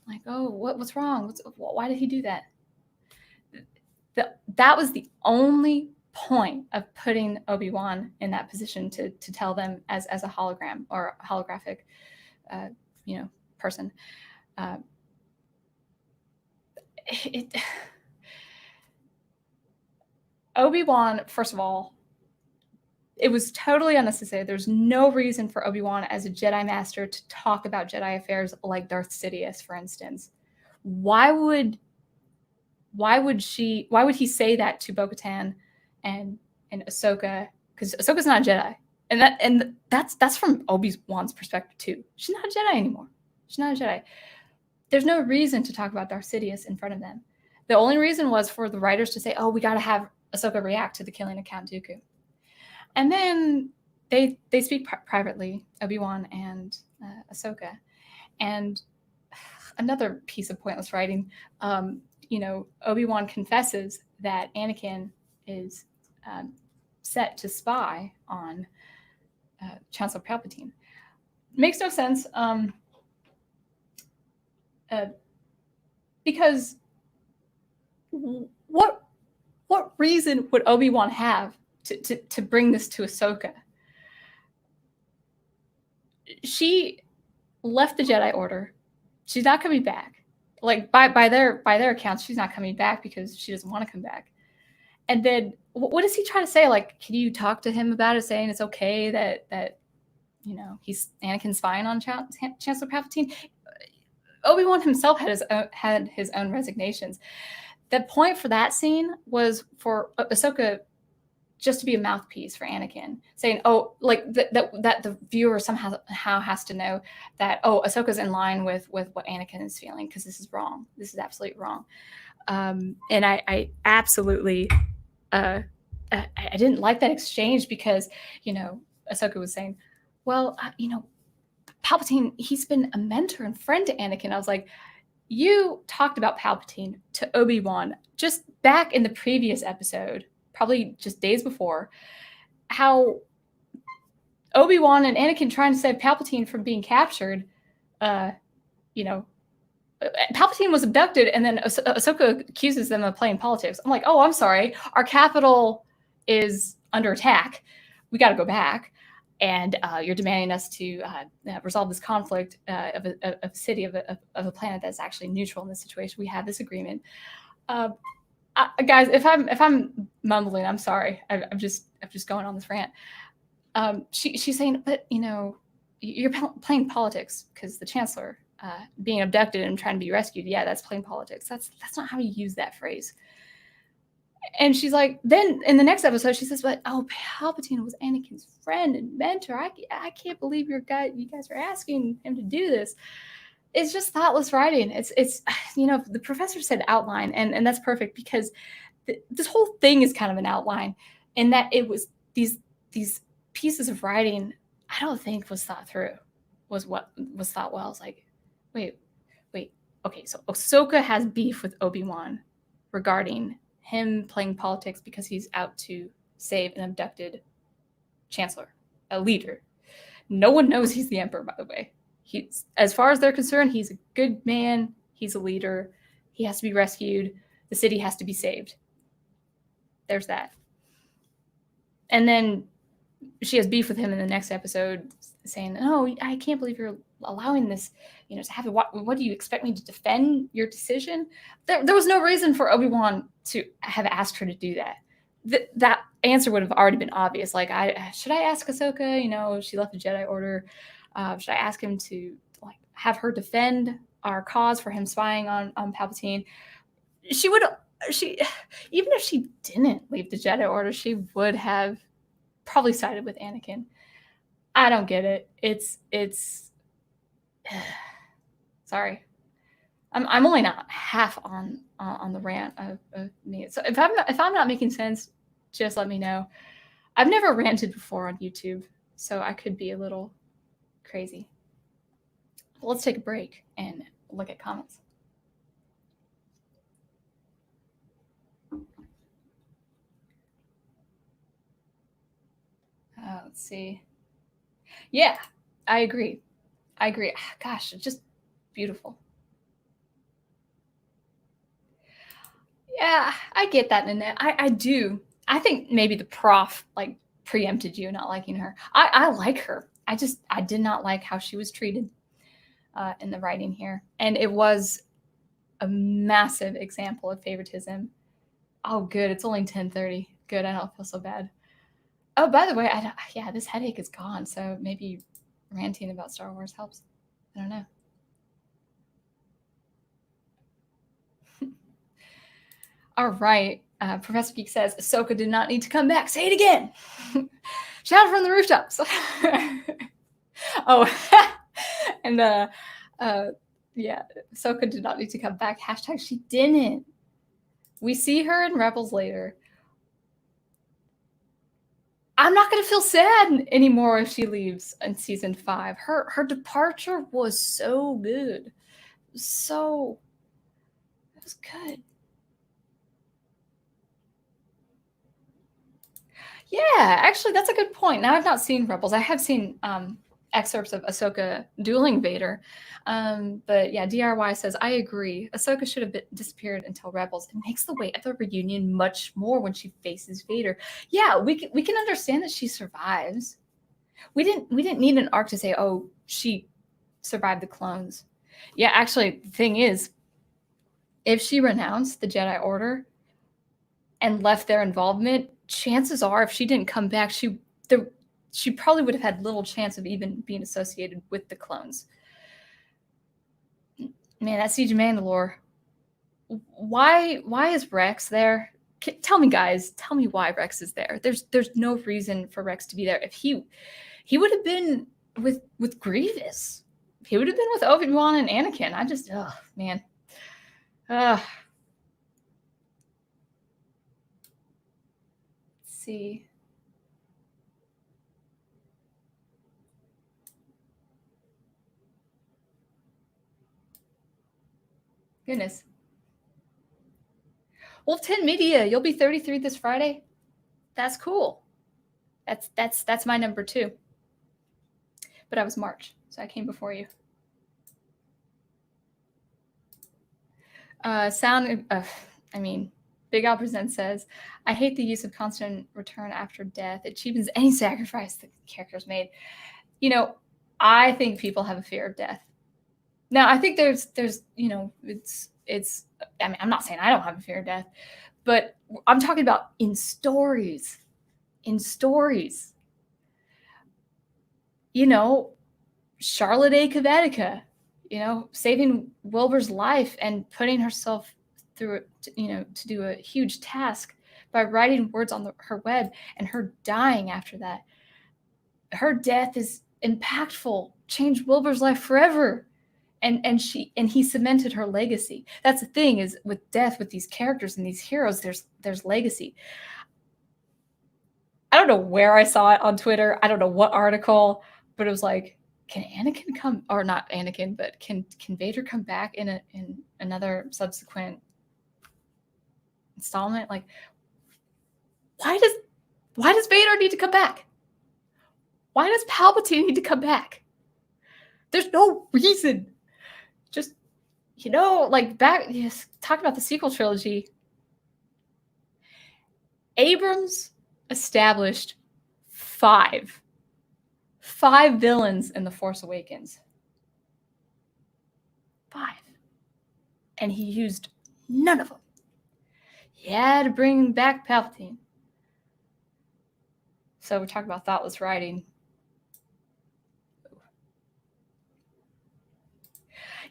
Like, what's wrong? Why did he do that? That was the only point of putting Obi-Wan in that position to tell them as a hologram or a holographic, person. Obi-Wan, first of all, it was totally unnecessary. There's no reason for Obi-Wan as a Jedi Master to talk about Jedi affairs like Darth Sidious, for instance. Why would he say that to Bo-Katan and Ahsoka? Because Ahsoka's not a Jedi, and that's from Obi-Wan's perspective too. She's not a Jedi anymore. She's not a Jedi. There's no reason to talk about Darth Sidious in front of them. The only reason was for the writers to say, "Oh, we got to have Ahsoka react to the killing of Count Dooku." And then they speak privately, Obi-Wan and Ahsoka. And another piece of pointless writing, Obi-Wan confesses that Anakin is set to spy on Chancellor Palpatine. Makes no sense, because what reason would Obi-Wan have to bring this to Ahsoka? She left the Jedi Order. She's not coming back. Like by their accounts, she's not coming back because she doesn't want to come back. And then what does he try to say? Like, can you talk to him about it, saying it's okay that he's Anakin spying on Chancellor Palpatine? Obi-Wan himself had his own resignations. The point for that scene was for Ahsoka just to be a mouthpiece for Anakin, saying, that the viewer somehow has to know that, Ahsoka's in line with what Anakin is feeling, because this is wrong. This is absolutely wrong. And I absolutely, I didn't like that exchange because, Ahsoka was saying, well, Palpatine, he's been a mentor and friend to Anakin. I was like, you talked about Palpatine to Obi-Wan just back in the previous episode, probably just days before, how Obi-Wan and Anakin trying to save Palpatine from being captured, you know, Palpatine was abducted, and then Ahsoka accuses them of playing politics. I'm like, oh, I'm sorry. Our capital is under attack. We got to go back. And you're demanding us to resolve this conflict of a city, of a planet that's actually neutral in this situation. We have this agreement. Guys, if I'm mumbling, I'm sorry. I'm just going on this rant. She's saying, but you're playing politics because the Chancellor being abducted and trying to be rescued. Yeah, that's playing politics. That's not how you use that phrase. And she's like, then in the next episode, she says, but Palpatine was Anakin's friend and mentor. I can't believe you guys are asking him to do this. It's just thoughtless writing. It's the professor said outline, and that's perfect because this whole thing is kind of an outline, in that it was these pieces of writing I don't think was thought through, was what was thought well. It's like, wait, okay, so Ahsoka has beef with Obi-Wan regarding him playing politics because he's out to save an abducted chancellor, a leader. No one knows he's the emperor, by the way. He's, as far as they're concerned, he's a good man. He's a leader. He has to be rescued. The city has to be saved. There's that. And then she has beef with him in the next episode, saying, "Oh, I can't believe you're allowing this, to have it. What do you expect me to defend your decision?" There was no reason for Obi-Wan to have asked her to do that. That answer would have already been obvious. Like, should I ask Ahsoka? She left the Jedi Order. Should I ask him to have her defend our cause for him spying on Palpatine? She would. Even if she didn't leave the Jedi Order, she would have probably sided with Anakin. I don't get it. It's sorry. I'm only not half on the rant of me. So if I'm not making sense, just let me know. I've never ranted before on YouTube, so I could be a little crazy. But let's take a break and look at comments. Let's see. Yeah, I agree. Gosh, it's just beautiful. Yeah, I get that, Nanette. I do. I think maybe the prof preempted you not liking her. I like her. I did not like how she was treated in the writing here. And it was a massive example of favoritism. Oh, good. It's only 10:30. Good. I don't feel so bad. Oh, by the way, this headache is gone. So maybe ranting about Star Wars helps. I don't know. All right. Professor Geek says, Ahsoka did not need to come back. Say it again. Shout from the rooftops. Oh, and Ahsoka did not need to come back. # she didn't. We see her in Rebels later. I'm not going to feel sad anymore if she leaves in season 5. Her departure was so good. It was good. Yeah, actually, that's a good point. Now, I've not seen Rebels. I have seen excerpts of Ahsoka dueling Vader. But yeah, DRY says, I agree. Ahsoka should have disappeared until Rebels. It makes the weight of the reunion much more when she faces Vader. Yeah, we can understand that she survives. We didn't need an arc to say, oh, she survived the clones. Yeah, actually, the thing is, if she renounced the Jedi Order and left their involvement, chances are, if she didn't come back, she probably would have had little chance of even being associated with the clones. Man, that Siege of Mandalore. Why is Rex there? Tell me, guys. Tell me why Rex is there. There's no reason for Rex to be there. If he would have been with Grievous. He would have been with Obi-Wan and Anakin. Man. Let's see. Goodness. Wolf 10 Media, you'll be 33 this Friday. That's cool. That's my number too. But I was March, so I came before you. Big Al Presents says, I hate the use of constant return after death. It cheapens any sacrifice the characters made. You know, I think people have a fear of death. Now, I think there's I'm not saying I don't have a fear of death, but I'm talking about in stories. In stories. You know, Charlotte A. Cavatica, saving Wilbur's life and putting herself through it, to do a huge task by writing words on her web, and her dying after that. Her death is impactful, changed Wilbur's life forever. And he cemented her legacy. That's the thing, is with death, with these characters and these heroes, there's legacy. I don't know where I saw it on Twitter. I don't know what article, but it was like, can Anakin come, or not Anakin, but can Vader come back in another subsequent installment? Like, why does Vader need to come back? Why does Palpatine need to come back? There's no reason. Just, talk about the sequel trilogy. Abrams established five villains in The Force Awakens. 5. And he used none of them. He had to bring back Palpatine. So we're talking about thoughtless writing.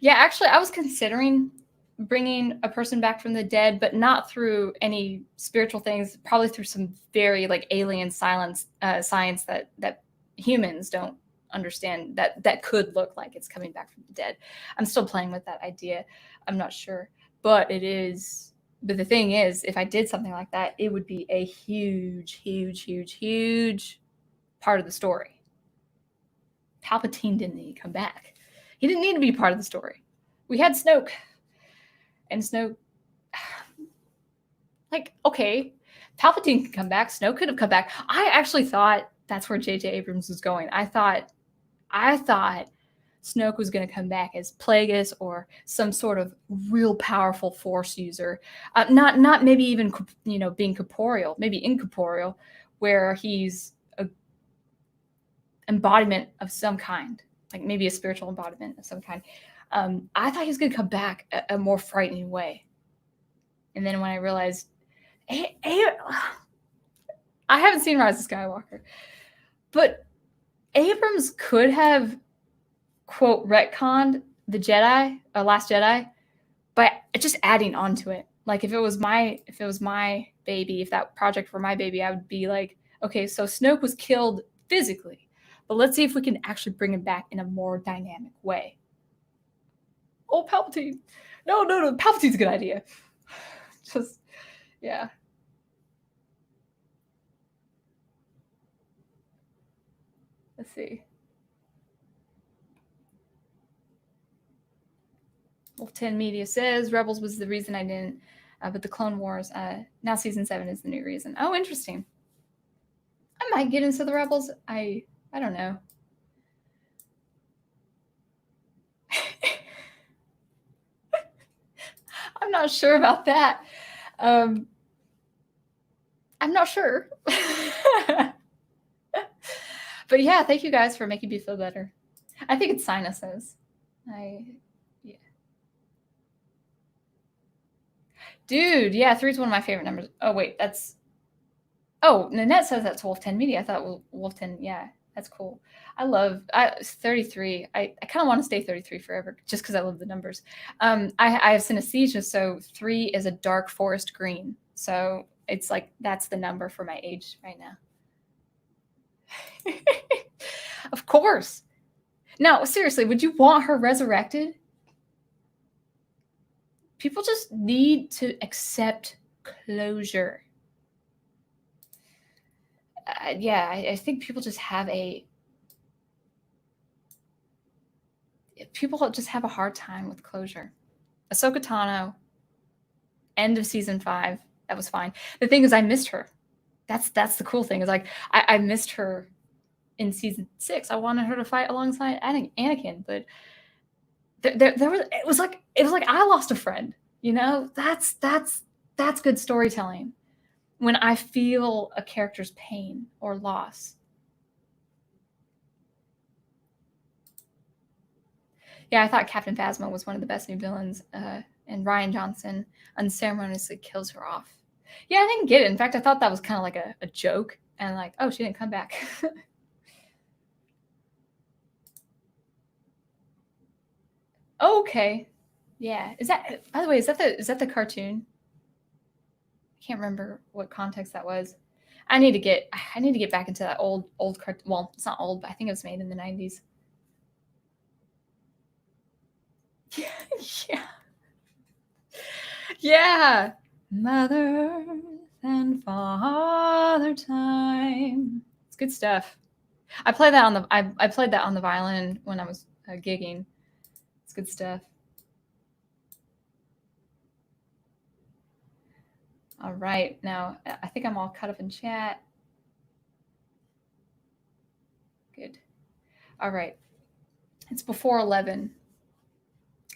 Yeah, actually, I was considering bringing a person back from the dead, but not through any spiritual things, probably through some very alien science that humans don't understand, that could look like it's coming back from the dead. I'm still playing with that idea. I'm not sure, but the thing is, if I did something like that, it would be a huge part of the story. Palpatine didn't need to come back. He didn't need to be part of the story. We had Snoke. And Snoke, okay, Palpatine could come back. Snoke could have come back. I actually thought that's where J.J. Abrams was going. I thought Snoke was going to come back as Plagueis or some sort of real powerful Force user. Not maybe even, being corporeal, maybe incorporeal, where he's an embodiment of some kind, like maybe a spiritual embodiment of some kind. I thought he was going to come back a more frightening way. And then when I realized, I haven't seen Rise of Skywalker, but Abrams could have, quote, retconned the Jedi, Last Jedi, by just adding on to it. Like, if it was my baby, if that project were my baby, I would be like, okay, so Snoke was killed physically, but let's see if we can actually bring him back in a more dynamic way. Oh, Palpatine. No. Palpatine's a good idea. Just, yeah. Let's see. Wolf 10 Media says Rebels was the reason I didn't, but the Clone Wars, now season 7 is the new reason. Oh, interesting. I might get into the Rebels. I don't know. I'm not sure about that. I'm not sure. But yeah, thank you guys for making me feel better. I think it's sinuses. Yeah. Dude, yeah, 3 is one of my favorite numbers. Oh, wait, Nanette says that's Wolf 10 Media. I thought Wolf 10, yeah, that's cool. 33. I kind of want to stay 33 forever, just because I love the numbers. I have synesthesia, so 3 is a dark forest green. So it's like, that's the number for my age right now. Of course. Now, seriously, would you want her resurrected? People just need to accept closure. I think people just have a hard time with closure. Ahsoka Tano, end of season 5. That was fine. The thing is, I missed her. That's the cool thing. Is like I missed her in season 6. I wanted her to fight alongside Anakin, but there was it was like I lost a friend. You know, that's good storytelling. When I feel a character's pain or loss. Yeah, I thought Captain Phasma was one of the best new villains, and Rian Johnson unceremoniously kills her off. Yeah, I didn't get it. In fact, I thought that was kind of like a joke, and like, oh, she didn't come back. Okay, yeah. Is that, by the way, is that the cartoon? I can't remember what context that was. I need to get back into that old cartoon. Well, it's not old, but I think it was made in the 90s. Yeah, yeah. Yeah. Mother and Father Time. It's good stuff. I played that on the I played that on the violin when I was gigging. It's good stuff. All right. Now, I think I'm all caught up in chat. Good. All right. It's before 11.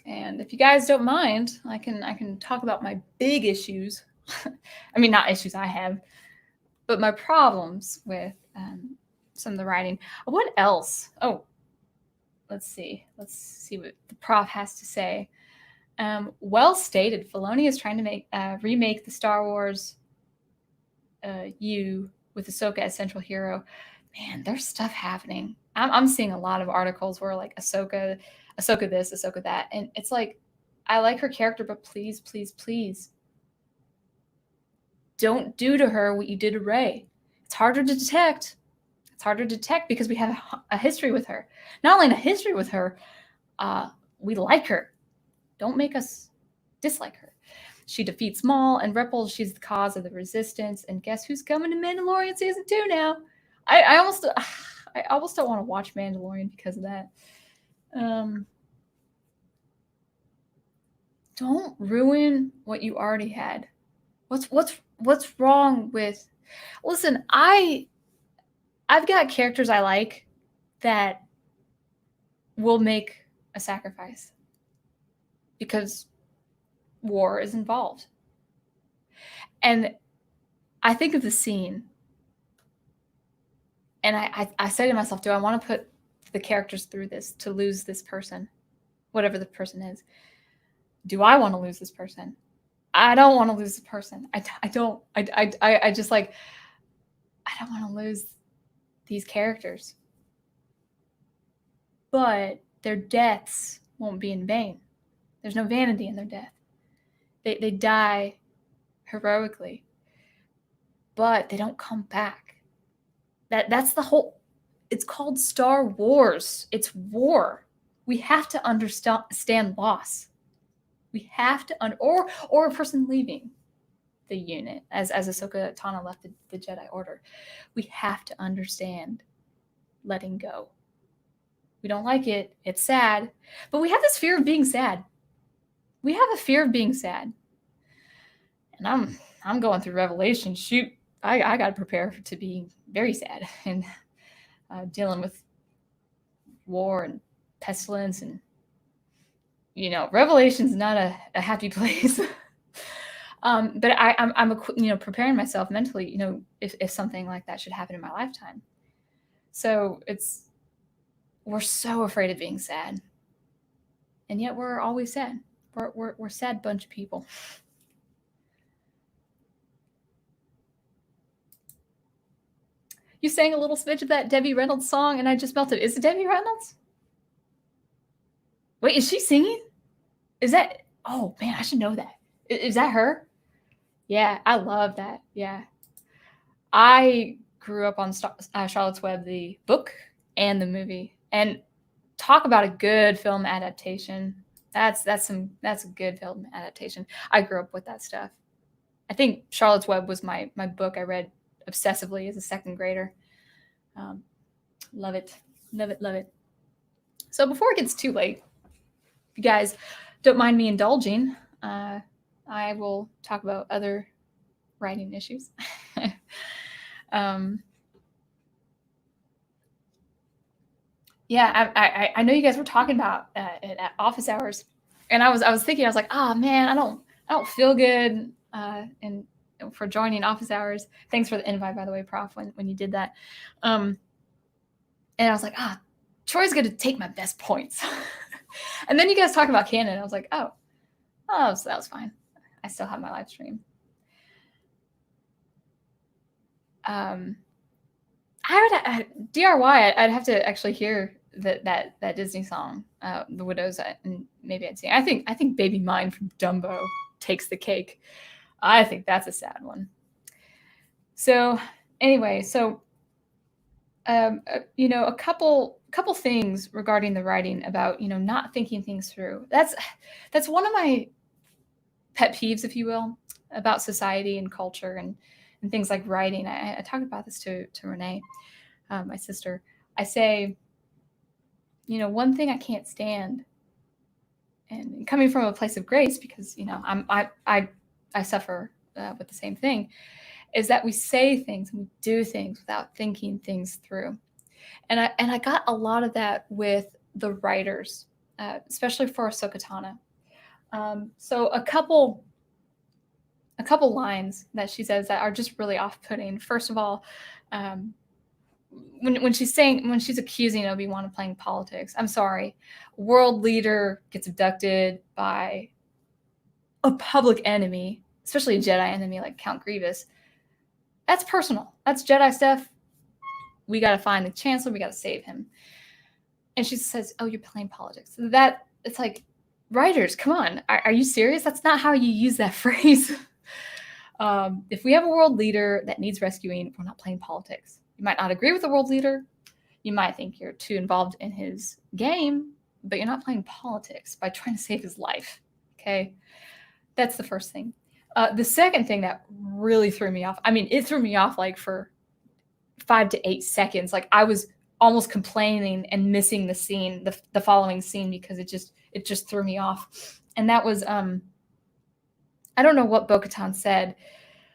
And if you guys don't mind, I can talk about my big issues. I mean, not issues I have, but my problems with some of the writing. What else? Oh, let's see. Let's see what the prof has to say. Well stated. Filoni is trying to remake the Star Wars U with Ahsoka as central hero. Man, there's stuff happening. I'm seeing a lot of articles where like Ahsoka this, Ahsoka that, and it's like, I like her character, but please, please, please, don't do to her what you did to Rey. It's harder to detect. It's harder to detect because we have a history with her. Not only a history with her, we like her. Don't make us dislike her. She defeats Maul and Rebels. She's the cause of the resistance. And guess who's coming to Mandalorian season 2 now? I almost don't want to watch Mandalorian because of that. Don't ruin what you already had. What's wrong with? Listen, I've got characters I like that will make a sacrifice because war is involved. And I think of the scene and I say to myself, do I want to put the characters through this to lose this person, whatever the person is? Do I want to lose this person? I don't want to lose the person. I don't. I just like, I don't want to lose these characters. But their deaths won't be in vain. There's no vanity in their death. They die heroically, but they don't come back. That's the whole. It's called Star Wars. It's war. We have to understand loss. We have to or a person leaving the unit, as Ahsoka Tano left the Jedi Order. We have to understand letting go. We don't like it. It's sad, but we have this fear of being sad. We have a fear of being sad, and I'm going through Revelation. Shoot, I got to prepare to be very sad and dealing with war and pestilence, and Revelation's not a happy place. But I'm preparing myself mentally, if something like that should happen in my lifetime. So we're so afraid of being sad, and yet we're always sad. We're a sad bunch of people. You sang a little smidge of that Debbie Reynolds song, and I just melted. Is it Debbie Reynolds? Wait, is she singing? Is that? Oh man, I should know that. Is that her? Yeah, I love that. Yeah, I grew up on Charlotte's Web, the book and the movie, and talk about a good film adaptation. That's a good film adaptation. I grew up with that stuff. I think Charlotte's Web was my book I read obsessively as a second grader. Love it, love it, love it. So before it gets too late, you guys, don't mind me indulging, I will talk about other writing issues. Yeah, I know you guys were talking about it at office hours, and I was thinking, I was like, oh man, I don't feel good, and for joining office hours. Thanks for the invite, by the way, Prof. When you did that, and I was like, Troy's gonna take my best points, and then you guys talking about canon. I was like, oh, so that was fine. I still have my live stream. I would DRY. I'd have to actually hear that Disney song, The Widows, and maybe I'd sing. I think Baby Mine from Dumbo takes the cake. I think that's a sad one. So anyway, a couple things regarding the writing about not thinking things through. That's one of my pet peeves, if you will, about society and culture and things like writing. I talked about this to Renee, my sister. I say, one thing I can't stand, and coming from a place of grace, because I suffer with the same thing, is that we say things and we do things without thinking things through. And I got a lot of that with the writers, especially for Ahsoka Tano. So a couple lines that she says that are just really off-putting. First of all, when she's accusing Obi-Wan of playing politics, I'm sorry, world leader gets abducted by a public enemy, especially a Jedi enemy like Count Grievous. That's personal. That's Jedi stuff. We got to find the Chancellor. We got to save him. And she says, "Oh, you're playing politics." That it's like, writers, come on, are you serious? That's not how you use that phrase. If we have a world leader that needs rescuing, we're not playing politics. You might not agree with the world leader. You might think you're too involved in his game, but you're not playing politics by trying to save his life. Okay, that's the first thing. The second thing that really threw me off, I mean, it threw me off like for 5 to 8 seconds. Like I was almost complaining and missing the scene, the following scene, because it just threw me off. And that was, I don't know what Bo-Katan said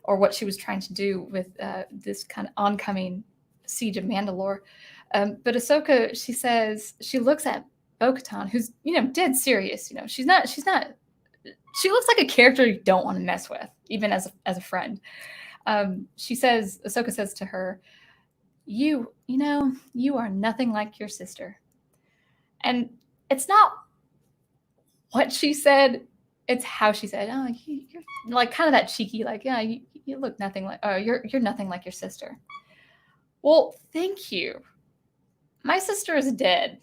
or what she was trying to do with this kind of oncoming siege of Mandalore. But Ahsoka, she says, she looks at Bo-Katan, who's, dead serious. She's not, she looks like a character you don't want to mess with, even as a friend. Ahsoka says to her, you are nothing like your sister. And it's not what she said, it's how she said, "Oh, you're like kind of that cheeky, like, yeah, you look nothing like, oh, you're nothing like your sister." Well, thank you. My sister is dead.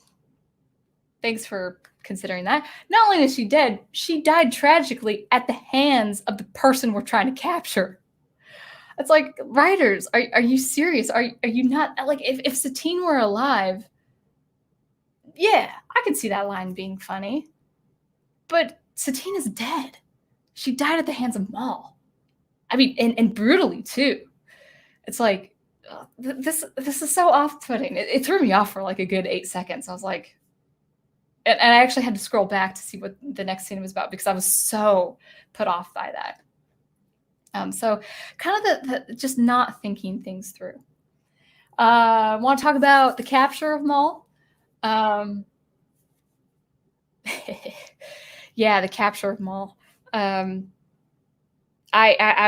Thanks for considering that. Not only is she dead, she died tragically at the hands of the person we're trying to capture. It's like, writers, are you serious? Are you not, like, if Satine were alive, yeah, I could see that line being funny. But Satine is dead. She died at the hands of Maul. I mean, and brutally too. It's like, this is so off-putting. It threw me off for like a good 8 seconds. I was like, and I actually had to scroll back to see what the next scene was about because I was so put off by that. So kind of the just not thinking things through. I want to talk about the capture of Maul. Yeah, the capture of Maul. I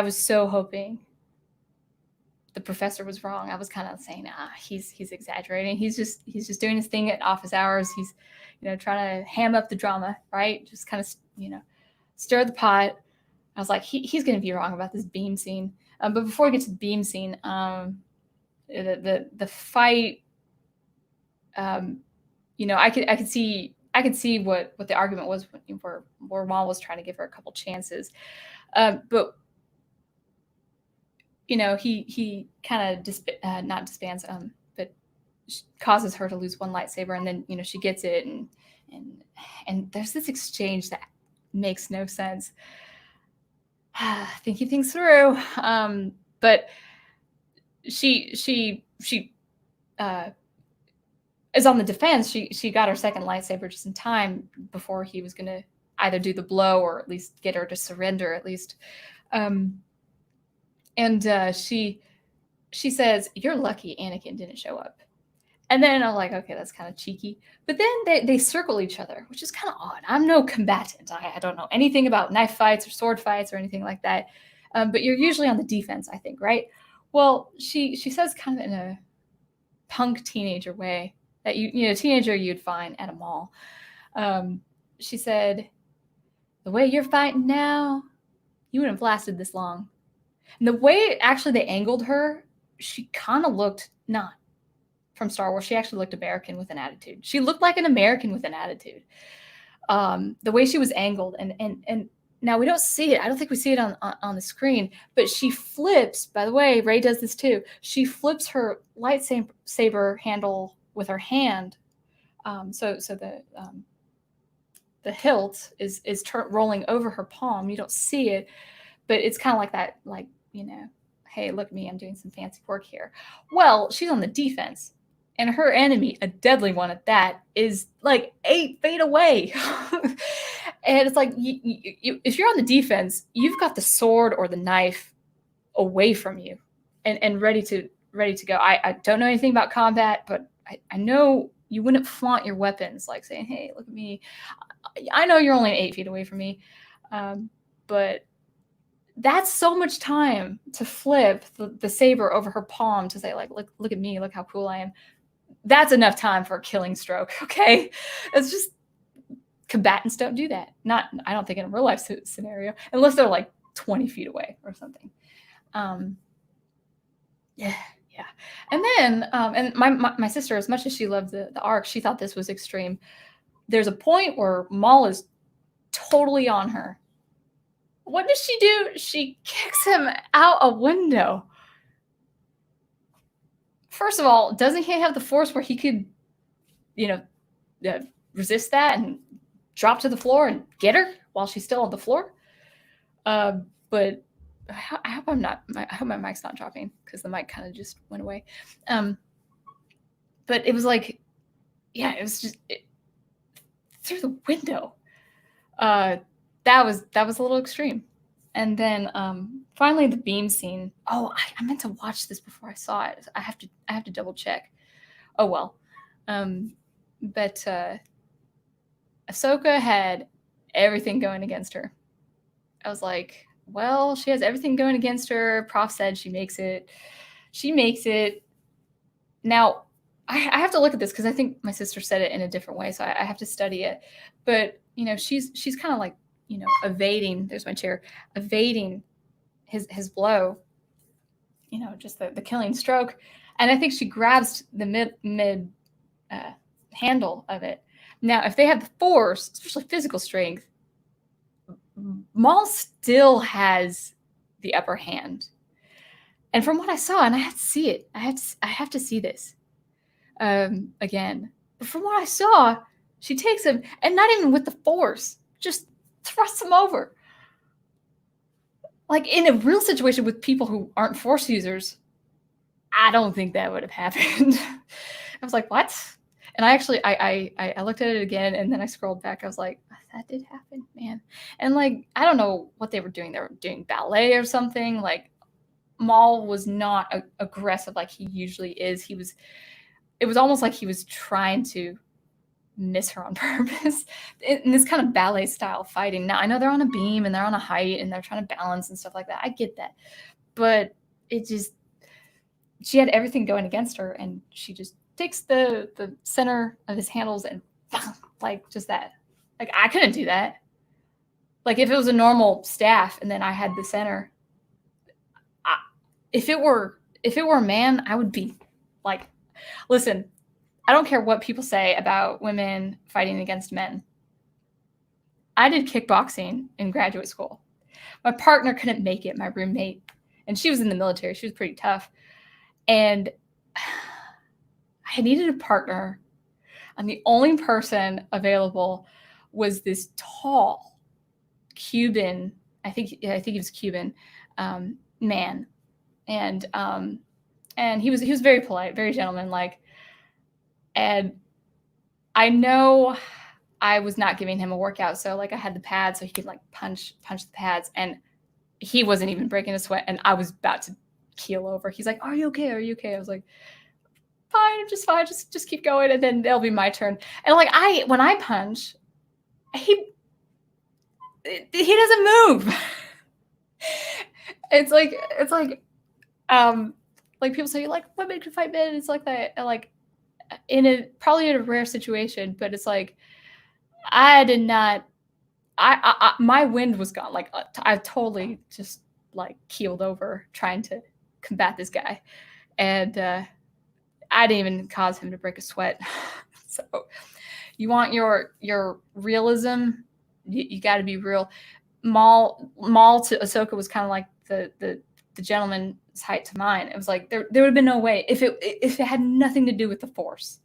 was so hoping the professor was wrong. I was kind of saying, he's exaggerating. He's just doing his thing at office hours. He's, trying to ham up the drama, right? Just kind of, stir the pot. I was like, he's going to be wrong about this beam scene. But before we get to the beam scene, the fight, I could see what the argument was where Maul was trying to give her a couple chances. But he kind of not disbands, but causes her to lose one lightsaber, and then she gets it, and there's this exchange that makes no sense. Thinking things through, but she is on the defense. She got her second lightsaber just in time before he was gonna. either do the blow or at least get her to surrender at least. She says, "You're lucky Anakin didn't show up." And then I'm like, okay, that's kind of cheeky. But then they circle each other, which is kind of odd. I'm no combatant. I don't know anything about knife fights or sword fights or anything like that. But you're usually on the defense, I think, right? Well, she says kind of in a punk teenager way that teenager you'd find at a mall. She said, "The way you're fighting now, you wouldn't have lasted this long." And the way actually they angled her, she kind of looked not from Star Wars. She actually looked American with an attitude. She looked like an American with an attitude. The way she was angled, and now we don't see it. I don't think we see it on the screen, but she flips. By the way, Rey does this too. She flips her lightsaber handle with her hand, so the hilt is rolling over her palm. You don't see it, but it's kind of like that, like, hey, look at me, I'm doing some fancy work here. Well, she's on the defense, and her enemy, a deadly one at that, is like 8 feet away. And it's like, if you're on the defense, you've got the sword or the knife away from you and ready to go. I don't know anything about combat, but I know you wouldn't flaunt your weapons, like saying, hey, look at me. I know you're only 8 feet away from me, but that's so much time to flip the saber over her palm to say, like, look at me, look how cool I am. That's enough time for a killing stroke, okay? It's just, combatants don't do that. I don't think in a real life scenario, unless they're like 20 feet away or something. Yeah. And then, and my sister, as much as she loved the arc, she thought this was extreme. There's a point where Maul is totally on her. What does she do? She kicks him out a window. First of all, doesn't he have the force where he could, resist that and drop to the floor and get her while she's still on the floor? But I hope I hope my mic's not dropping, because the mic kind of just went away. But it was like, it was just through the window. That was a little extreme. And then finally the beam scene. Oh, I meant to watch this before I saw it. I have to double check. Oh well. But Ahsoka had everything going against her. I was like, well, she has everything going against her. Prof said she makes it. She makes it. Now, I have to look at this, because I think my sister said it in a different way, so I have to study it. But she's kind of like, evading. There's my chair. Evading his blow. Just the killing stroke. And I think she grabs the mid handle of it. Now, if they have the force, especially physical strength, Maul still has the upper hand. And from what I saw, and I had to see it, I have to see this again. But from what I saw, she takes him, and not even with the force, just thrusts him over. Like, in a real situation with people who aren't force users, I don't think that would have happened. I was like, what? And I actually, I looked at it again, and then I scrolled back. I was like, that did happen, man. And like, I don't know what they were doing. They were doing ballet or something. Like, Maul was not aggressive like he usually is. It was almost like he was trying to miss her on purpose in this kind of ballet style fighting. Now, I know they're on a beam and they're on a height and they're trying to balance and stuff like that. I get that. But she had everything going against her, and she just takes the center of his handles and like, just that. Like, I couldn't do that. Like, if it was a normal staff and then I had the center, if it were a man, I would be like, listen, I don't care what people say about women fighting against men. I did kickboxing in graduate school. My partner couldn't make it, my roommate, and she was in the military. She was pretty tough. And I needed a partner, and the only person available was this tall Cuban, I think he was Cuban, man. And he was very polite, very gentlemanlike. And I know I was not giving him a workout. So like I had the pads so he could like punch the pads, and he wasn't even breaking a sweat, and I was about to keel over. He's like, "Are you okay? Are you okay?" I was like, "Fine, I'm just fine. Just keep going, and then it'll be my turn." And like when I punch, he doesn't move. It's like people say like, "What makes you fight men?" It's like that, like probably in a rare situation, but it's like I did not. My wind was gone. Like I totally just like keeled over trying to combat this guy, and I didn't even cause him to break a sweat. So you want your realism, you got to be real. Maul to Ahsoka was kind of like the gentleman's height to mine. It was like there would have been no way if it had nothing to do with the Force.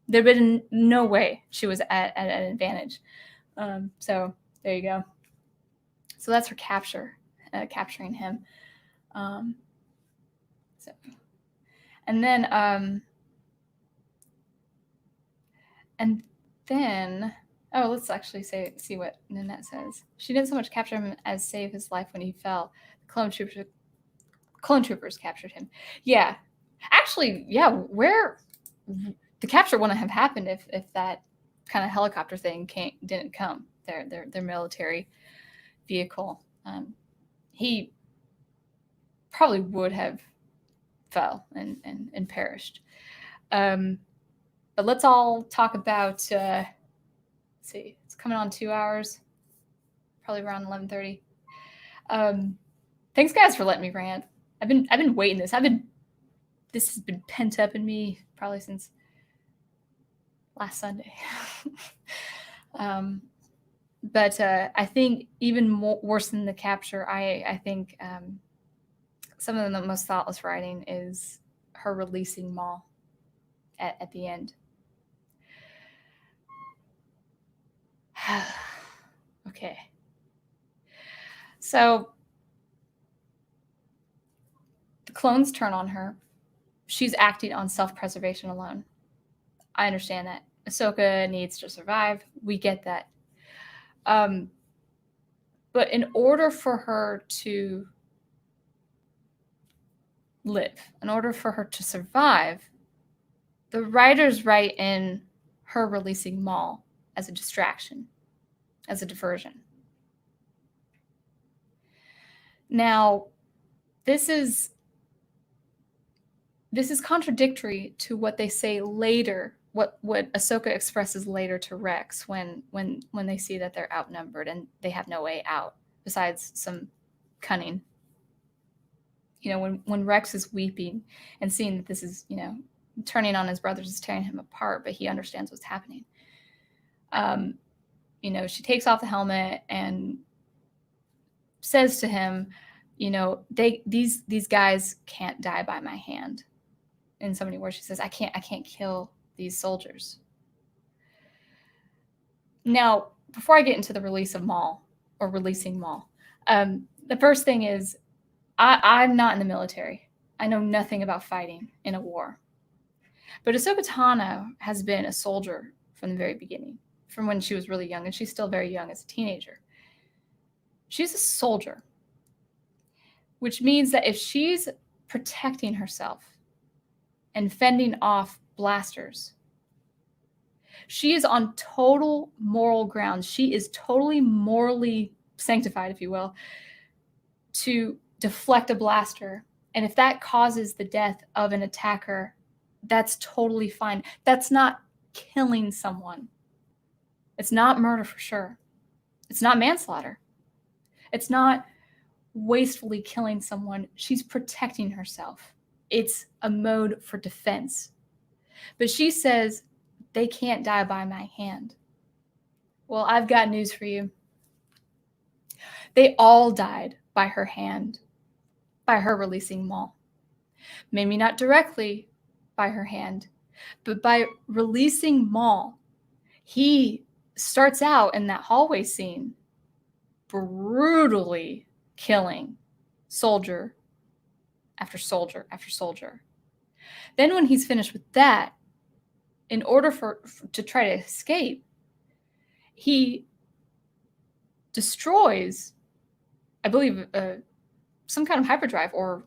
There'd been no way she was at an advantage. So there you go. So that's her capturing him. So, and then let's actually see what Nanette says. She didn't so much capture him as save his life when he fell. The clone troopers captured him. Yeah, actually, yeah. Where the capture wouldn't have happened if that kind of helicopter thing didn't come. Their military vehicle. He probably would have fell and perished. But let's all talk about. Let's see, it's coming on 2 hours. Probably around 11:30. Thanks, guys, for letting me rant. I've been waiting this. This has been pent up in me probably since last Sunday. But I think even worse than the capture, I think some of the most thoughtless writing is her releasing Maul at the end. Okay. So the clones turn on her. She's acting on self-preservation alone. I understand that. Ahsoka needs to survive. We get that. But in order for her to live, in order for her to survive, the writers write in her releasing Maul as a distraction, as a diversion. Now, this is contradictory to what they say later, what Ahsoka expresses later to Rex when they see that they're outnumbered and they have no way out besides some cunning. When Rex is weeping and seeing that this is, turning on his brothers is tearing him apart, but he understands what's happening. She takes off the helmet and says to him, these guys can't die by my hand. In so many words, she says, I can't kill these soldiers. Now, before I get into the release of Maul or releasing Maul, the first thing is I'm not in the military. I know nothing about fighting in a war. But Ahsoka Tano has been a soldier from the very beginning, from when she was really young, and she's still very young as a teenager. She's a soldier, which means that if she's protecting herself and fending off blasters, she is on total moral grounds. She is totally morally sanctified, if you will, to deflect a blaster. And if that causes the death of an attacker, that's totally fine. That's not killing someone. It's not murder for sure. It's not manslaughter. It's not wastefully killing someone. She's protecting herself. It's a mode for defense. But she says, they can't die by my hand. Well, I've got news for you. They all died by her hand, by her releasing Maul. Maybe not directly by her hand, but by releasing Maul, he starts out in that hallway scene brutally killing soldier after soldier after soldier. Then when he's finished with that, in order to try to escape, he destroys, I believe, some kind of hyperdrive or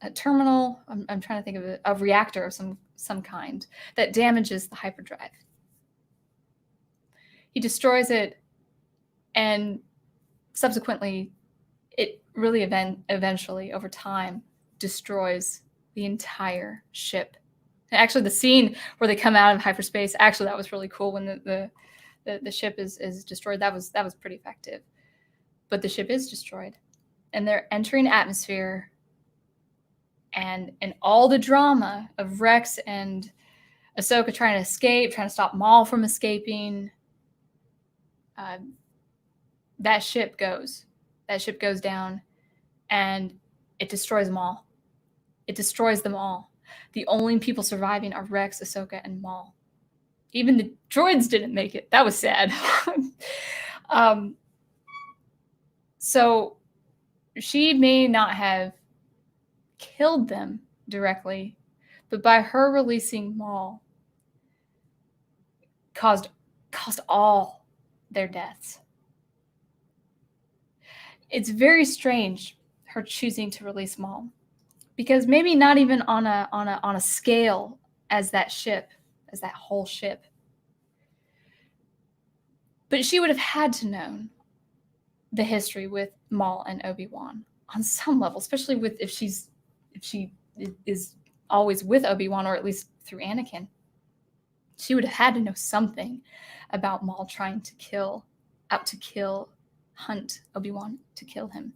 a terminal. I'm trying to think of a reactor of some kind that damages the hyperdrive. He destroys it, and subsequently, it really eventually, over time, destroys the entire ship. And actually, the scene where they come out of hyperspace, actually, that was really cool when the ship is destroyed. That was pretty effective. But the ship is destroyed, and they're entering atmosphere, and all the drama of Rex and Ahsoka trying to escape, trying to stop Maul from escaping. That ship goes down, and it destroys them all. It destroys them all. The only people surviving are Rex, Ahsoka, and Maul. Even the droids didn't make it. That was sad. So she may not have killed them directly, but by her releasing Maul, caused all their deaths. It's very strange, her choosing to release Maul, because maybe not even on a scale as that whole ship. But she would have had to know the history with Maul and Obi-Wan on some level, especially if she is always with Obi-Wan, or at least through Anakin. She would have had to know something about Maul trying to hunt Obi-Wan to kill him.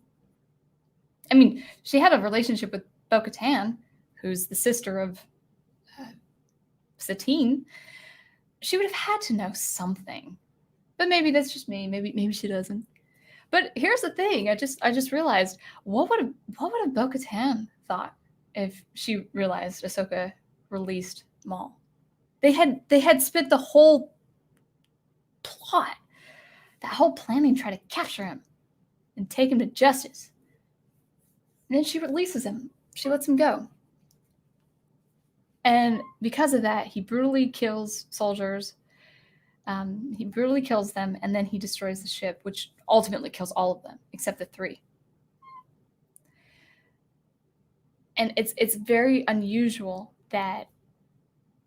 I mean, she had a relationship with Bo-Katan, who's the sister of Satine. She would have had to know something. But maybe that's just me. Maybe she doesn't. But here's the thing. I just realized, what would have Bo-Katan thought if she realized Ahsoka released Maul? They had spent the whole plot, that whole planning, try to capture him and take him to justice. And then she releases him. She lets him go. And because of that, he brutally kills soldiers. He brutally kills them, and then he destroys the ship, which ultimately kills all of them, except the 3. And it's very unusual that,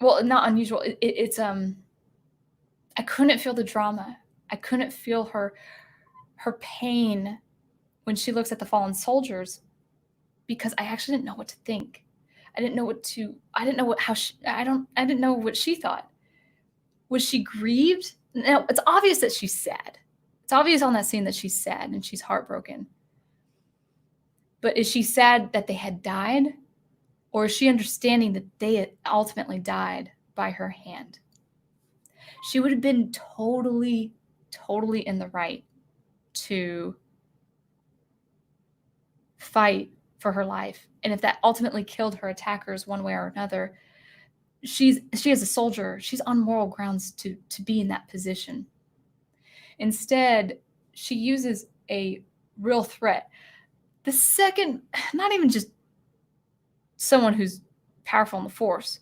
well, not unusual. It's I couldn't feel the drama. I couldn't feel her pain when she looks at the fallen soldiers, because I actually didn't know what to think. I didn't know what she thought. Was she grieved? Now, it's obvious that she's sad. It's obvious on that scene that she's sad and she's heartbroken. But is she sad that they had died? Or is she understanding that they had ultimately died by her hand? She would have been totally in the right to fight for her life. And if that ultimately killed her attackers one way or another, she as a soldier, she's on moral grounds to be in that position. Instead, she uses a real threat. The second, not even just someone who's powerful in the Force,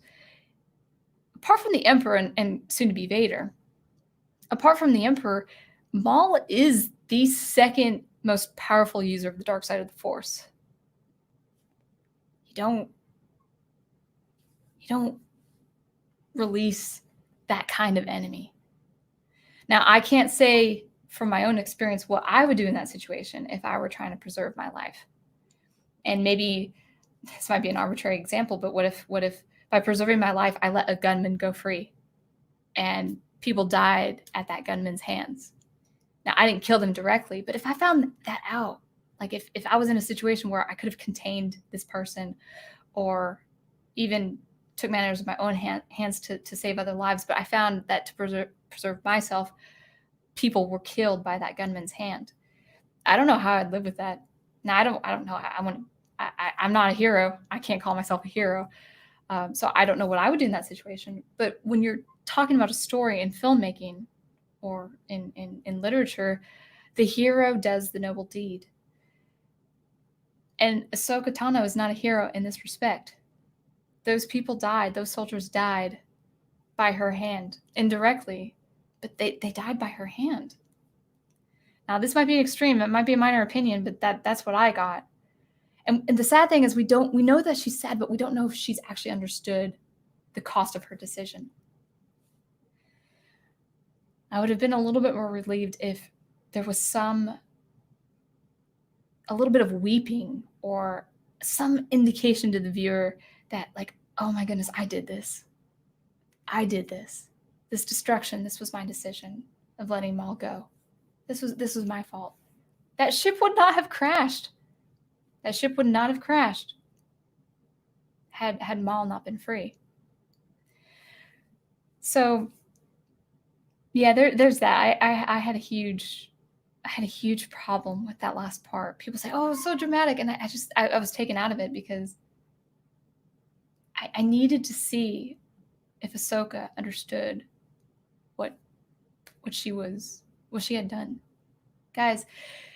apart from the Emperor and soon to be Vader, apart from the Emperor, Maul is the second most powerful user of the dark side of the Force. You don't release that kind of enemy. Now, I can't say from my own experience what I would do in that situation if I were trying to preserve my life. And maybe this might be an arbitrary example, but what if by preserving my life, I let a gunman go free and people died at that gunman's hands? Now, I didn't kill them directly, but if I found that out, like if I was in a situation where I could have contained this person, or even took matters in my own hands to save other lives, but I found that to preserve myself, people were killed by that gunman's hand. I don't know how I'd live with that. Now, I don't know. I'm not a hero. I can't call myself a hero. So I don't know what I would do in that situation. But when you're talking about a story in filmmaking or in literature, the hero does the noble deed. And Ahsoka Tano is not a hero in this respect. Those people died. Those soldiers died by her hand, indirectly, but they died by her hand. Now, this might be an extreme. It might be a minor opinion, but that's what I got. And the sad thing is we know that she's sad, but we don't know if she's actually understood the cost of her decision. I would have been a little bit more relieved if there was a little bit of weeping or some indication to the viewer that, like, oh my goodness, I did this. This destruction, this was my decision of letting Maul go. This was my fault. That ship would not have crashed. Had Maul not been free. So yeah, there's that. I had a huge problem with that last part. People say, "Oh, it was so dramatic," and I was taken out of it because I needed to see if Ahsoka understood what she had done. Guys,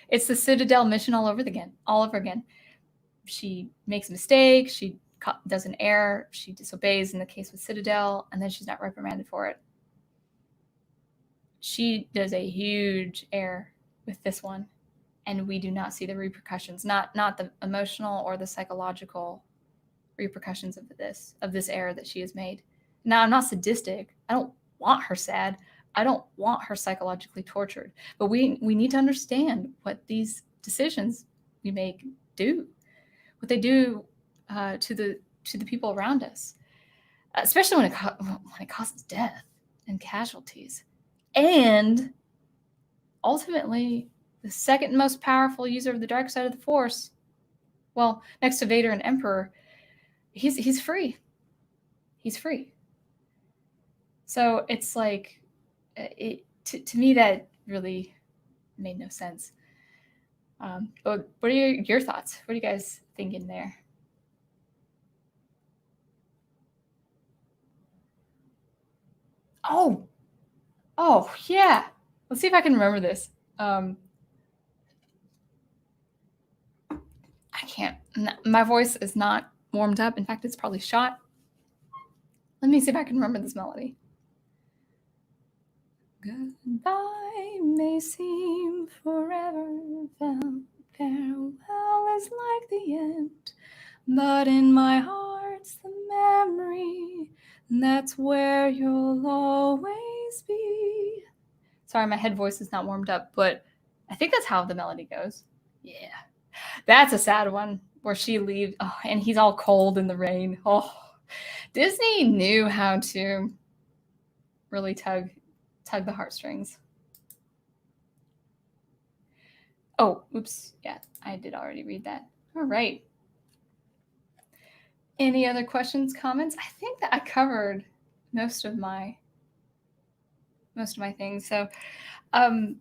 it's the Citadel mission all over again. She makes a mistake, she does an error, she disobeys in the case with Citadel, and then she's not reprimanded for it. She does a huge error with this one, and we do not see the repercussions, not the emotional or the psychological repercussions of this error that she has made. Now, I'm not sadistic. I don't want her sad. I don't want her psychologically tortured. But we need to understand what these decisions we make do, what they do to the people around us, especially when it causes death and casualties. And ultimately, the second most powerful user of the dark side of the Force, well, next to Vader and Emperor, he's free. He's free. So it's like, to me, that really made no sense. But what are your thoughts? What are you guys thinking there? Oh, yeah. Let's see if I can remember this. I can't. My voice is not warmed up. In fact, it's probably shot. Let me see if I can remember this melody. Goodbye may seem forever, farewell is like the end, but in my heart's the memory, that's where you'll always be. Sorry, my head voice is not warmed up, but I think that's how the melody goes. Yeah. That's a sad one where she leaves, and he's all cold in the rain. Oh, Disney knew how to really tug the heartstrings. Oh, oops. Yeah, I did already read that. All right. Any other questions, comments? I think that I covered most of my things. So, I don't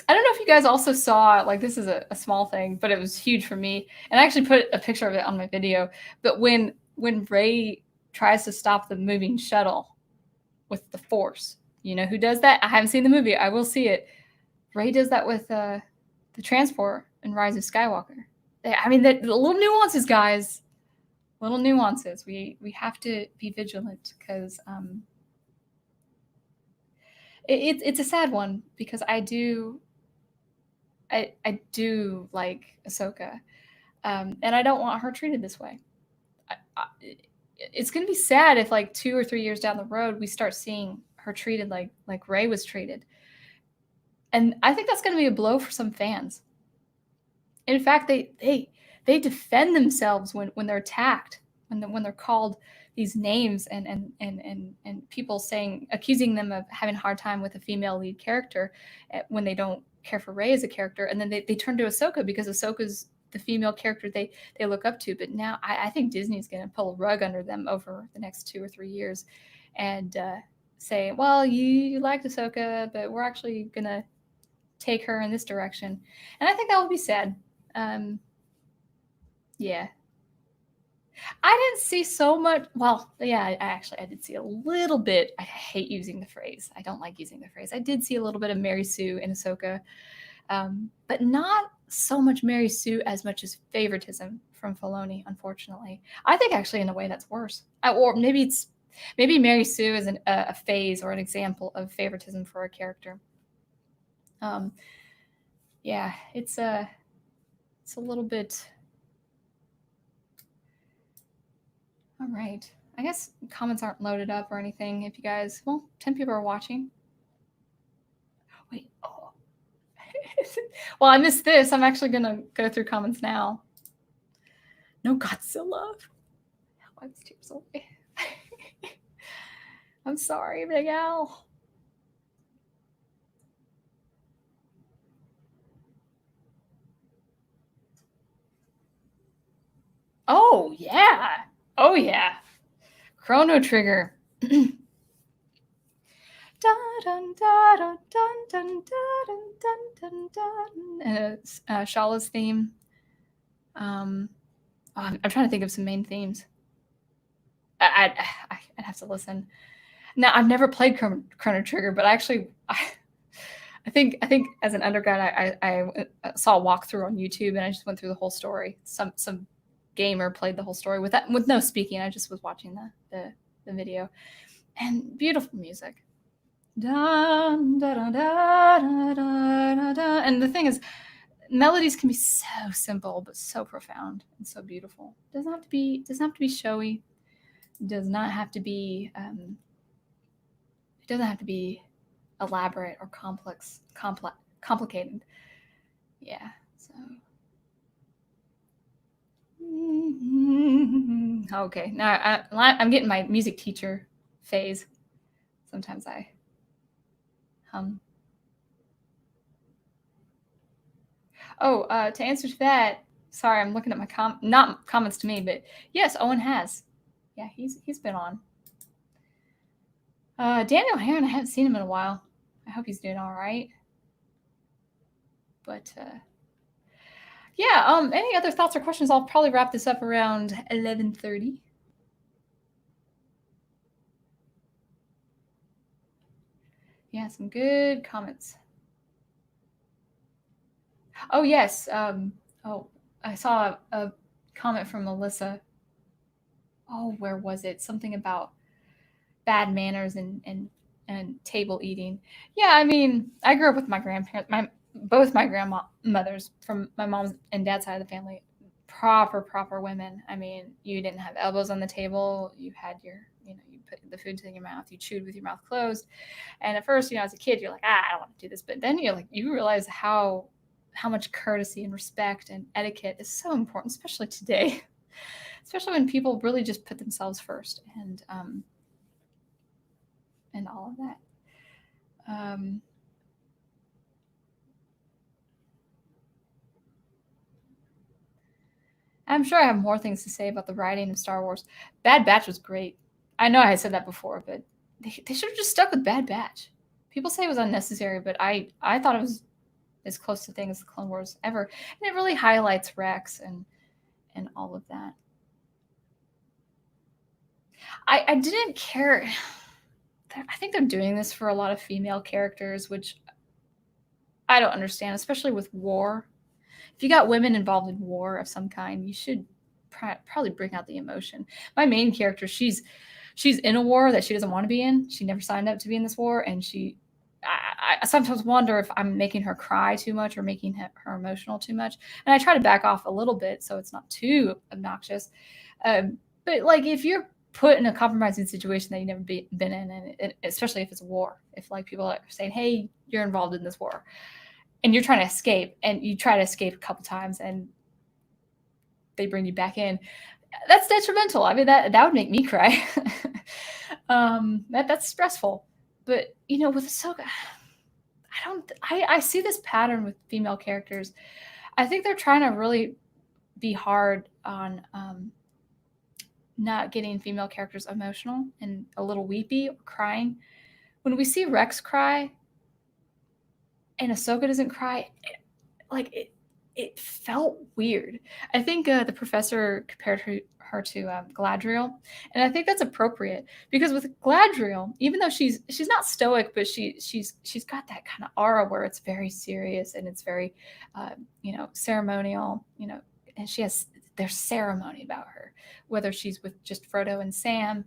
know if you guys also saw, like, this is a small thing, but it was huge for me. And I actually put a picture of it on my video. But when Rey tries to stop the moving shuttle with the Force, you know who does that? I haven't seen the movie. I will see it. Rey does that with the transport in Rise of Skywalker. I mean, the little nuances, guys. Little nuances. We have to be vigilant because it's a sad one because I do like Ahsoka, and I don't want her treated this way. It's going to be sad if, like, 2 or 3 years down the road, we start seeing her treated like Rey was treated. And I think that's going to be a blow for some fans. In fact, they defend themselves when they're attacked, when they're called these names and people accusing them of having a hard time with a female lead character when they don't care for Rey as a character. And then they turn to Ahsoka because Ahsoka's the female character they look up to. But now I think Disney's going to pull a rug under them over the next 2 or 3 years and say, well, you liked Ahsoka, but we're actually going to take her in this direction. And I think that would be sad. Yeah. I didn't see so much. Well, yeah, I did see a little bit. I hate using the phrase. I don't like using the phrase. I did see a little bit of Mary Sue in Ahsoka, but not so much Mary Sue as much as favoritism from Filoni, unfortunately. I think actually in a way that's worse. Or maybe it's Maybe Mary Sue is a phase or an example of favoritism for a character. Yeah, it's a little bit. All right. I guess comments aren't loaded up or anything. If you guys, well, 10 people are watching. Wait. Oh. Well, I missed this. I'm actually going to go through comments now. No Godzilla. Wipes tears away. I'm sorry, Big Al. Oh, yeah. Oh, yeah. Chrono Trigger. Dun, dun, dun, dun, dun, dun, dun, dun, dun. And it's Shala's theme. I'm trying to think of some main themes. I'd have to listen. Now, I've never played Chrono Trigger, but I think as an undergrad, I saw a walkthrough on YouTube, and I just went through the whole story. Some gamer played the whole story with no speaking. I just was watching the video, and beautiful music. Dun, dun, dun, dun, dun, dun. And the thing is, melodies can be so simple but so profound and so beautiful. Doesn't have to be showy. Does not have to be. It doesn't have to be elaborate or complicated. Yeah. So. Okay. Now I'm getting my music teacher phase. Sometimes I hum. Oh, to answer to that, sorry, I'm looking at my not comments to me, but yes, Owen has. Yeah, he's been on. Daniel Heron, I haven't seen him in a while. I hope he's doing all right. But yeah, any other thoughts or questions? I'll probably wrap this up around 11:30. Yeah, some good comments. Oh yes. I saw a comment from Melissa. Oh, where was it? Something about bad manners and table eating. Yeah, I mean, I grew up with my grandparents, both my grandmothers from my mom's and dad's side of the family, proper women. I mean, you didn't have elbows on the table. You had you put the food in your mouth. You chewed with your mouth closed. And at first, as a kid, you're like, I don't want to do this. But then you realize how much courtesy and respect and etiquette is so important, especially today, especially when people really just put themselves first and all of that. I'm sure I have more things to say about the writing of Star Wars. Bad Batch was great. I know I said that before, but they should have just stuck with Bad Batch. People say it was unnecessary, but I thought it was as close to thing as the Clone Wars ever. And it really highlights Rex and all of that. I didn't care. I think they're doing this for a lot of female characters, which I don't understand, especially with war. If you got women involved in war of some kind, you should probably bring out the emotion. My main character, she's in a war that she doesn't want to be in. She never signed up to be in this war, and I sometimes wonder if I'm making her cry too much or making her emotional too much. And I try to back off a little bit so it's not too obnoxious. But if you're put in a compromising situation that you've never been in, and especially if it's a war, if people are saying, hey, you're involved in this war, and you're trying to escape, and you try to escape a couple times, and they bring you back in, that's detrimental. I mean, that would make me cry. That's stressful. But with Ahsoka, I see this pattern with female characters. I think they're trying to really be hard on not getting female characters emotional and a little weepy or crying. When we see Rex cry and Ahsoka doesn't cry, it felt weird. I think the professor compared her to Galadriel, and I think that's appropriate because with Galadriel, even though she's not stoic, but she's got that kind of aura where it's very serious and it's very ceremonial, and there's ceremony about her, whether she's with just Frodo and Sam,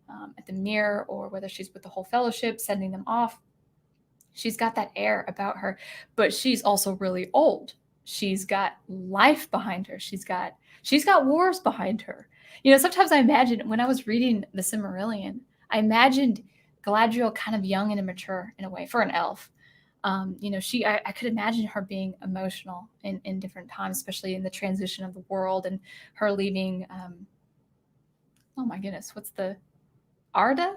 at the mirror, or whether she's with the whole fellowship, sending them off. She's got that air about her, but she's also really old. She's got life behind her. She's got wars behind her. Sometimes I imagine, when I was reading The Silmarillion, I imagined Galadriel kind of young and immature in a way for an elf. I could imagine her being emotional in different times, especially in the transition of the world and her leaving. Oh my goodness, what's the Arda?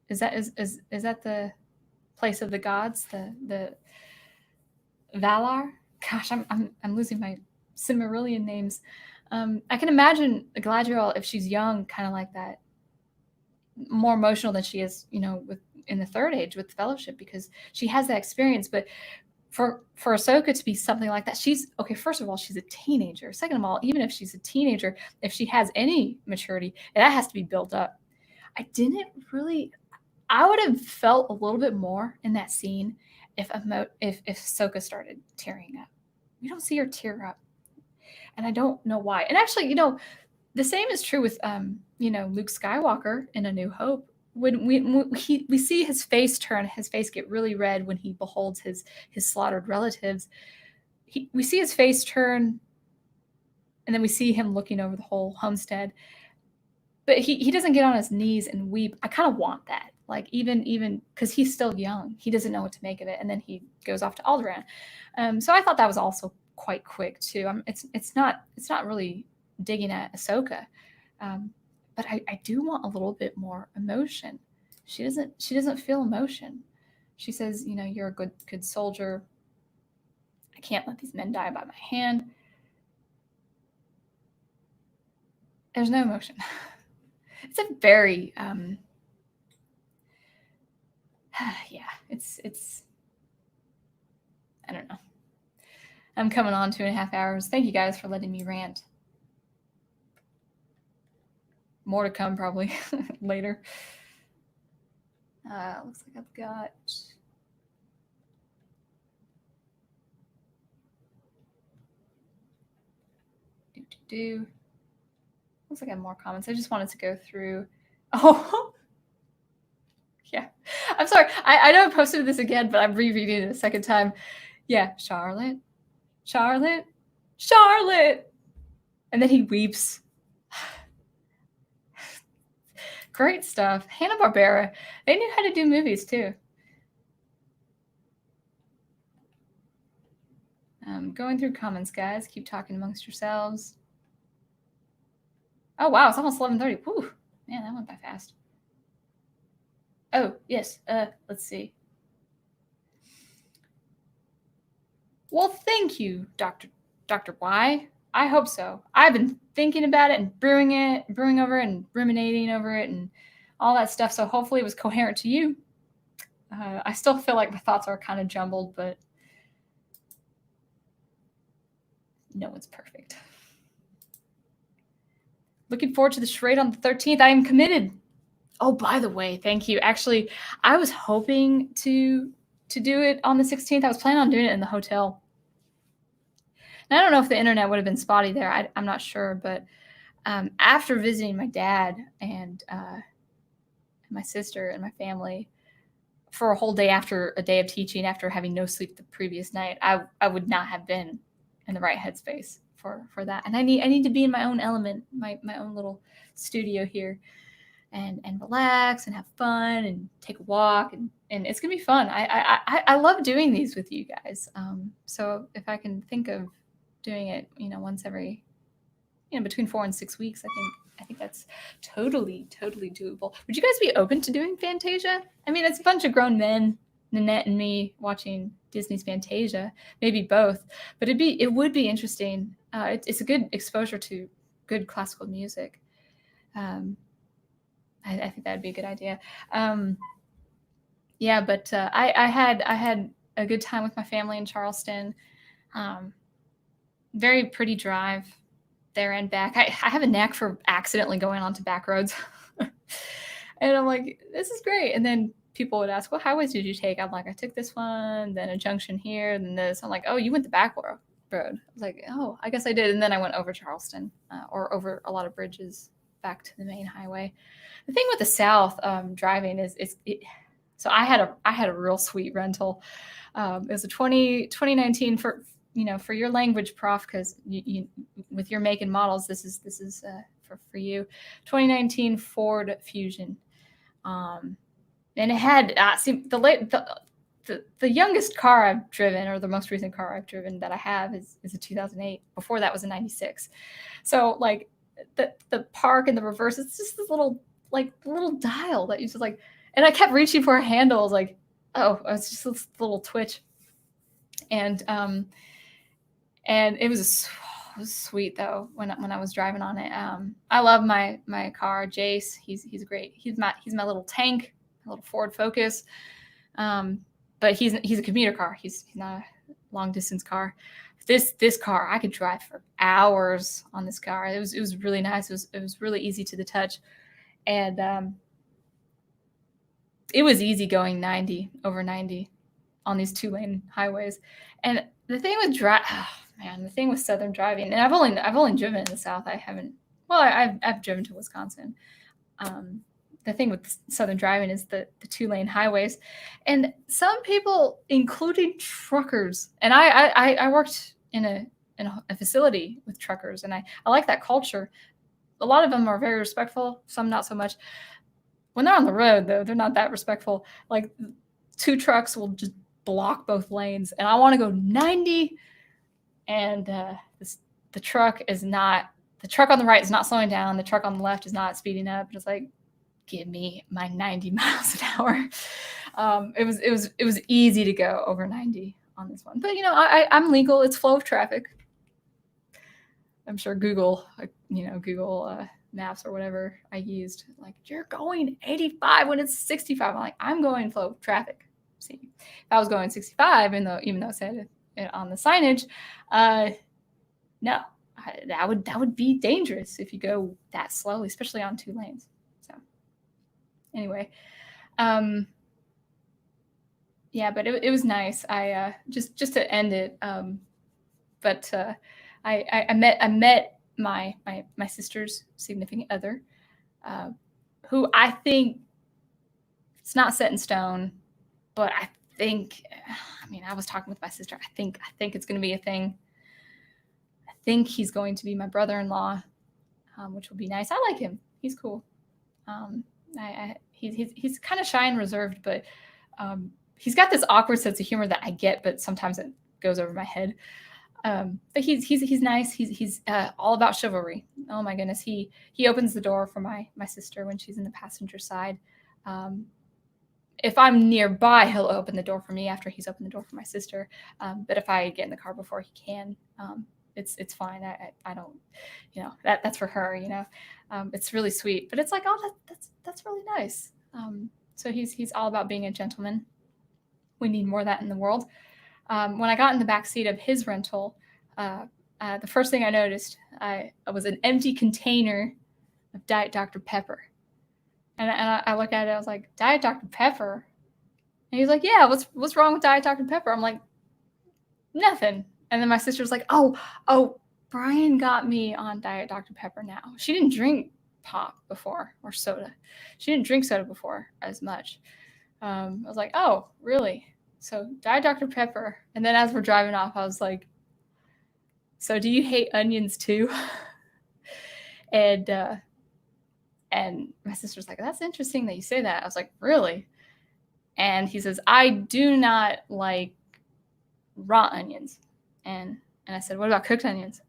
Is that the place of the gods? The Valar? Gosh, I'm losing my Silmarillion names. I can imagine Galadriel, if she's young, kind of like that, more emotional than she is, in the Third Age with the Fellowship, because she has that experience. But for Ahsoka to be something like that, first of all, she's a teenager. Second of all, even if she's a teenager, if she has any maturity, that has to be built up. I would have felt a little bit more in that scene if Ahsoka started tearing up. We don't see her tear up, and I don't know why. And actually, the same is true with Luke Skywalker in A New Hope. When we see his face turn, his face get really red when he beholds his slaughtered relatives. We see his face turn, and then we see him looking over the whole homestead. But he doesn't get on his knees and weep. I kind of want that. Like, even because he's still young, he doesn't know what to make of it, and then he goes off to Alderaan. So I thought that was also quite quick too. It's not really digging at Ahsoka, but I do want a little bit more emotion. She doesn't feel emotion. She says, you're a good soldier. I can't let these men die by my hand. There's no emotion. It's a very it's I don't know. I'm coming on 2.5 hours. Thank you guys for letting me rant. More to come probably later. Looks like I've got looks like I have more comments. I just wanted to go through. Oh, yeah. I'm sorry. I know I posted this again, but I'm rereading it a second time. Yeah, Charlotte. And then he weeps. Great stuff. Hanna-Barbera. They knew how to do movies too. Going through comments, guys. Keep talking amongst yourselves. Oh, wow. It's almost 11:30. Whew. Man, that went by fast. Oh, yes. Let's see. Well, thank you, Dr. Y. I hope so. I've been thinking about it and brewing over it and ruminating over it and all that stuff. So hopefully it was coherent to you. I still feel like my thoughts are kind of jumbled, but no one's perfect. Looking forward to the charade on the 13th. I am committed. Oh, by the way, thank you. Actually, I was hoping to do it on the 16th. I was planning on doing it in the hotel. And I don't know if the internet would have been spotty there. I'm not sure. But after visiting my dad and my sister and my family for a whole day after a day of teaching, after having no sleep the previous night, I would not have been in the right headspace for that. And I need to be in my own element, my own little studio here, and relax and have fun and take a walk, and it's gonna be fun. I love doing these with you guys. So if I can think of doing it, once every, between 4 and 6 weeks, I think that's totally doable. Would you guys be open to doing Fantasia? I mean, it's a bunch of grown men, Nanette and me, watching Disney's Fantasia, maybe both, but it would be interesting. It's a good exposure to good classical music. I think that'd be a good idea. Yeah, but I had a good time with my family in Charleston. Very pretty drive there and back. I have a knack for accidentally going onto back roads. And I'm like, this is great. And then people would ask, what highways did you take? I'm like, I took this one, then a junction here, then this. I'm like, oh, you went the back road. I was like, oh, I guess I did. And then I went over Charleston, or over a lot of bridges back to the main highway. The thing with the South driving is so I had a real sweet rental. It was a 2019 for your language, prof, because you with your make and models, this is for you. 2019 Ford Fusion, and it had the youngest car I've driven, or the most recent car I've driven that I have is a 2008. Before that was a 96. So like the park and the reverse, it's just this little dial that you just like, and I kept reaching for a handle. I was like, oh, it's just this little twitch. And it was sweet though when I was driving on it. I love my car, Jace. He's great. He's my little tank, a little Ford Focus. But he's a commuter car. He's not a long distance car. This car, I could drive for hours on this car. It was really nice. It was really easy to the touch, and it was easy going over 90 on these 2-lane highways. And the thing with the thing with Southern driving, and I've only driven in the South. I haven't. Well, I've driven to Wisconsin. The thing with Southern driving is the 2-lane highways, and some people, including truckers, and I worked in a facility with truckers, and I like that culture. A lot of them are very respectful, some not so much. When they're on the road, though, they're not that respectful. Like 2 trucks will just block both lanes, and I want to go 90, and the truck on the right is not slowing down. The truck on the left is not speeding up. Just like, give me my 90 miles an hour. It was easy to go over 90 on this one, but I'm legal. It's flow of traffic. I'm sure Google Maps or whatever I used, like, you're going 85 when it's 65. I'm like, I'm going flow of traffic. See, if I was going 65, even though it said it on the signage, no, that would be dangerous if you go that slowly, especially on 2 lanes. So anyway, yeah, but it was nice. I just to end it, but I met my sister's significant other, who I think it's not set in stone, but I was talking with my sister. I think it's going to be a thing. I think he's going to be my brother-in-law, which will be nice. I like him. He's cool. He's kind of shy and reserved, but he's got this awkward sense of humor that I get, but sometimes it goes over my head. But he's nice. He's all about chivalry. Oh my goodness. He opens the door for my sister when she's in the passenger side. If I'm nearby, he'll open the door for me after he's opened the door for my sister. But if I get in the car before he can, it's fine. I don't, that's for her, it's really sweet, but it's like, oh, that's really nice. So he's all about being a gentleman. We need more of that in the world. When I got in the back seat of his rental, the first thing I noticed was an empty container of Diet Dr. Pepper. And I look at it, I was like, Diet Dr. Pepper? And he's like, yeah, what's wrong with Diet Dr. Pepper? I'm like, nothing. And then my sister was like, oh, Brian got me on Diet Dr. Pepper now. She didn't drink pop before, or soda. She didn't drink soda before as much. I was like, oh, really? So Diet Dr. Pepper. And then as we're driving off, I was like, so do you hate onions too? And my sister's like, that's interesting that you say that. I was like, really? And he says, I do not like raw onions. And I said, what about cooked onions?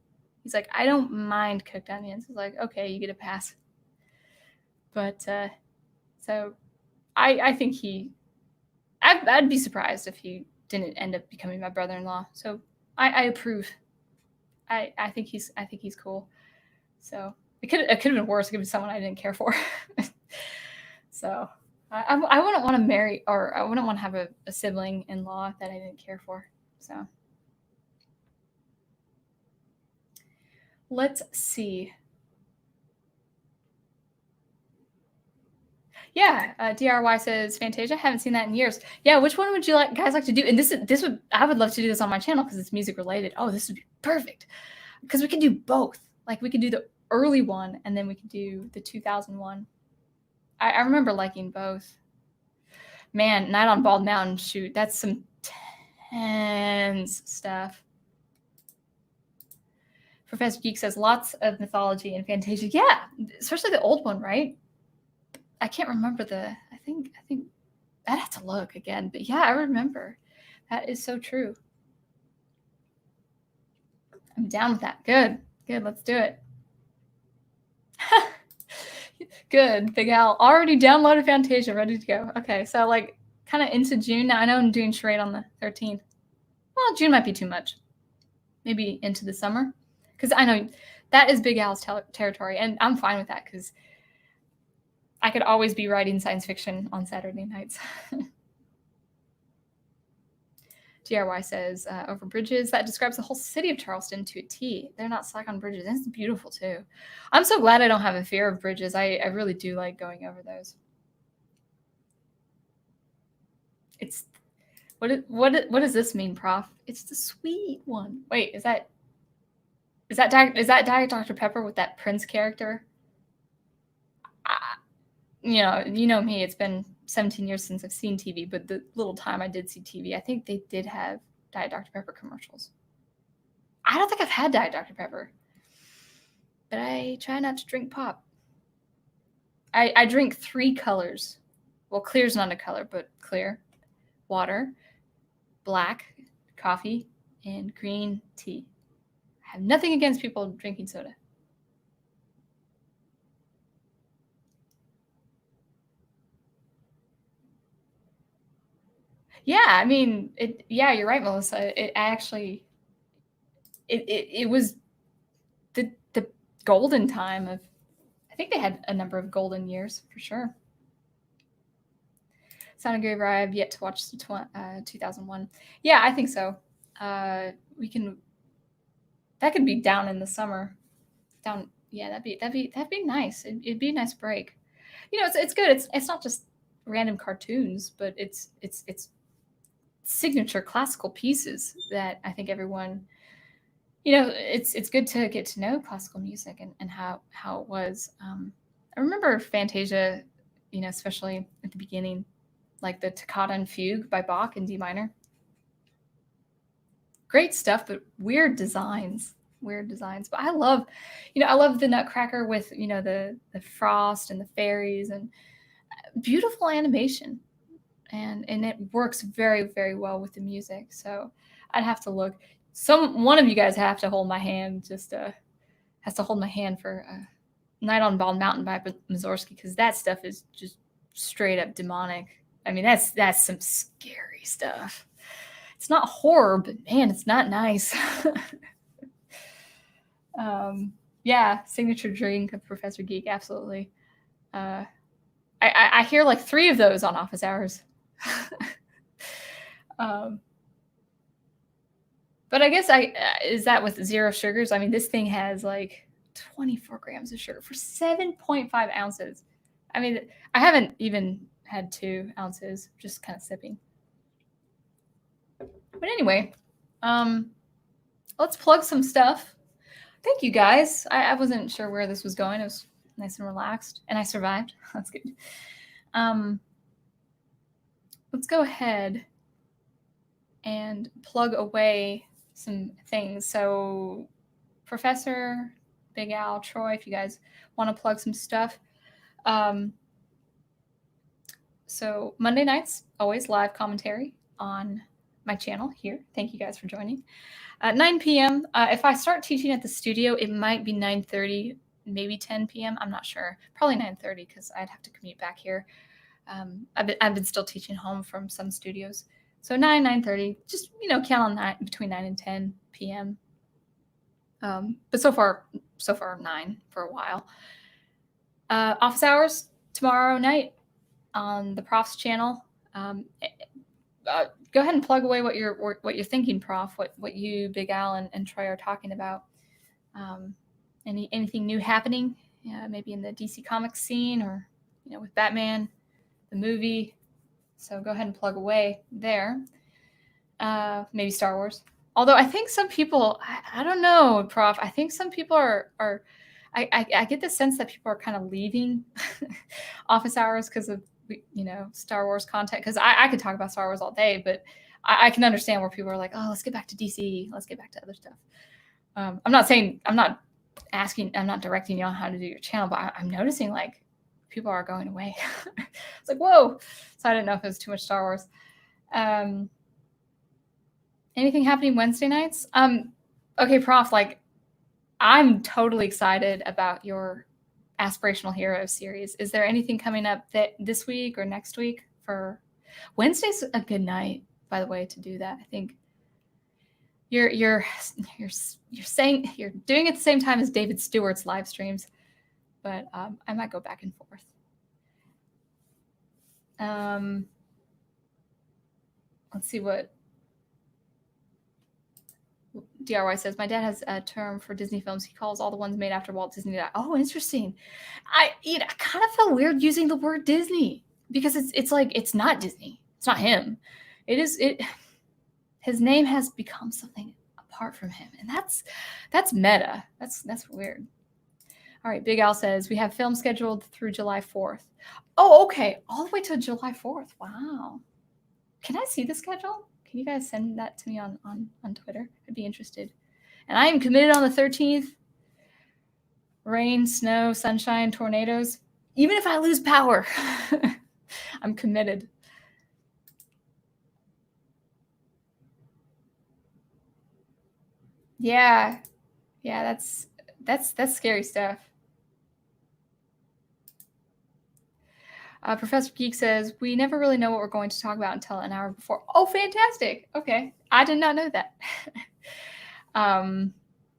He's like, I don't mind cooked onions. I was like, okay, you get a pass. But so I think I'd be surprised if he didn't end up becoming my brother-in-law. So I approve. I think he's cool. So it could have been worse. It could have been someone I didn't care for. So I wouldn't want to marry, or I wouldn't want to have a sibling-in-law that I didn't care for. So let's see. Yeah, DRY says Fantasia. Haven't seen that in years. Yeah, which one would you guys like to do? And I would love to do this on my channel because it's music related. Oh, this would be perfect because we can do both. Like we can do the early one, and then we could do the 2001. I remember liking both. Man, Night on Bald Mountain, shoot, that's some tense stuff. Professor Geek says lots of mythology and Fantasia. Yeah, especially the old one, right? I can't remember I think I'd have to look again, but yeah, I remember. That is so true. I'm down with that. Good, let's do it. Good, Big Al. Already downloaded Fantasia, ready to go. Okay, so like kind of into June. Now I know I'm doing charade on the 13th. Well, June might be too much. Maybe into the summer. Because I know that is Big Al's territory, and I'm fine with that because I could always be writing science fiction on Saturday nights. DRY says, over bridges, that describes the whole city of Charleston to a T. They're not slack on bridges. And it's beautiful, too. I'm so glad I don't have a fear of bridges. I really do like going over those. It's what does this mean, Prof? It's the sweet one. Wait, is that Diet Dr. Pepper with that Prince character? You know me. It's been 17 years since I've seen TV, but the little time I did see TV, I think they did have Diet Dr. Pepper commercials. I don't think I've had Diet Dr. Pepper, but I try not to drink pop. I drink 3 colors. Well, clear's not a color, but clear. Water, black coffee, and green tea. I have nothing against people drinking soda. Yeah, I mean, yeah, you're right, Melissa. It was the golden time of, I think they had a number of golden years for sure. Sound of Grave, I've yet to watch the 2001. Yeah, I think so. That could be down in the summer. Yeah, that'd be nice. It'd be a nice break. It's good. It's not just random cartoons, but it's signature classical pieces that I think everyone, it's good to get to know classical music and how it was. I remember Fantasia, especially at the beginning, like the Toccata and Fugue by Bach in D minor. Great stuff, but weird designs. But I love the Nutcracker with, the frost and the fairies and beautiful animation. And it works very, very well with the music. So I'd have to look. One of you guys have to hold my hand, has to hold my hand for Night on Bald Mountain by Mussorgsky, because that stuff is just straight up demonic. I mean, that's some scary stuff. It's not horror, but man, it's not nice. Yeah, signature drink of Professor Geek, absolutely. I hear like 3 of those on office hours. But I guess is that with 0 sugars? I mean, this thing has like 24 grams of sugar for 7.5 ounces. I mean, I haven't even had 2 ounces, just kind of sipping. But anyway, let's plug some stuff. Thank you, guys. I wasn't sure where this was going. It was nice and relaxed, and I survived. That's good. Let's go ahead and plug away some things. So Professor, Big Al, Troy, if you guys want to plug some stuff. So Monday nights, always live commentary on my channel here. Thank you guys for joining. 9 p.m. If I start teaching at the studio, it might be 9:30, maybe 10 p.m. I'm not sure. Probably 9:30 because I'd have to commute back here. I've been still teaching home from some studios. So 9:30, just, count on that between 9 and 10 p.m. But so far 9 for a while. Office hours tomorrow night on the Prof's channel. Go ahead and plug away what you're thinking, Prof. What you, Big Al, and Troy are talking about. Anything new happening? Maybe in the DC Comics scene, or with Batman, the movie. So go ahead and plug away there. Maybe Star Wars. Although I think some people, I don't know, Prof. I think some people are I get the sense that people are kind of leaving office hours because of Star Wars content. Because I could talk about Star Wars all day, but I can understand where people are like, oh, let's get back to DC, let's get back to other stuff. I'm not directing you on how to do your channel, but I'm noticing like people are going away. It's like, whoa. So I didn't know if it was too much Star Wars. Anything happening Wednesday nights? Okay, Prof, like I'm totally excited about your Aspirational Hero series. Is there anything coming up this week or next week for Wednesday's a good night, by the way, to do that. I think you're saying you're doing it at the same time as David Stewart's live streams, but I might go back and forth. Let's see what DRY says. My dad has a term for Disney films. He calls all the ones made after Walt Disney died. Oh, interesting. I kind of felt weird using the word Disney because it's like it's not Disney. It's not him. His name has become something apart from him, and that's meta. That's weird. All right, Big Al says we have film scheduled through July 4th. Oh, okay, all the way to July 4th. Wow. Can I see the schedule? Can you guys send that to me on Twitter? I'd be interested. And I am committed on the 13th. Rain, snow, sunshine, tornadoes. Even if I lose power, I'm committed. Yeah, that's scary stuff. Professor Geek says, we never really know what we're going to talk about until an hour before. Oh, fantastic. Okay. I did not know that.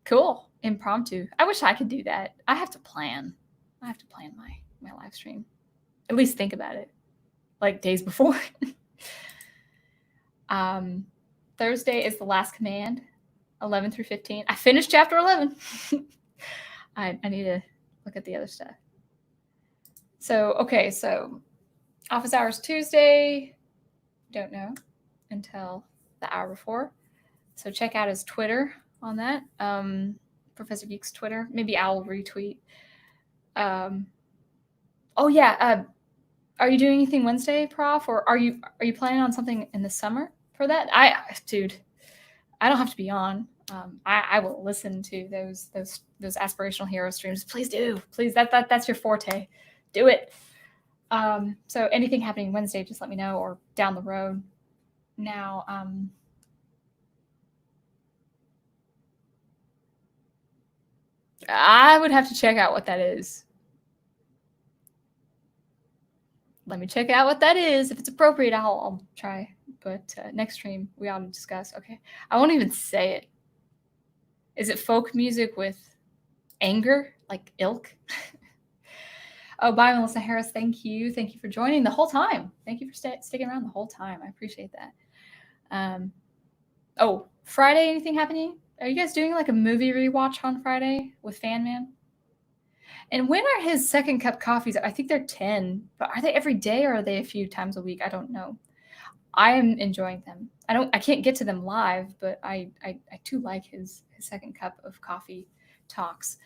Cool. Impromptu. I wish I could do that. I have to plan my live stream. At least think about it. Like days before. Thursday is The Last Command, 11 through 15. I finished chapter 11. I need to look at the other stuff. So, okay, so office hours Tuesday, don't know until the hour before. So check out his Twitter on that, Professor Geek's Twitter. Maybe I'll retweet. Oh yeah, are you doing anything Wednesday, Prof? Or are you planning on something in the summer for that? Dude, I don't have to be on. I will listen to those Aspirational Hero streams. Please do. Please, that's your forte. Do it. So anything happening Wednesday, just let me know, or down the road. Now, I would have to check out what that is. Let me check out what that is. If it's appropriate, I'll try. But next stream, we ought to discuss. Okay. I won't even say it. Is it folk music with anger, like ilk? Oh, bye, Melissa Harris. Thank you. Thank you for joining the whole time. Thank you for sticking around the whole time. I appreciate that. Oh, Friday, anything happening? Are you guys doing like a movie rewatch on Friday with Fan Man? And when are his second cup coffees? I think they're 10, but are they every day or are they a few times a week? I don't know. I am enjoying them. I can't get to them live, but I do like his second cup of coffee talks.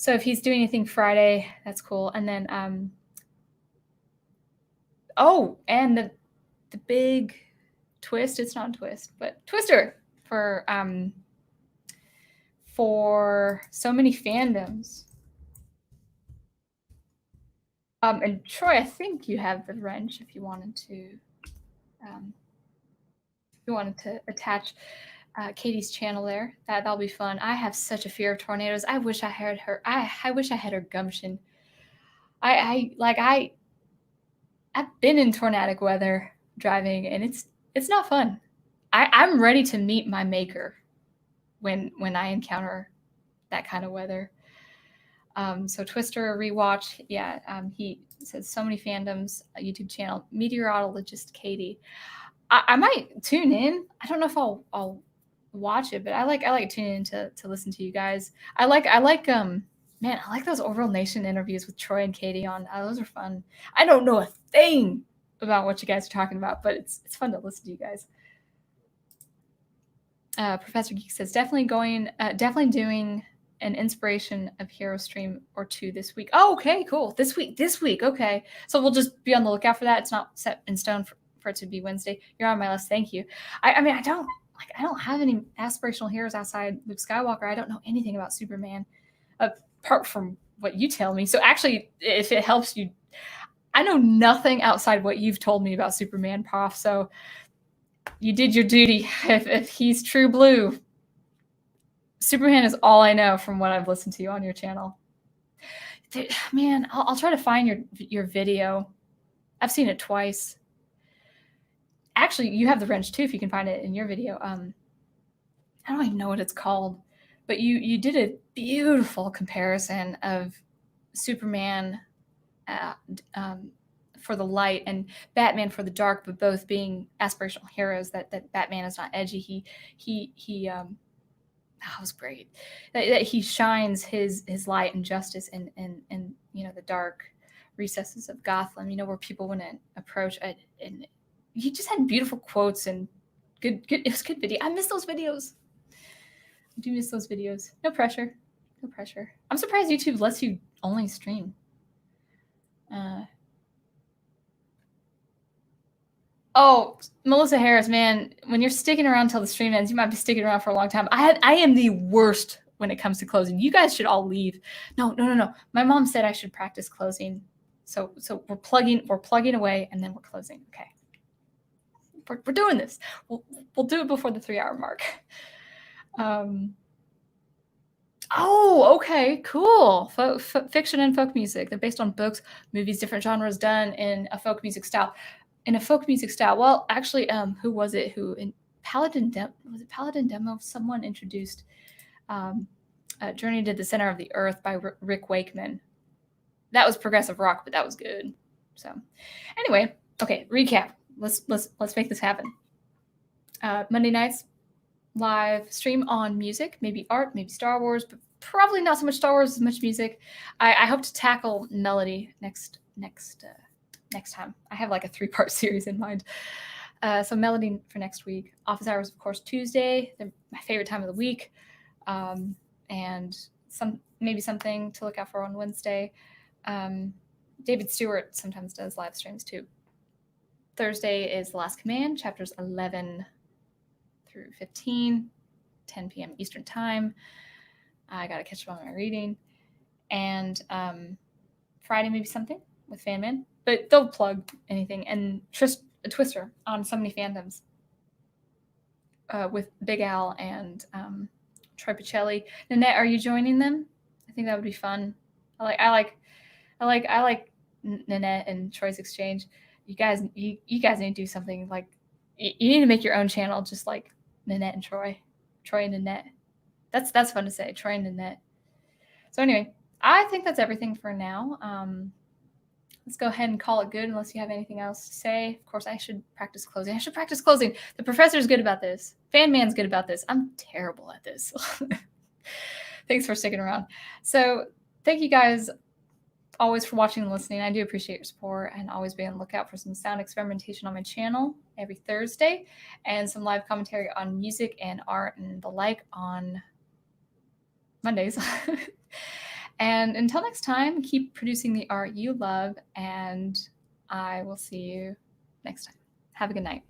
So if he's doing anything Friday, that's cool. And then, and the big twist, it's not a twist, but Twister for So Many Fandoms. And Troy, I think you have the wrench if you wanted to attach Katie's channel there. That'll be fun. I have such a fear of tornadoes. I wish I had her. I wish I had her gumption. I've been in tornadic weather driving, and it's not fun. I'm ready to meet my maker when I encounter that kind of weather. So Twister rewatch. Yeah. He says So Many Fandoms, a YouTube channel, meteorologist Katie. I might tune in. I don't know if I'll watch it, but I like tuning in to listen to you guys. I like those Overall Nation interviews with Troy and Katie on. Those are fun. I don't know a thing about what you guys are talking about, but it's fun to listen to you guys. Professor Geek says definitely doing an inspiration of hero stream or two this week. Oh, okay, cool. This week. Okay. So we'll just be on the lookout for that. It's not set in stone for it to be Wednesday. You're on my list. Thank you. I mean, I don't have any aspirational heroes outside Luke Skywalker. I don't know anything about Superman apart from what you tell me. So actually, if it helps you, I know nothing outside what you've told me about Superman, Prof. So you did your duty. If he's true blue, Superman is all I know from what I've listened to on your channel. Man, I'll try to find your video. I've seen it twice. Actually, you have the wrench too, if you can find it in your video. I don't even know what it's called, but you did a beautiful comparison of Superman for the light and Batman for the dark, but both being aspirational heroes. That Batman is not edgy. That was great. That he shines his light and justice in the dark recesses of Gotham. Where people wouldn't approach. And you just had beautiful quotes and good. It was a good video. I miss those videos. I do miss those videos. No pressure. I'm surprised YouTube lets you only stream. Oh, Melissa Harris, man, when you're sticking around till the stream ends, you might be sticking around for a long time. I am the worst when it comes to closing. You guys should all leave. No. My mom said I should practice closing. So we're plugging away, and then we're closing. Okay. We're doing this. We'll do it before the 3-hour mark. Oh, okay, cool. Fiction and folk music. They're based on books, movies, different genres done in a folk music style. Well, actually, who was it? Paladin Demo? Someone introduced Journey to the Center of the Earth by Rick Wakeman. That was progressive rock, but that was good. So, anyway, okay. Recap. Let's make this happen. Monday nights, live stream on music, maybe art, maybe Star Wars, but probably not so much Star Wars as much music. I hope to tackle melody next time. I have like a 3-part series in mind. So melody for next week. Office hours, of course, Tuesday. They're my favorite time of the week. And maybe something to look out for on Wednesday. David Stewart sometimes does live streams too. Thursday is The Last Command, chapters 11 through 15, 10 p.m. Eastern Time. I got to catch up on my reading. And Friday, maybe something with Fan Man. But don't plug anything. And Twister on So Many Fandoms with Big Al and Troy Pacelli. Nanette, are you joining them? I think that would be fun. I like Nanette and Troy's exchange. You guys need to do something like you need to make your own channel, just like Nanette and Troy and Nanette. That's fun to say, Troy and Nanette. So anyway, I think that's everything for now. Let's go ahead and call it good unless you have anything else to say. Of course, I should practice closing. The professor's good about this. Fan Man's good about this. I'm terrible at this. Thanks for sticking around. So thank you guys always for watching and listening. I do appreciate your support, and always be on the lookout for some sound experimentation on my channel every Thursday, and some live commentary on music and art and the like on Mondays. And until next time, keep producing the art you love, and I will see you next time. Have a good night.